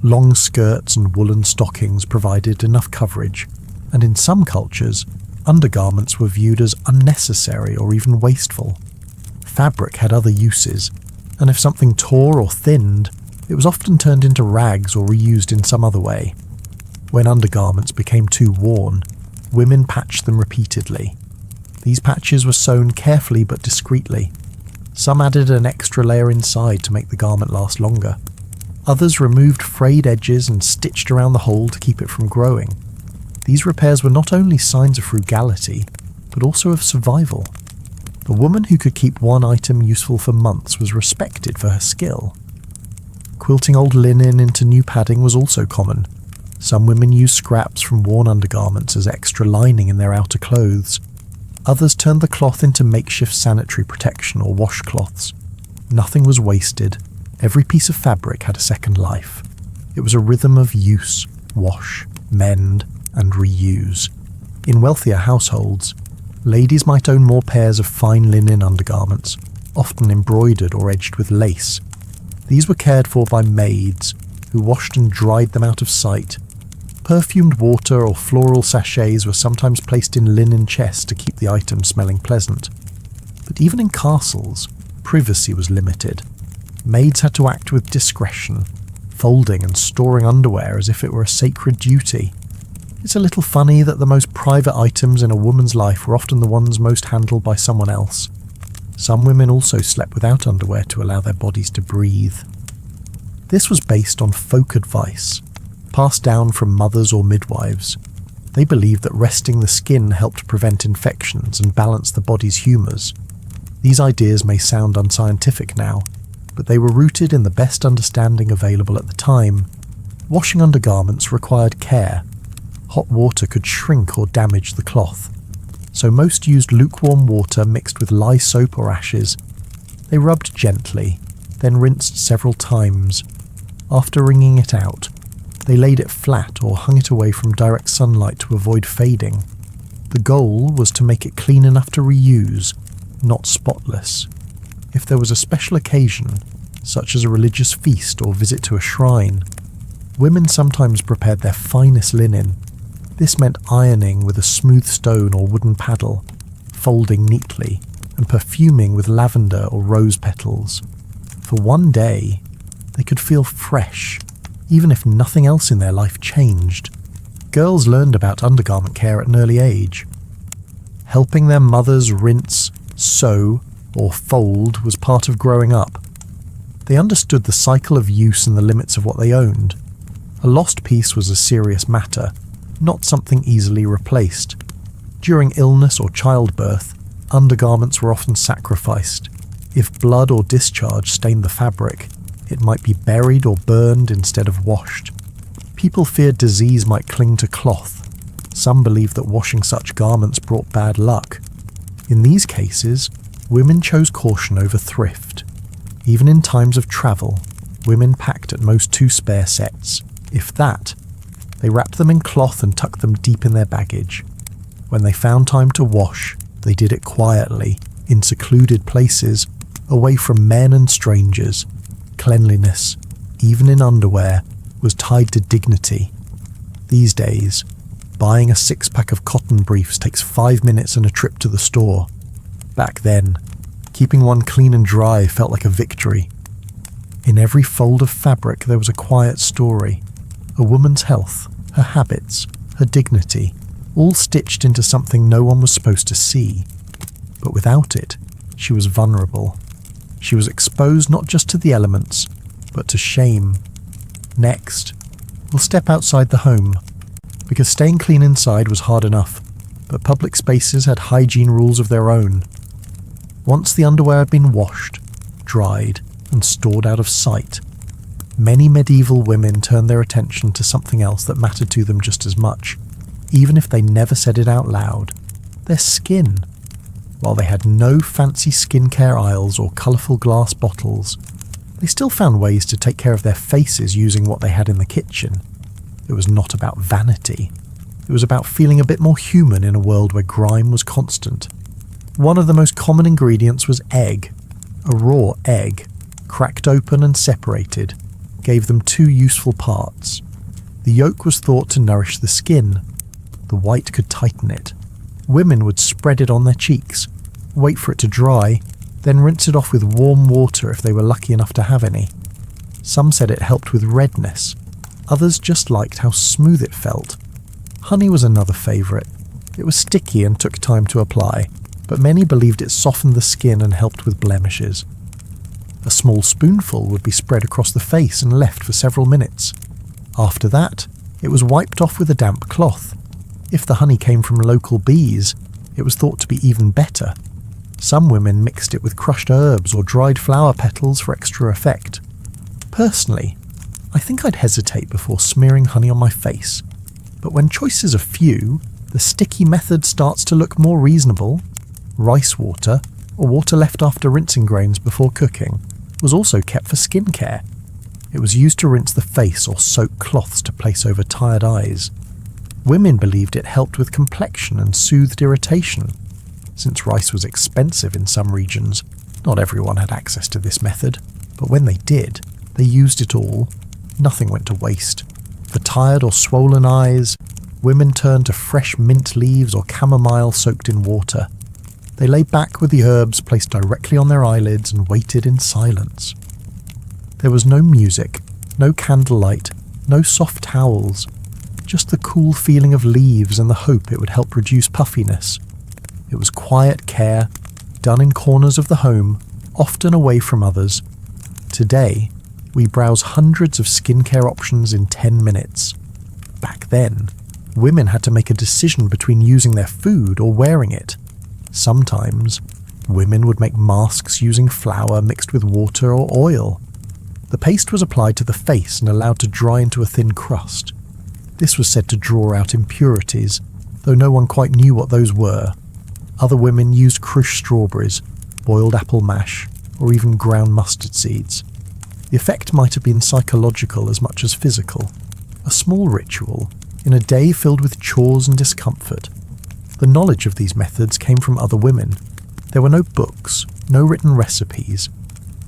Long skirts and woolen stockings provided enough coverage, and in some cultures, undergarments were viewed as unnecessary or even wasteful. Fabric had other uses, and if something tore or thinned, it was often turned into rags or reused in some other way. When undergarments became too worn, women patched them repeatedly. These patches were sewn carefully but discreetly. Some added an extra layer inside to make the garment last longer. Others removed frayed edges and stitched around the hole to keep it from growing. These repairs were not only signs of frugality, but also of survival. The woman who could keep one item useful for months was respected for her skill. Quilting old linen into new padding was also common. Some women used scraps from worn undergarments as extra lining in their outer clothes. Others turned the cloth into makeshift sanitary protection or washcloths. Nothing was wasted. Every piece of fabric had a second life. It was a rhythm of use, wash, mend, and reuse. In wealthier households, ladies might own more pairs of fine linen undergarments, often embroidered or edged with lace. These were cared for by maids, who washed and dried them out of sight. Perfumed water or floral sachets were sometimes placed in linen chests to keep the items smelling pleasant. But even in castles, privacy was limited. Maids had to act with discretion, folding and storing underwear as if it were a sacred duty. It's a little funny that the most private items in a woman's life were often the ones most handled by someone else. Some women also slept without underwear to allow their bodies to breathe. This was based on folk advice, passed down from mothers or midwives. They believed that resting the skin helped prevent infections and balance the body's humours. These ideas may sound unscientific now, but they were rooted in the best understanding available at the time. Washing undergarments required care. Hot water could shrink or damage the cloth, so most used lukewarm water mixed with lye soap or ashes. They rubbed gently, then rinsed several times. After wringing it out, they laid it flat or hung it away from direct sunlight to avoid fading. The goal was to make it clean enough to reuse, not spotless. If there was a special occasion, such as a religious feast or visit to a shrine, women sometimes prepared their finest linen. This meant ironing with a smooth stone or wooden paddle, folding neatly, and perfuming with lavender or rose petals. For one day, they could feel fresh, even if nothing else in their life changed. Girls learned about undergarment care at an early age. Helping their mothers rinse, sew, or fold was part of growing up. They understood the cycle of use and the limits of what they owned. A lost piece was a serious matter, not something easily replaced. During illness or childbirth, undergarments were often sacrificed. If blood or discharge stained the fabric, it might be buried or burned instead of washed. People feared disease might cling to cloth. Some believed that washing such garments brought bad luck. In these cases, women chose caution over thrift. Even in times of travel, women packed at most 2 spare sets, if that. They wrapped them in cloth and tucked them deep in their baggage. When they found time to wash, they did it quietly, in secluded places, away from men and strangers. Cleanliness, even in underwear, was tied to dignity. These days, buying a 6-pack of cotton briefs takes 5 minutes and a trip to the store. Back then, keeping one clean and dry felt like a victory. In every fold of fabric there was a quiet story. A woman's health, her habits, her dignity, all stitched into something no one was supposed to see. But without it, she was vulnerable. She was exposed not just to the elements, but to shame. Next, we'll step outside the home, because staying clean inside was hard enough, but public spaces had hygiene rules of their own. Once the underwear had been washed, dried, and stored out of sight, many medieval women turned their attention to something else that mattered to them just as much, even if they never said it out loud: their skin. While they had no fancy skincare aisles or colourful glass bottles, they still found ways to take care of their faces using what they had in the kitchen. It was not about vanity. It was about feeling a bit more human in a world where grime was constant. One of the most common ingredients was egg. A raw egg, cracked open and separated, gave them 2 useful parts. The yolk was thought to nourish the skin. The white could tighten it. Women would spread it on their cheeks, wait for it to dry, then rinse it off with warm water if they were lucky enough to have any. Some said it helped with redness. Others just liked how smooth it felt. Honey was another favourite. It was sticky and took time to apply, but many believed it softened the skin and helped with blemishes. A small spoonful would be spread across the face and left for several minutes. After that, it was wiped off with a damp cloth. If the honey came from local bees, it was thought to be even better. Some women mixed it with crushed herbs or dried flower petals for extra effect. Personally, I think I'd hesitate before smearing honey on my face, but when choices are few, the sticky method starts to look more reasonable. Rice water, or water left after rinsing grains before cooking, was also kept for skincare. It was used to rinse the face or soak cloths to place over tired eyes. Women believed it helped with complexion and soothed irritation. Since rice was expensive in some regions, Not everyone had access to this method, but when they did, they used it all. Nothing went to waste. For tired or swollen eyes, women turned to fresh mint leaves or chamomile soaked in water. They lay back with the herbs placed directly on their eyelids and waited in silence. There was no music, no candlelight, no soft towels, just the cool feeling of leaves and the hope it would help reduce puffiness. It was quiet care, done in corners of the home, often away from others. Today, we browse hundreds of skincare options in 10 minutes. Back then, women had to make a decision between using their food or wearing it. Sometimes, women would make masks using flour mixed with water or oil. The paste was applied to the face and allowed to dry into a thin crust. This was said to draw out impurities, though no one quite knew what those were. Other women used crushed strawberries, boiled apple mash, or even ground mustard seeds. The effect might have been psychological as much as physical. A small ritual, in a day filled with chores and discomfort. The knowledge of these methods came from other women. There were no books, no written recipes.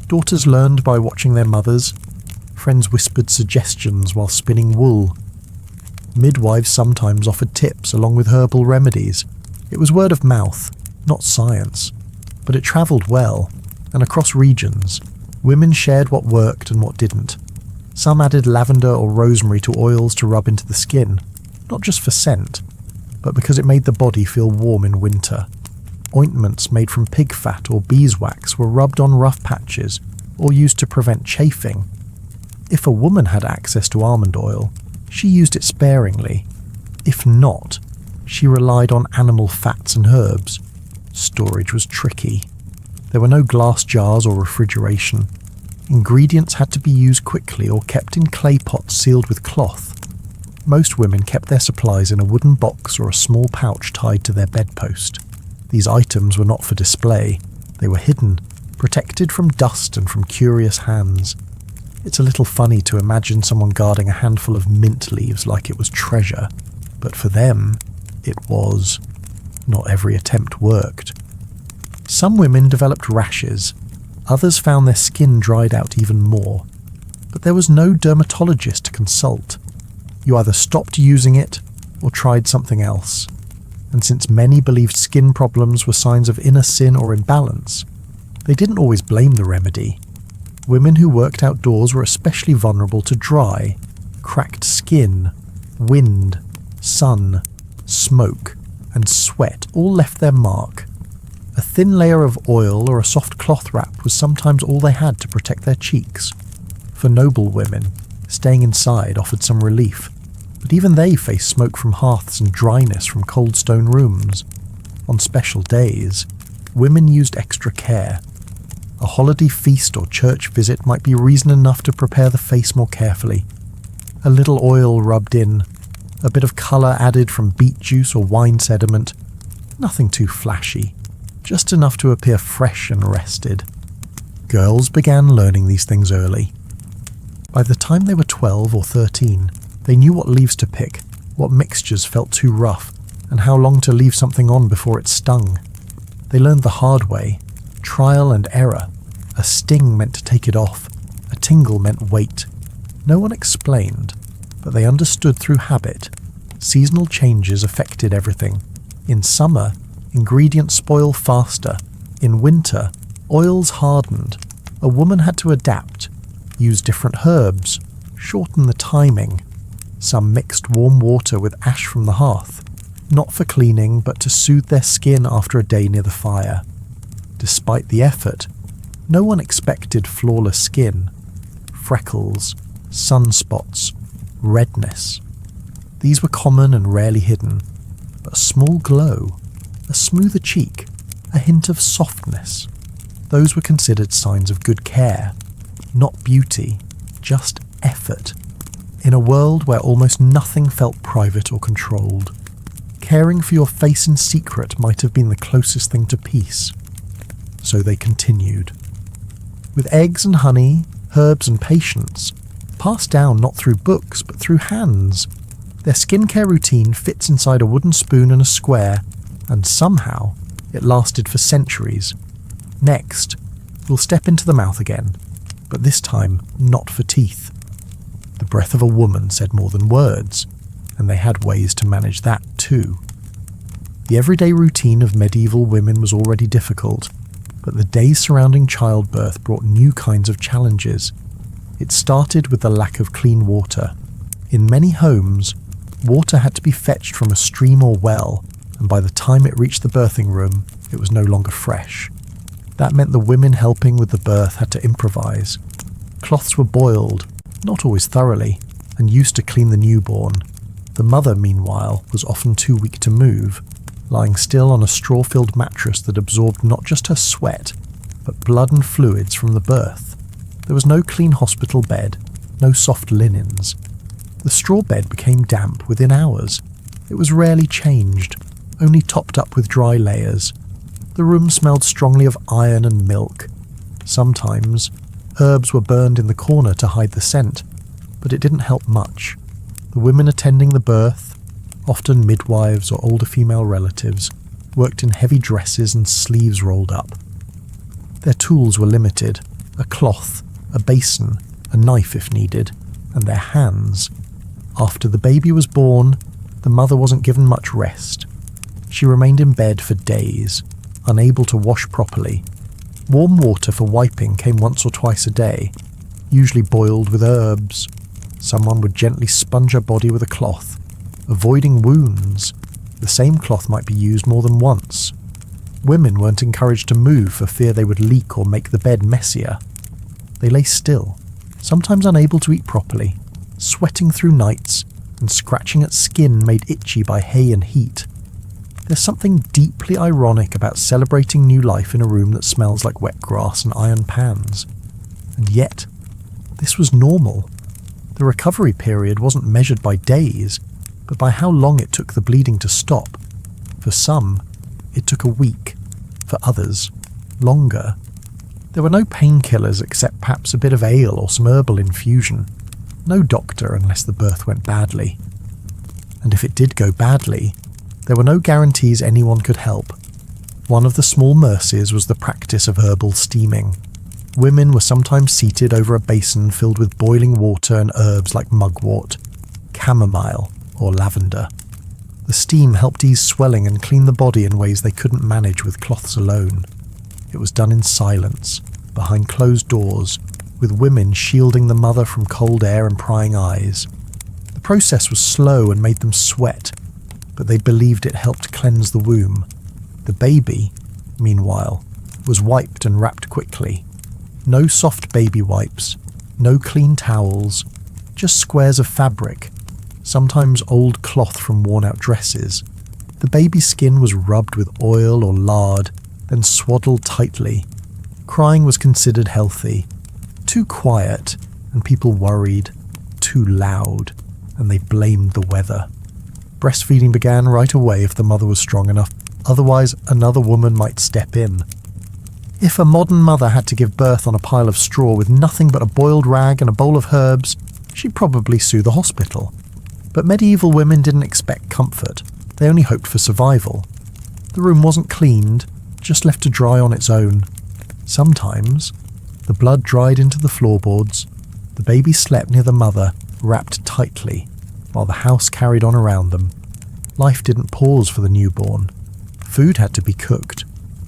Daughters learned by watching their mothers. Friends whispered suggestions while spinning wool. Midwives sometimes offered tips along with herbal remedies. It was word of mouth, not science, but it travelled well, and across regions. Women shared what worked and what didn't. Some added lavender or rosemary to oils to rub into the skin, not just for scent, but because it made the body feel warm in winter. Ointments made from pig fat or beeswax were rubbed on rough patches or used to prevent chafing. If a woman had access to almond oil, she used it sparingly. If not, she relied on animal fats and herbs. Storage was tricky. There were no glass jars or refrigeration. Ingredients had to be used quickly or kept in clay pots sealed with cloth. Most women kept their supplies in a wooden box or a small pouch tied to their bedpost. These items were not for display. They were hidden, protected from dust and from curious hands. It's a little funny to imagine someone guarding a handful of mint leaves like it was treasure, but for them, it was. Not every attempt worked. Some women developed rashes. Others found their skin dried out even more. But there was no dermatologist to consult. You either stopped using it or tried something else. And since many believed skin problems were signs of inner sin or imbalance, they didn't always blame the remedy. Women who worked outdoors were especially vulnerable to dry, cracked skin, wind, sun, smoke, and sweat all left their mark. A thin layer of oil or a soft cloth wrap was sometimes all they had to protect their cheeks. For noble women, staying inside offered some relief, but even they faced smoke from hearths and dryness from cold stone rooms. On special days, women used extra care. A holiday feast or church visit might be reason enough to prepare the face more carefully. A little oil rubbed in, a bit of colour added from beet juice or wine sediment. Nothing too flashy, just enough to appear fresh and rested. Girls began learning these things early. By the time they were 12 or 13, they knew what leaves to pick, what mixtures felt too rough, and how long to leave something on before it stung. They learned the hard way. Trial and error. A sting meant to take it off. A tingle meant wait. No one explained, but they understood through habit. Seasonal changes affected everything. In summer, ingredients spoil faster. In winter, oils hardened. A woman had to adapt, use different herbs, shorten the timing. Some mixed warm water with ash from the hearth, not for cleaning but to soothe their skin after a day near the fire. Despite the effort, no one expected flawless skin. Freckles, sunspots, redness. These were common and rarely hidden, but a small glow, a smoother cheek, a hint of softness. Those were considered signs of good care, not beauty, just effort. In a world where almost nothing felt private or controlled, caring for your face in secret might have been the closest thing to peace. So they continued. With eggs and honey, herbs and patience, passed down not through books but through hands. Their skincare routine fits inside a wooden spoon and a square, and somehow it lasted for centuries. Next, will step into the mouth again, but this time not for teeth. The breath of a woman said more than words, and they had ways to manage that too. The everyday routine of medieval women was already difficult, but the days surrounding childbirth brought new kinds of challenges. It started with the lack of clean water. In many homes, water had to be fetched from a stream or well, and by the time it reached the birthing room, it was no longer fresh. That meant the women helping with the birth had to improvise. Cloths were boiled, not always thoroughly, and used to clean the newborn. The mother, meanwhile, was often too weak to move, lying still on a straw-filled mattress that absorbed not just her sweat, but blood and fluids from the birth. There was no clean hospital bed, no soft linens. The straw bed became damp within hours. It was rarely changed, only topped up with dry layers. The room smelled strongly of iron and milk. Sometimes, herbs were burned in the corner to hide the scent, but it didn't help much. The women attending the birth, often midwives or older female relatives, worked in heavy dresses and sleeves rolled up. Their tools were limited: a cloth, a basin, a knife if needed, and their hands. After the baby was born, the mother wasn't given much rest. She remained in bed for days, unable to wash properly. Warm water for wiping came once or twice a day, usually boiled with herbs. Someone would gently sponge her body with a cloth, avoiding wounds. The same cloth might be used more than once. Women weren't encouraged to move for fear they would leak or make the bed messier. They lay still, sometimes unable to eat properly, sweating through nights and scratching at skin made itchy by hay and heat. There's something deeply ironic about celebrating new life in a room that smells like wet grass and iron pans. And yet, this was normal. The recovery period wasn't measured by days, but by how long it took the bleeding to stop. For some, it took a week. For others, longer. There were no painkillers except perhaps a bit of ale or some herbal infusion. No doctor unless the birth went badly. And if it did go badly, there were no guarantees anyone could help. One of the small mercies was the practice of herbal steaming. Women were sometimes seated over a basin filled with boiling water and herbs like mugwort, chamomile, or lavender. The steam helped ease swelling and clean the body in ways they couldn't manage with cloths alone. It was done in silence, behind closed doors, with women shielding the mother from cold air and prying eyes. The process was slow and made them sweat, but they believed it helped cleanse the womb. The baby, meanwhile, was wiped and wrapped quickly. No soft baby wipes, no clean towels, just squares of fabric, sometimes old cloth from worn-out dresses. The baby's skin was rubbed with oil or lard, then swaddled tightly. Crying was considered healthy. Too quiet, and people worried. Too loud, and they blamed the weather. Breastfeeding began right away if the mother was strong enough, otherwise another woman might step in. If a modern mother had to give birth on a pile of straw with nothing but a boiled rag and a bowl of herbs, she'd probably sue the hospital. But medieval women didn't expect comfort, they only hoped for survival. The room wasn't cleaned, just left to dry on its own. Sometimes, the blood dried into the floorboards, the baby slept near the mother, wrapped tightly, while the house carried on around them. Life didn't pause for the newborn. Food had to be cooked.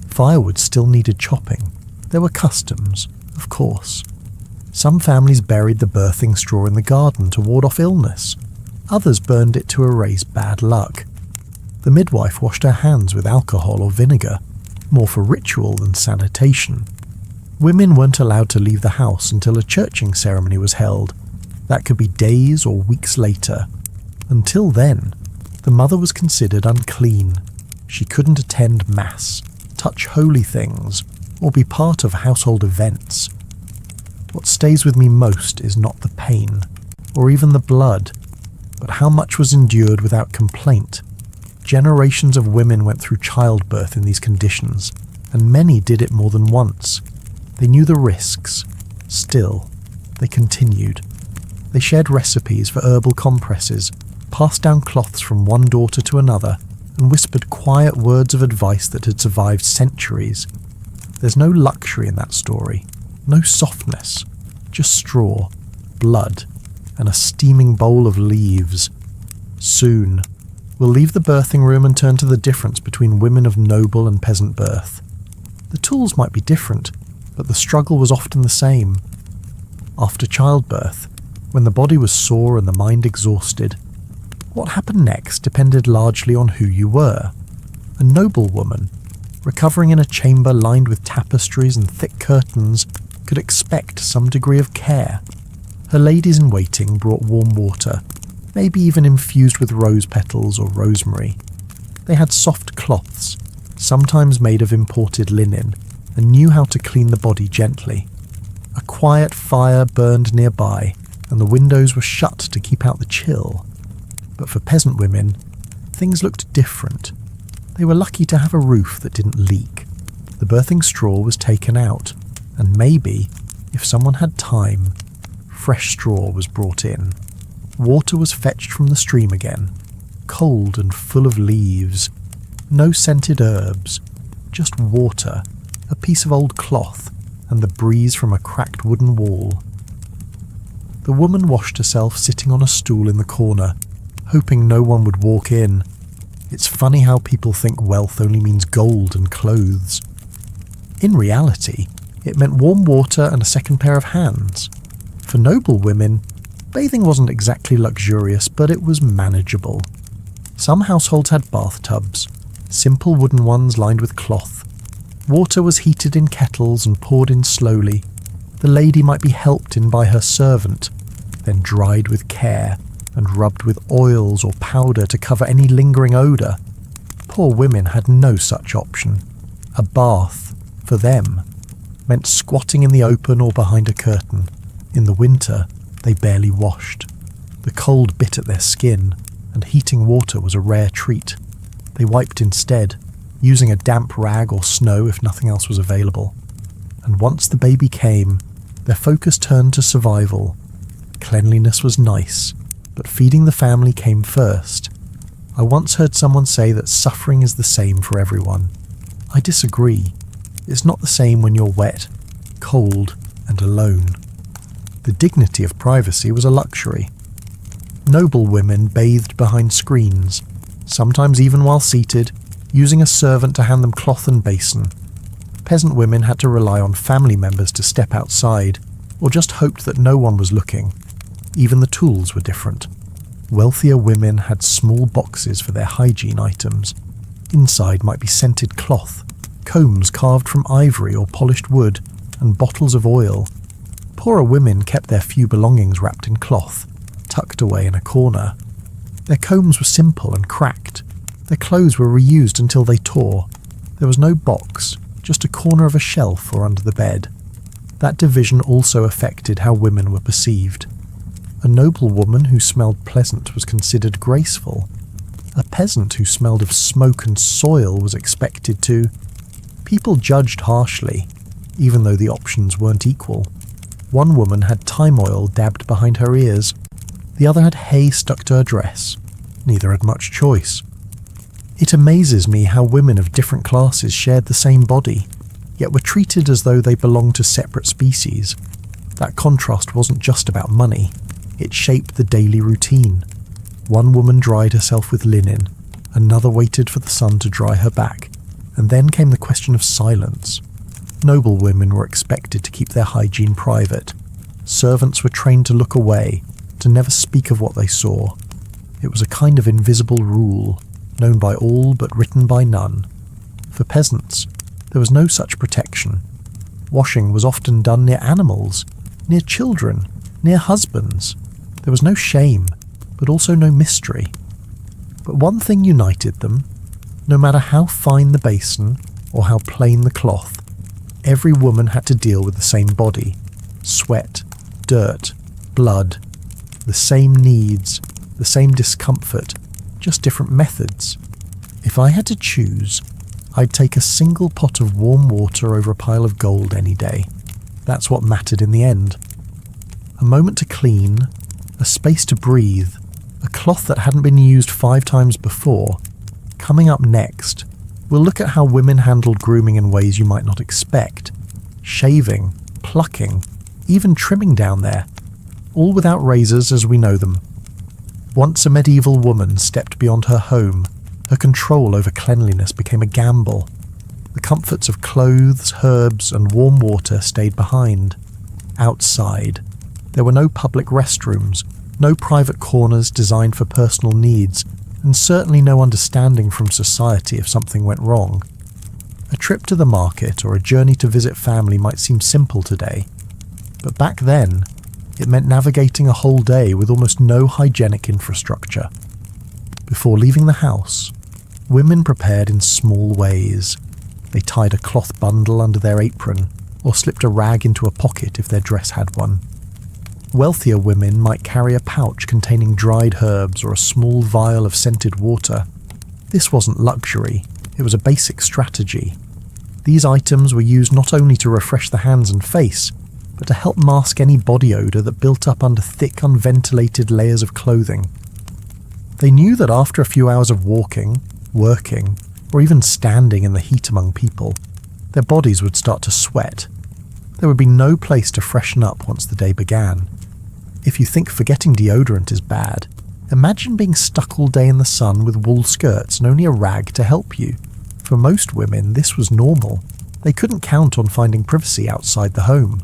Firewood still needed chopping. There were customs, of course. Some families buried the birthing straw in the garden to ward off illness. Others burned it to erase bad luck. The midwife washed her hands with alcohol or vinegar, more for ritual than sanitation. Women weren't allowed to leave the house until a churching ceremony was held. That could be days or weeks later. Until then, the mother was considered unclean. She couldn't attend mass, touch holy things, or be part of household events. What stays with me most is not the pain, or even the blood, but how much was endured without complaint. Generations of women went through childbirth in these conditions, and many did it more than once. They knew the risks. Still, they continued. They shared recipes for herbal compresses, passed down cloths from one daughter to another, and whispered quiet words of advice that had survived centuries. There's no luxury in that story, no softness, just straw, blood, and a steaming bowl of leaves. Soon, we'll leave the birthing room and turn to the difference between women of noble and peasant birth. The tools might be different, but the struggle was often the same. After childbirth, when the body was sore and the mind exhausted, what happened next depended largely on who you were. A noble woman, recovering in a chamber lined with tapestries and thick curtains, could expect some degree of care. Her ladies-in-waiting brought warm water, maybe even infused with rose petals or rosemary. They had soft cloths, sometimes made of imported linen, and knew how to clean the body gently. A quiet fire burned nearby, and the windows were shut to keep out the chill. But for peasant women, things looked different. They were lucky to have a roof that didn't leak. The birthing straw was taken out, and maybe, if someone had time, fresh straw was brought in. Water was fetched from the stream again, cold and full of leaves. No scented herbs, just water, a piece of old cloth, and the breeze from a cracked wooden wall. The woman washed herself sitting on a stool in the corner, hoping no one would walk in. It's funny how people think wealth only means gold and clothes. In reality, it meant warm water and a second pair of hands. For noble women, bathing wasn't exactly luxurious, but it was manageable. Some households had bathtubs, simple wooden ones lined with cloth. Water was heated in kettles and poured in slowly. The lady might be helped in by her servant, then dried with care and rubbed with oils or powder to cover any lingering odour. Poor women had no such option. A bath, for them, meant squatting in the open or behind a curtain. In the winter, they barely washed. The cold bit at their skin, and heating water was a rare treat. They wiped instead, using a damp rag or snow if nothing else was available. And once the baby came, their focus turned to survival. Cleanliness was nice, but feeding the family came first. I once heard someone say that suffering is the same for everyone. I disagree. It's not the same when you're wet, cold, and alone. The dignity of privacy was a luxury. Noble women bathed behind screens, sometimes even while seated, using a servant to hand them cloth and basin. Peasant women had to rely on family members to step outside, or just hoped that no one was looking. Even the tools were different. Wealthier women had small boxes for their hygiene items. Inside might be scented cloth, combs carved from ivory or polished wood, and bottles of oil. Poorer women kept their few belongings wrapped in cloth, tucked away in a corner. Their combs were simple and cracked. Their clothes were reused until they tore. There was no box, just a corner of a shelf or under the bed. That division also affected how women were perceived. A noble woman who smelled pleasant was considered graceful. A peasant who smelled of smoke and soil was expected to. People judged harshly, even though the options weren't equal. One woman had thyme oil dabbed behind her ears. The other had hay stuck to her dress. Neither had much choice. It amazes me how women of different classes shared the same body, yet were treated as though they belonged to separate species. That contrast wasn't just about money. It shaped the daily routine. One woman dried herself with linen, another waited for the sun to dry her back, and then came the question of silence. Noble women were expected to keep their hygiene private. Servants were trained to look away, to never speak of what they saw. It was a kind of invisible rule, known by all but written by none. For peasants, there was no such protection. Washing was often done near animals, near children, near husbands. There was no shame, but also no mystery. But one thing united them. No matter how fine the basin or how plain the cloth, every woman had to deal with the same body, sweat, dirt, blood, the same needs, the same discomfort, just different methods. If I had to choose, I'd take a single pot of warm water over a pile of gold any day. That's what mattered in the end. A moment to clean, a space to breathe, a cloth that hadn't been used 5 times before. Coming up next, We'll look at how women handled grooming in ways you might not expect. Shaving, plucking, even trimming down there, all without razors as we know them. Once a medieval woman stepped beyond her home, her control over cleanliness became a gamble. The comforts of clothes, herbs, and warm water stayed behind. Outside, there were no public restrooms, no private corners designed for personal needs, and certainly no understanding from society if something went wrong. A trip to the market or a journey to visit family might seem simple today, but back then, it meant navigating a whole day with almost no hygienic infrastructure. Before leaving the house, women prepared in small ways. They tied a cloth bundle under their apron, or slipped a rag into a pocket if their dress had one. Wealthier women might carry a pouch containing dried herbs or a small vial of scented water. This wasn't luxury, it was a basic strategy. These items were used not only to refresh the hands and face, but to help mask any body odour that built up under thick, unventilated layers of clothing. They knew that after a few hours of walking, working, or even standing in the heat among people, their bodies would start to sweat. There would be no place to freshen up once the day began. If you think forgetting deodorant is bad, imagine being stuck all day in the sun with wool skirts and only a rag to help you. For most women, this was normal. They couldn't count on finding privacy outside the home.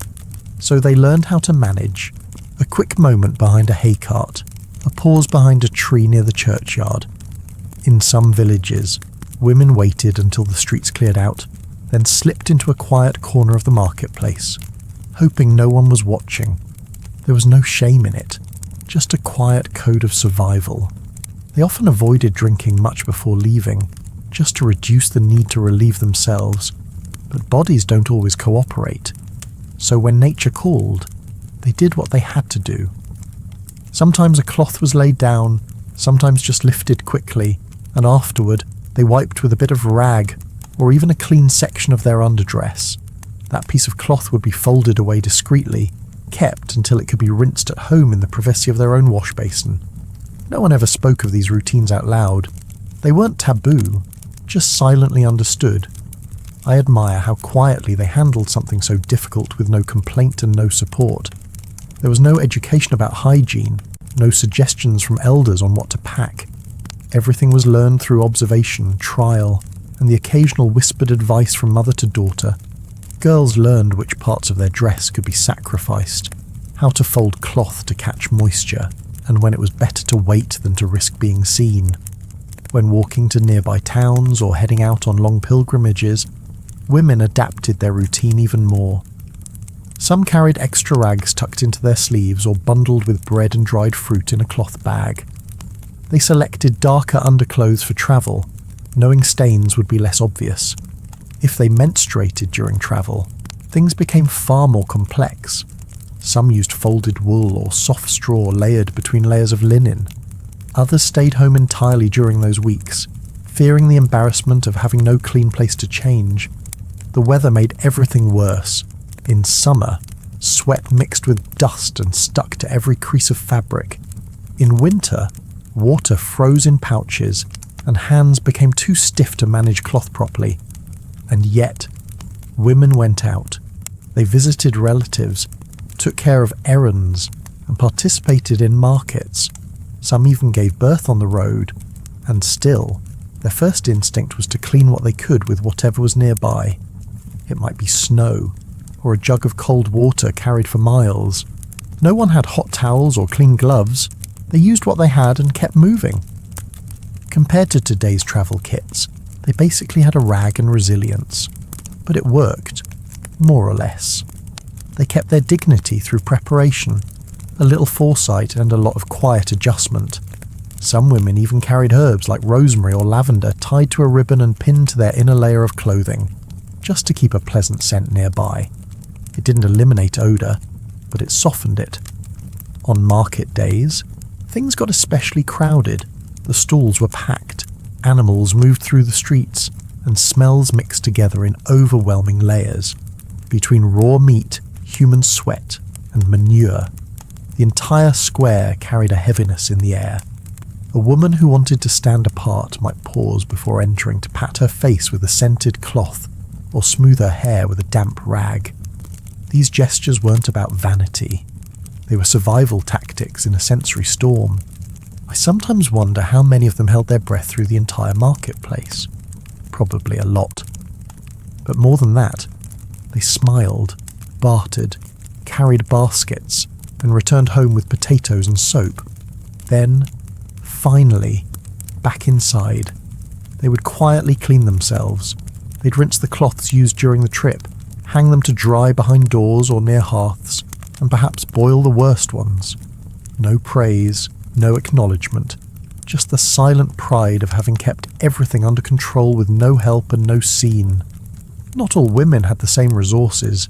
So they learned how to manage. A quick moment behind a hay cart, a pause behind a tree near the churchyard. In some villages, women waited until the streets cleared out, then slipped into a quiet corner of the marketplace, hoping no one was watching. There was no shame in it, just a quiet code of survival. They often avoided drinking much before leaving, just to reduce the need to relieve themselves. But bodies don't always cooperate, so when nature called, they did what they had to do. Sometimes a cloth was laid down, sometimes just lifted quickly, and afterward they wiped with a bit of rag or even a clean section of their underdress. That piece of cloth would be folded away discreetly, kept until it could be rinsed at home in the privacy of their own wash basin. No one ever spoke of these routines out loud. They weren't taboo, just silently understood. I admire how quietly they handled something so difficult with no complaint and no support. There was no education about hygiene, no suggestions from elders on what to pack. Everything was learned through observation, trial, and the occasional whispered advice from mother to daughter. Girls learned which parts of their dress could be sacrificed, how to fold cloth to catch moisture, and when it was better to wait than to risk being seen. When walking to nearby towns or heading out on long pilgrimages, women adapted their routine even more. Some carried extra rags tucked into their sleeves or bundled with bread and dried fruit in a cloth bag. They selected darker underclothes for travel, knowing stains would be less obvious. If they menstruated during travel, things became far more complex. Some used folded wool or soft straw layered between layers of linen. Others stayed home entirely during those weeks, fearing the embarrassment of having no clean place to change. The weather made everything worse. In summer, sweat mixed with dust and stuck to every crease of fabric. In winter, water froze in pouches, and hands became too stiff to manage cloth properly. And yet, women went out. They visited relatives, took care of errands, and participated in markets. Some even gave birth on the road, and still, their first instinct was to clean what they could with whatever was nearby. It might be snow, or a jug of cold water carried for miles. No one had hot towels or clean gloves. They used what they had and kept moving. Compared to today's travel kits, they basically had a rag and resilience. But it worked, more or less. They kept their dignity through preparation, a little foresight and a lot of quiet adjustment. Some women even carried herbs like rosemary or lavender tied to a ribbon and pinned to their inner layer of clothing, just to keep a pleasant scent nearby. It didn't eliminate odour, but it softened it. On market days, things got especially crowded. The stalls were packed, animals moved through the streets, and smells mixed together in overwhelming layers. Between raw meat, human sweat, and manure, the entire square carried a heaviness in the air. A woman who wanted to stand apart might pause before entering to pat her face with a scented cloth or smooth her hair with a damp rag. These gestures weren't about vanity. They were survival tactics in a sensory storm. I sometimes wonder how many of them held their breath through the entire marketplace. Probably a lot. But more than that, they smiled, bartered, carried baskets, and returned home with potatoes and soap. Then, finally, back inside, they would quietly clean themselves. They'd rinse the cloths used during the trip, hang them to dry behind doors or near hearths, and perhaps boil the worst ones. No praise, no acknowledgement, just the silent pride of having kept everything under control with no help and no scene. Not all women had the same resources.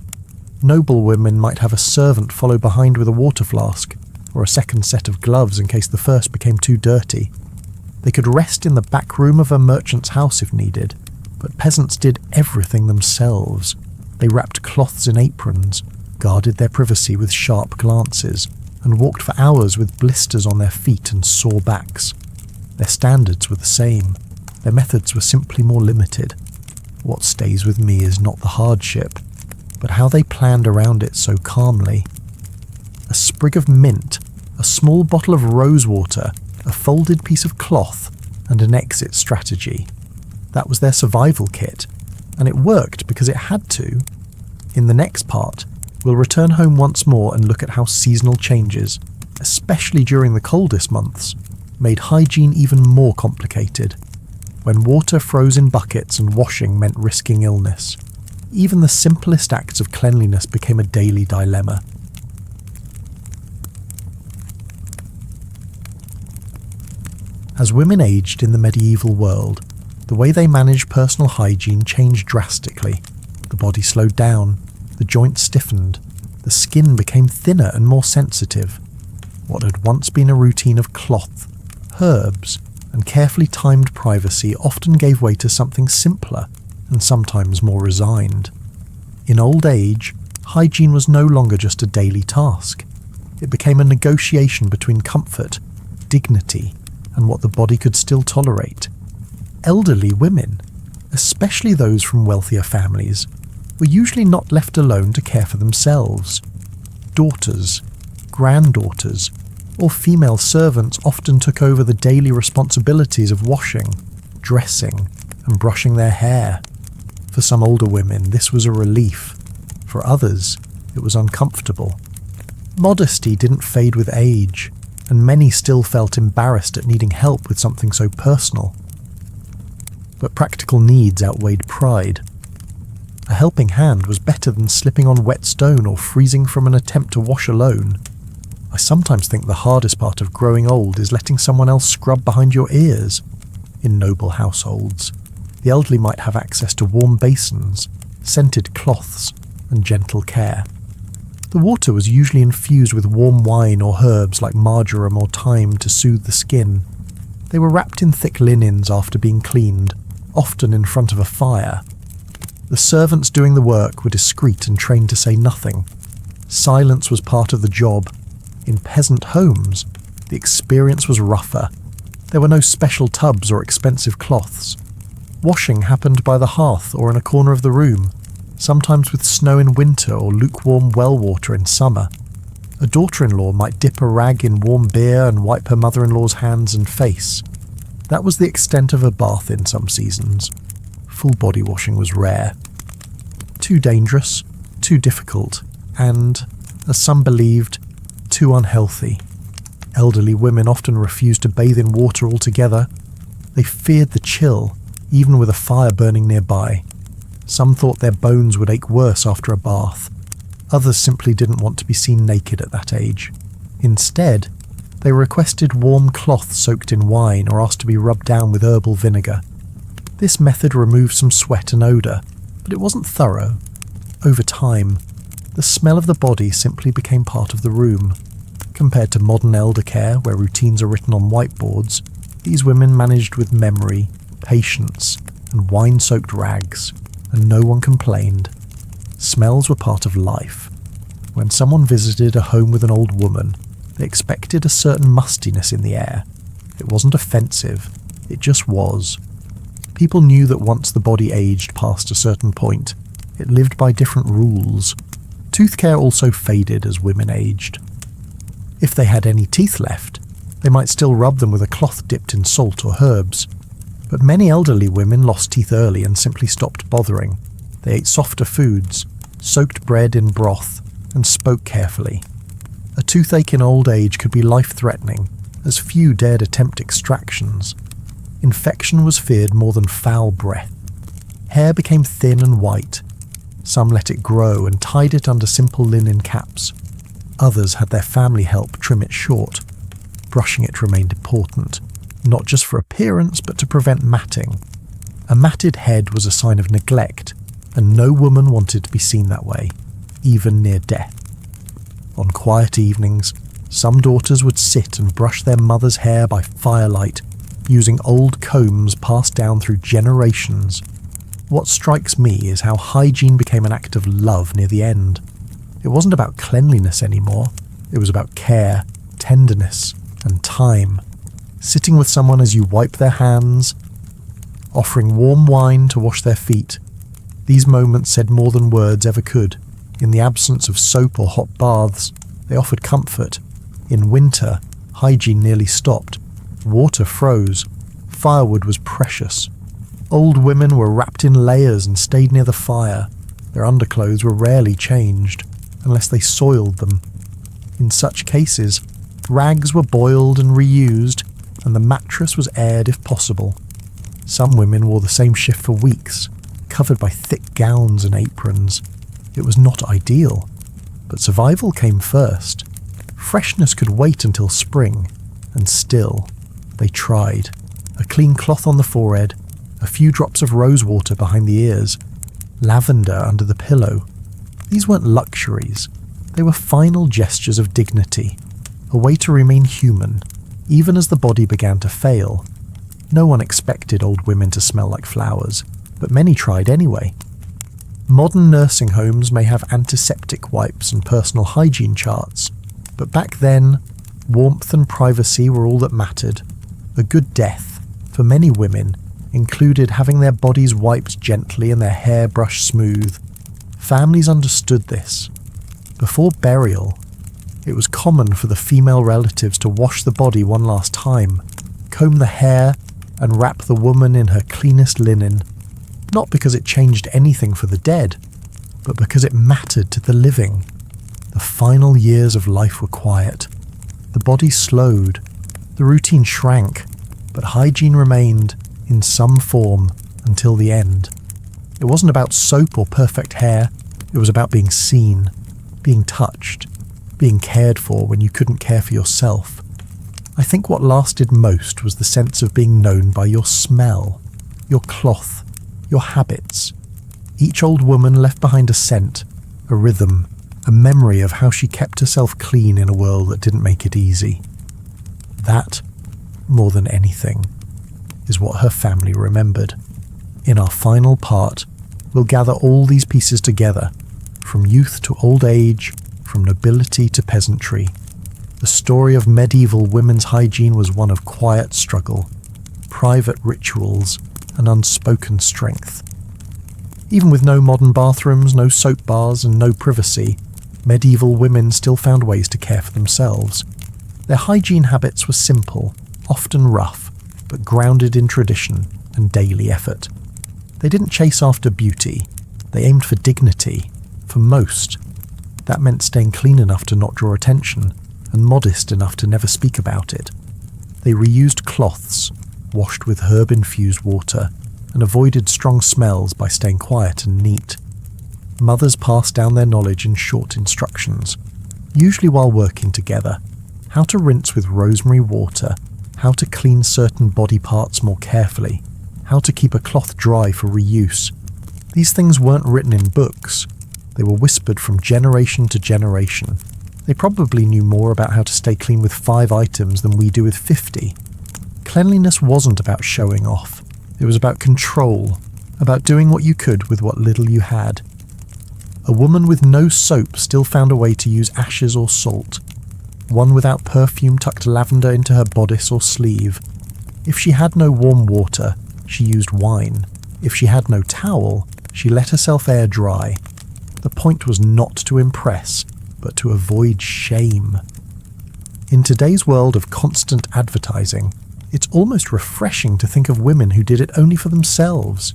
Noble women might have a servant follow behind with a water flask, or a second set of gloves in case the first became too dirty. They could rest in the back room of a merchant's house if needed, but peasants did everything themselves. They wrapped cloths in aprons, guarded their privacy with sharp glances, and walked for hours with blisters on their feet and sore backs. Their standards were the same. Their methods were simply more limited. What stays with me is not the hardship, but how they planned around it so calmly. A sprig of mint, a small bottle of rosewater, a folded piece of cloth, and an exit strategy. That was their survival kit, and it worked because it had to. In the next part, we'll return home once more and look at how seasonal changes, especially during the coldest months, made hygiene even more complicated. When water froze in buckets and washing meant risking illness, even the simplest acts of cleanliness became a daily dilemma. As women aged in the medieval world, the way they managed personal hygiene changed drastically. The body slowed down, the joints stiffened, the skin became thinner and more sensitive. What had once been a routine of cloth, herbs, and carefully timed privacy often gave way to something simpler and sometimes more resigned. In old age, hygiene was no longer just a daily task. It became a negotiation between comfort, dignity, and what the body could still tolerate. Elderly women, especially those from wealthier families, were usually not left alone to care for themselves. Daughters, granddaughters, or female servants often took over the daily responsibilities of washing, dressing, and brushing their hair. For some older women, this was a relief. For others, it was uncomfortable. Modesty didn't fade with age, and many still felt embarrassed at needing help with something so personal. But practical needs outweighed pride. A helping hand was better than slipping on wet stone or freezing from an attempt to wash alone. I sometimes think the hardest part of growing old is letting someone else scrub behind your ears. In noble households, the elderly might have access to warm basins, scented cloths, and gentle care. The water was usually infused with warm wine or herbs like marjoram or thyme to soothe the skin. They were wrapped in thick linens after being cleaned, often in front of a fire. The servants doing the work were discreet and trained to say nothing. Silence was part of the job. In peasant homes, the experience was rougher. There were no special tubs or expensive cloths. Washing happened by the hearth or in a corner of the room, sometimes with snow in winter or lukewarm well water in summer. A daughter-in-law might dip a rag in warm beer and wipe her mother-in-law's hands and face. That was the extent of a bath in some seasons. Full body washing was rare. Too dangerous, too difficult, and, as some believed, too unhealthy. Elderly women often refused to bathe in water altogether. They feared the chill, even with a fire burning nearby. Some thought their bones would ache worse after a bath. Others simply didn't want to be seen naked at that age. Instead, they requested warm cloth soaked in wine or asked to be rubbed down with herbal vinegar. This method removed some sweat and odour, but it wasn't thorough. Over time, the smell of the body simply became part of the room. Compared to modern elder care, where routines are written on whiteboards, these women managed with memory, patience, and wine-soaked rags, and no one complained. Smells were part of life. When someone visited a home with an old woman, they expected a certain mustiness in the air. It wasn't offensive, it just was. People knew that once the body aged past a certain point, it lived by different rules. Tooth care also faded as women aged. If they had any teeth left, they might still rub them with a cloth dipped in salt or herbs. But many elderly women lost teeth early and simply stopped bothering. They ate softer foods, soaked bread in broth, and spoke carefully. A toothache in old age could be life-threatening, as few dared attempt extractions. Infection was feared more than foul breath. Hair became thin and white. Some let it grow and tied it under simple linen caps. Others had their family help trim it short. Brushing it remained important, not just for appearance but to prevent matting. A matted head was a sign of neglect, and no woman wanted to be seen that way, even near death. On quiet evenings, some daughters would sit and brush their mother's hair by firelight, using old combs passed down through generations. What strikes me is how hygiene became an act of love near the end. It wasn't about cleanliness anymore, it was about care, tenderness, and time. Sitting with someone as you wipe their hands, offering warm wine to wash their feet. These moments said more than words ever could. In the absence of soap or hot baths, they offered comfort. In winter, hygiene nearly stopped. Water froze. Firewood was precious. Old women were wrapped in layers and stayed near the fire. Their underclothes were rarely changed, unless they soiled them. In such cases, rags were boiled and reused, and the mattress was aired if possible. Some women wore the same shift for weeks, covered by thick gowns and aprons. It was not ideal, but survival came first. Freshness could wait until spring, and still, they tried. A clean cloth on the forehead, a few drops of rose water behind the ears, lavender under the pillow. These weren't luxuries, they were final gestures of dignity, a way to remain human, even as the body began to fail. No one expected old women to smell like flowers, but many tried anyway. Modern nursing homes may have antiseptic wipes and personal hygiene charts, but back then, warmth and privacy were all that mattered. A good death, for many women, included having their bodies wiped gently and their hair brushed smooth. Families understood this. Before burial, it was common for the female relatives to wash the body one last time, comb the hair, and wrap the woman in her cleanest linen, not because it changed anything for the dead, but because it mattered to the living. The final years of life were quiet. The body slowed, the routine shrank, but hygiene remained, in some form, until the end. It wasn't about soap or perfect hair, it was about being seen, being touched, being cared for when you couldn't care for yourself. I think what lasted most was the sense of being known by your smell, your cloth, your habits. Each old woman left behind a scent, a rhythm, a memory of how she kept herself clean in a world that didn't make it easy. That, more than anything, is what her family remembered. In our final part, we'll gather all these pieces together, from youth to old age, from nobility to peasantry. The story of medieval women's hygiene was one of quiet struggle, private rituals, and unspoken strength. Even with no modern bathrooms, no soap bars, and no privacy, medieval women still found ways to care for themselves. Their hygiene habits were simple, often rough, but grounded in tradition and daily effort. They didn't chase after beauty, they aimed for dignity. For most, that meant staying clean enough to not draw attention, and modest enough to never speak about it. They reused cloths, washed with herb-infused water, and avoided strong smells by staying quiet and neat. Mothers passed down their knowledge in short instructions, usually while working together. How to rinse with rosemary water, how to clean certain body parts more carefully, how to keep a cloth dry for reuse. These things weren't written in books. They were whispered from generation to generation. They probably knew more about how to stay clean with 5 items than we do with 50. Cleanliness wasn't about showing off. It was about control, about doing what you could with what little you had. A woman with no soap still found a way to use ashes or salt. one without perfume tucked lavender into her bodice or sleeve. If she had no warm water, she used wine. If she had no towel, she let herself air dry. The point was not to impress, but to avoid shame. In today's world of constant advertising, it's almost refreshing to think of women who did it only for themselves.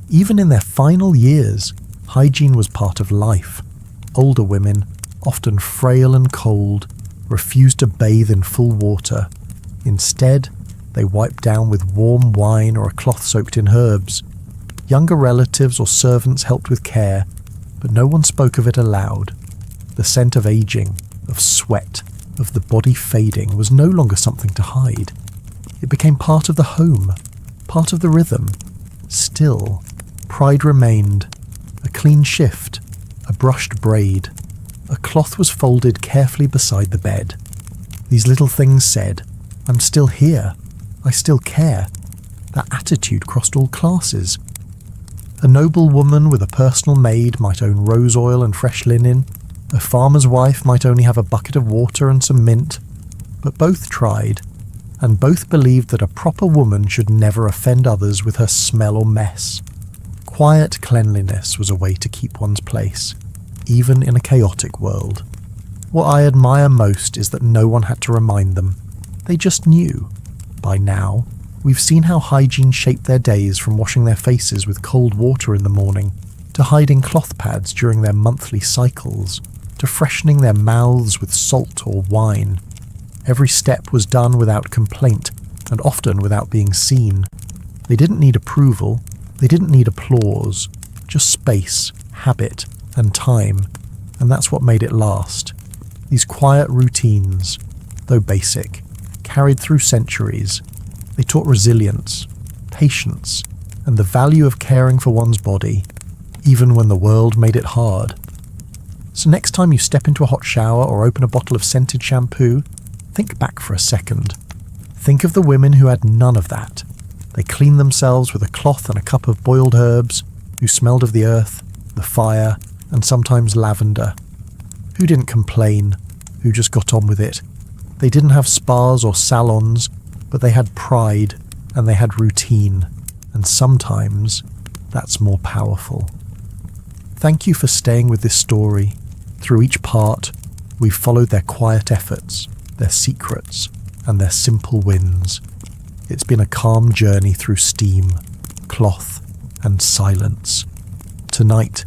Even in their final years, hygiene was part of life. Older women, often frail and cold, refused to bathe in full water. Instead, they wiped down with warm wine or a cloth soaked in herbs. Younger relatives or servants helped with care, but no one spoke of it aloud. The scent of aging, of sweat, of the body fading was no longer something to hide. It became part of the home, part of the rhythm. Still, pride remained. A clean shift, a brushed braid. A cloth was folded carefully beside the bed. These little things said, "I'm still here. I still care." That attitude crossed all classes. A noble woman with a personal maid might own rose oil and fresh linen. A farmer's wife might only have a bucket of water and some mint. But both tried, and both believed that a proper woman should never offend others with her smell or mess. Quiet cleanliness was a way to keep one's place, even in a chaotic world. What I admire most is that no one had to remind them. They just knew. By now, we've seen how hygiene shaped their days, from washing their faces with cold water in the morning, to hiding cloth pads during their monthly cycles, to freshening their mouths with salt or wine. Every step was done without complaint, and often without being seen. They didn't need approval, they didn't need applause, just space, habit, and time, and that's what made it last. These quiet routines, though basic, carried through centuries. They taught resilience, patience, and the value of caring for one's body, even when the world made it hard. So next time you step into a hot shower or open a bottle of scented shampoo, think back for a second. Think of the women who had none of that. They cleaned themselves with a cloth and a cup of boiled herbs, who smelled of the earth, the fire, and sometimes lavender. Who didn't complain, who just got on with it. They didn't have spas or salons, but they had pride and they had routine, and sometimes that's more powerful. Thank you for staying with this story. Through each part, we've followed their quiet efforts, their secrets, and their simple wins. It's been a calm journey through steam, cloth, and silence. Tonight,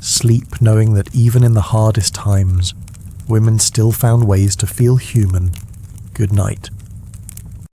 sleep knowing that even in the hardest times, women still found ways to feel human. Good night.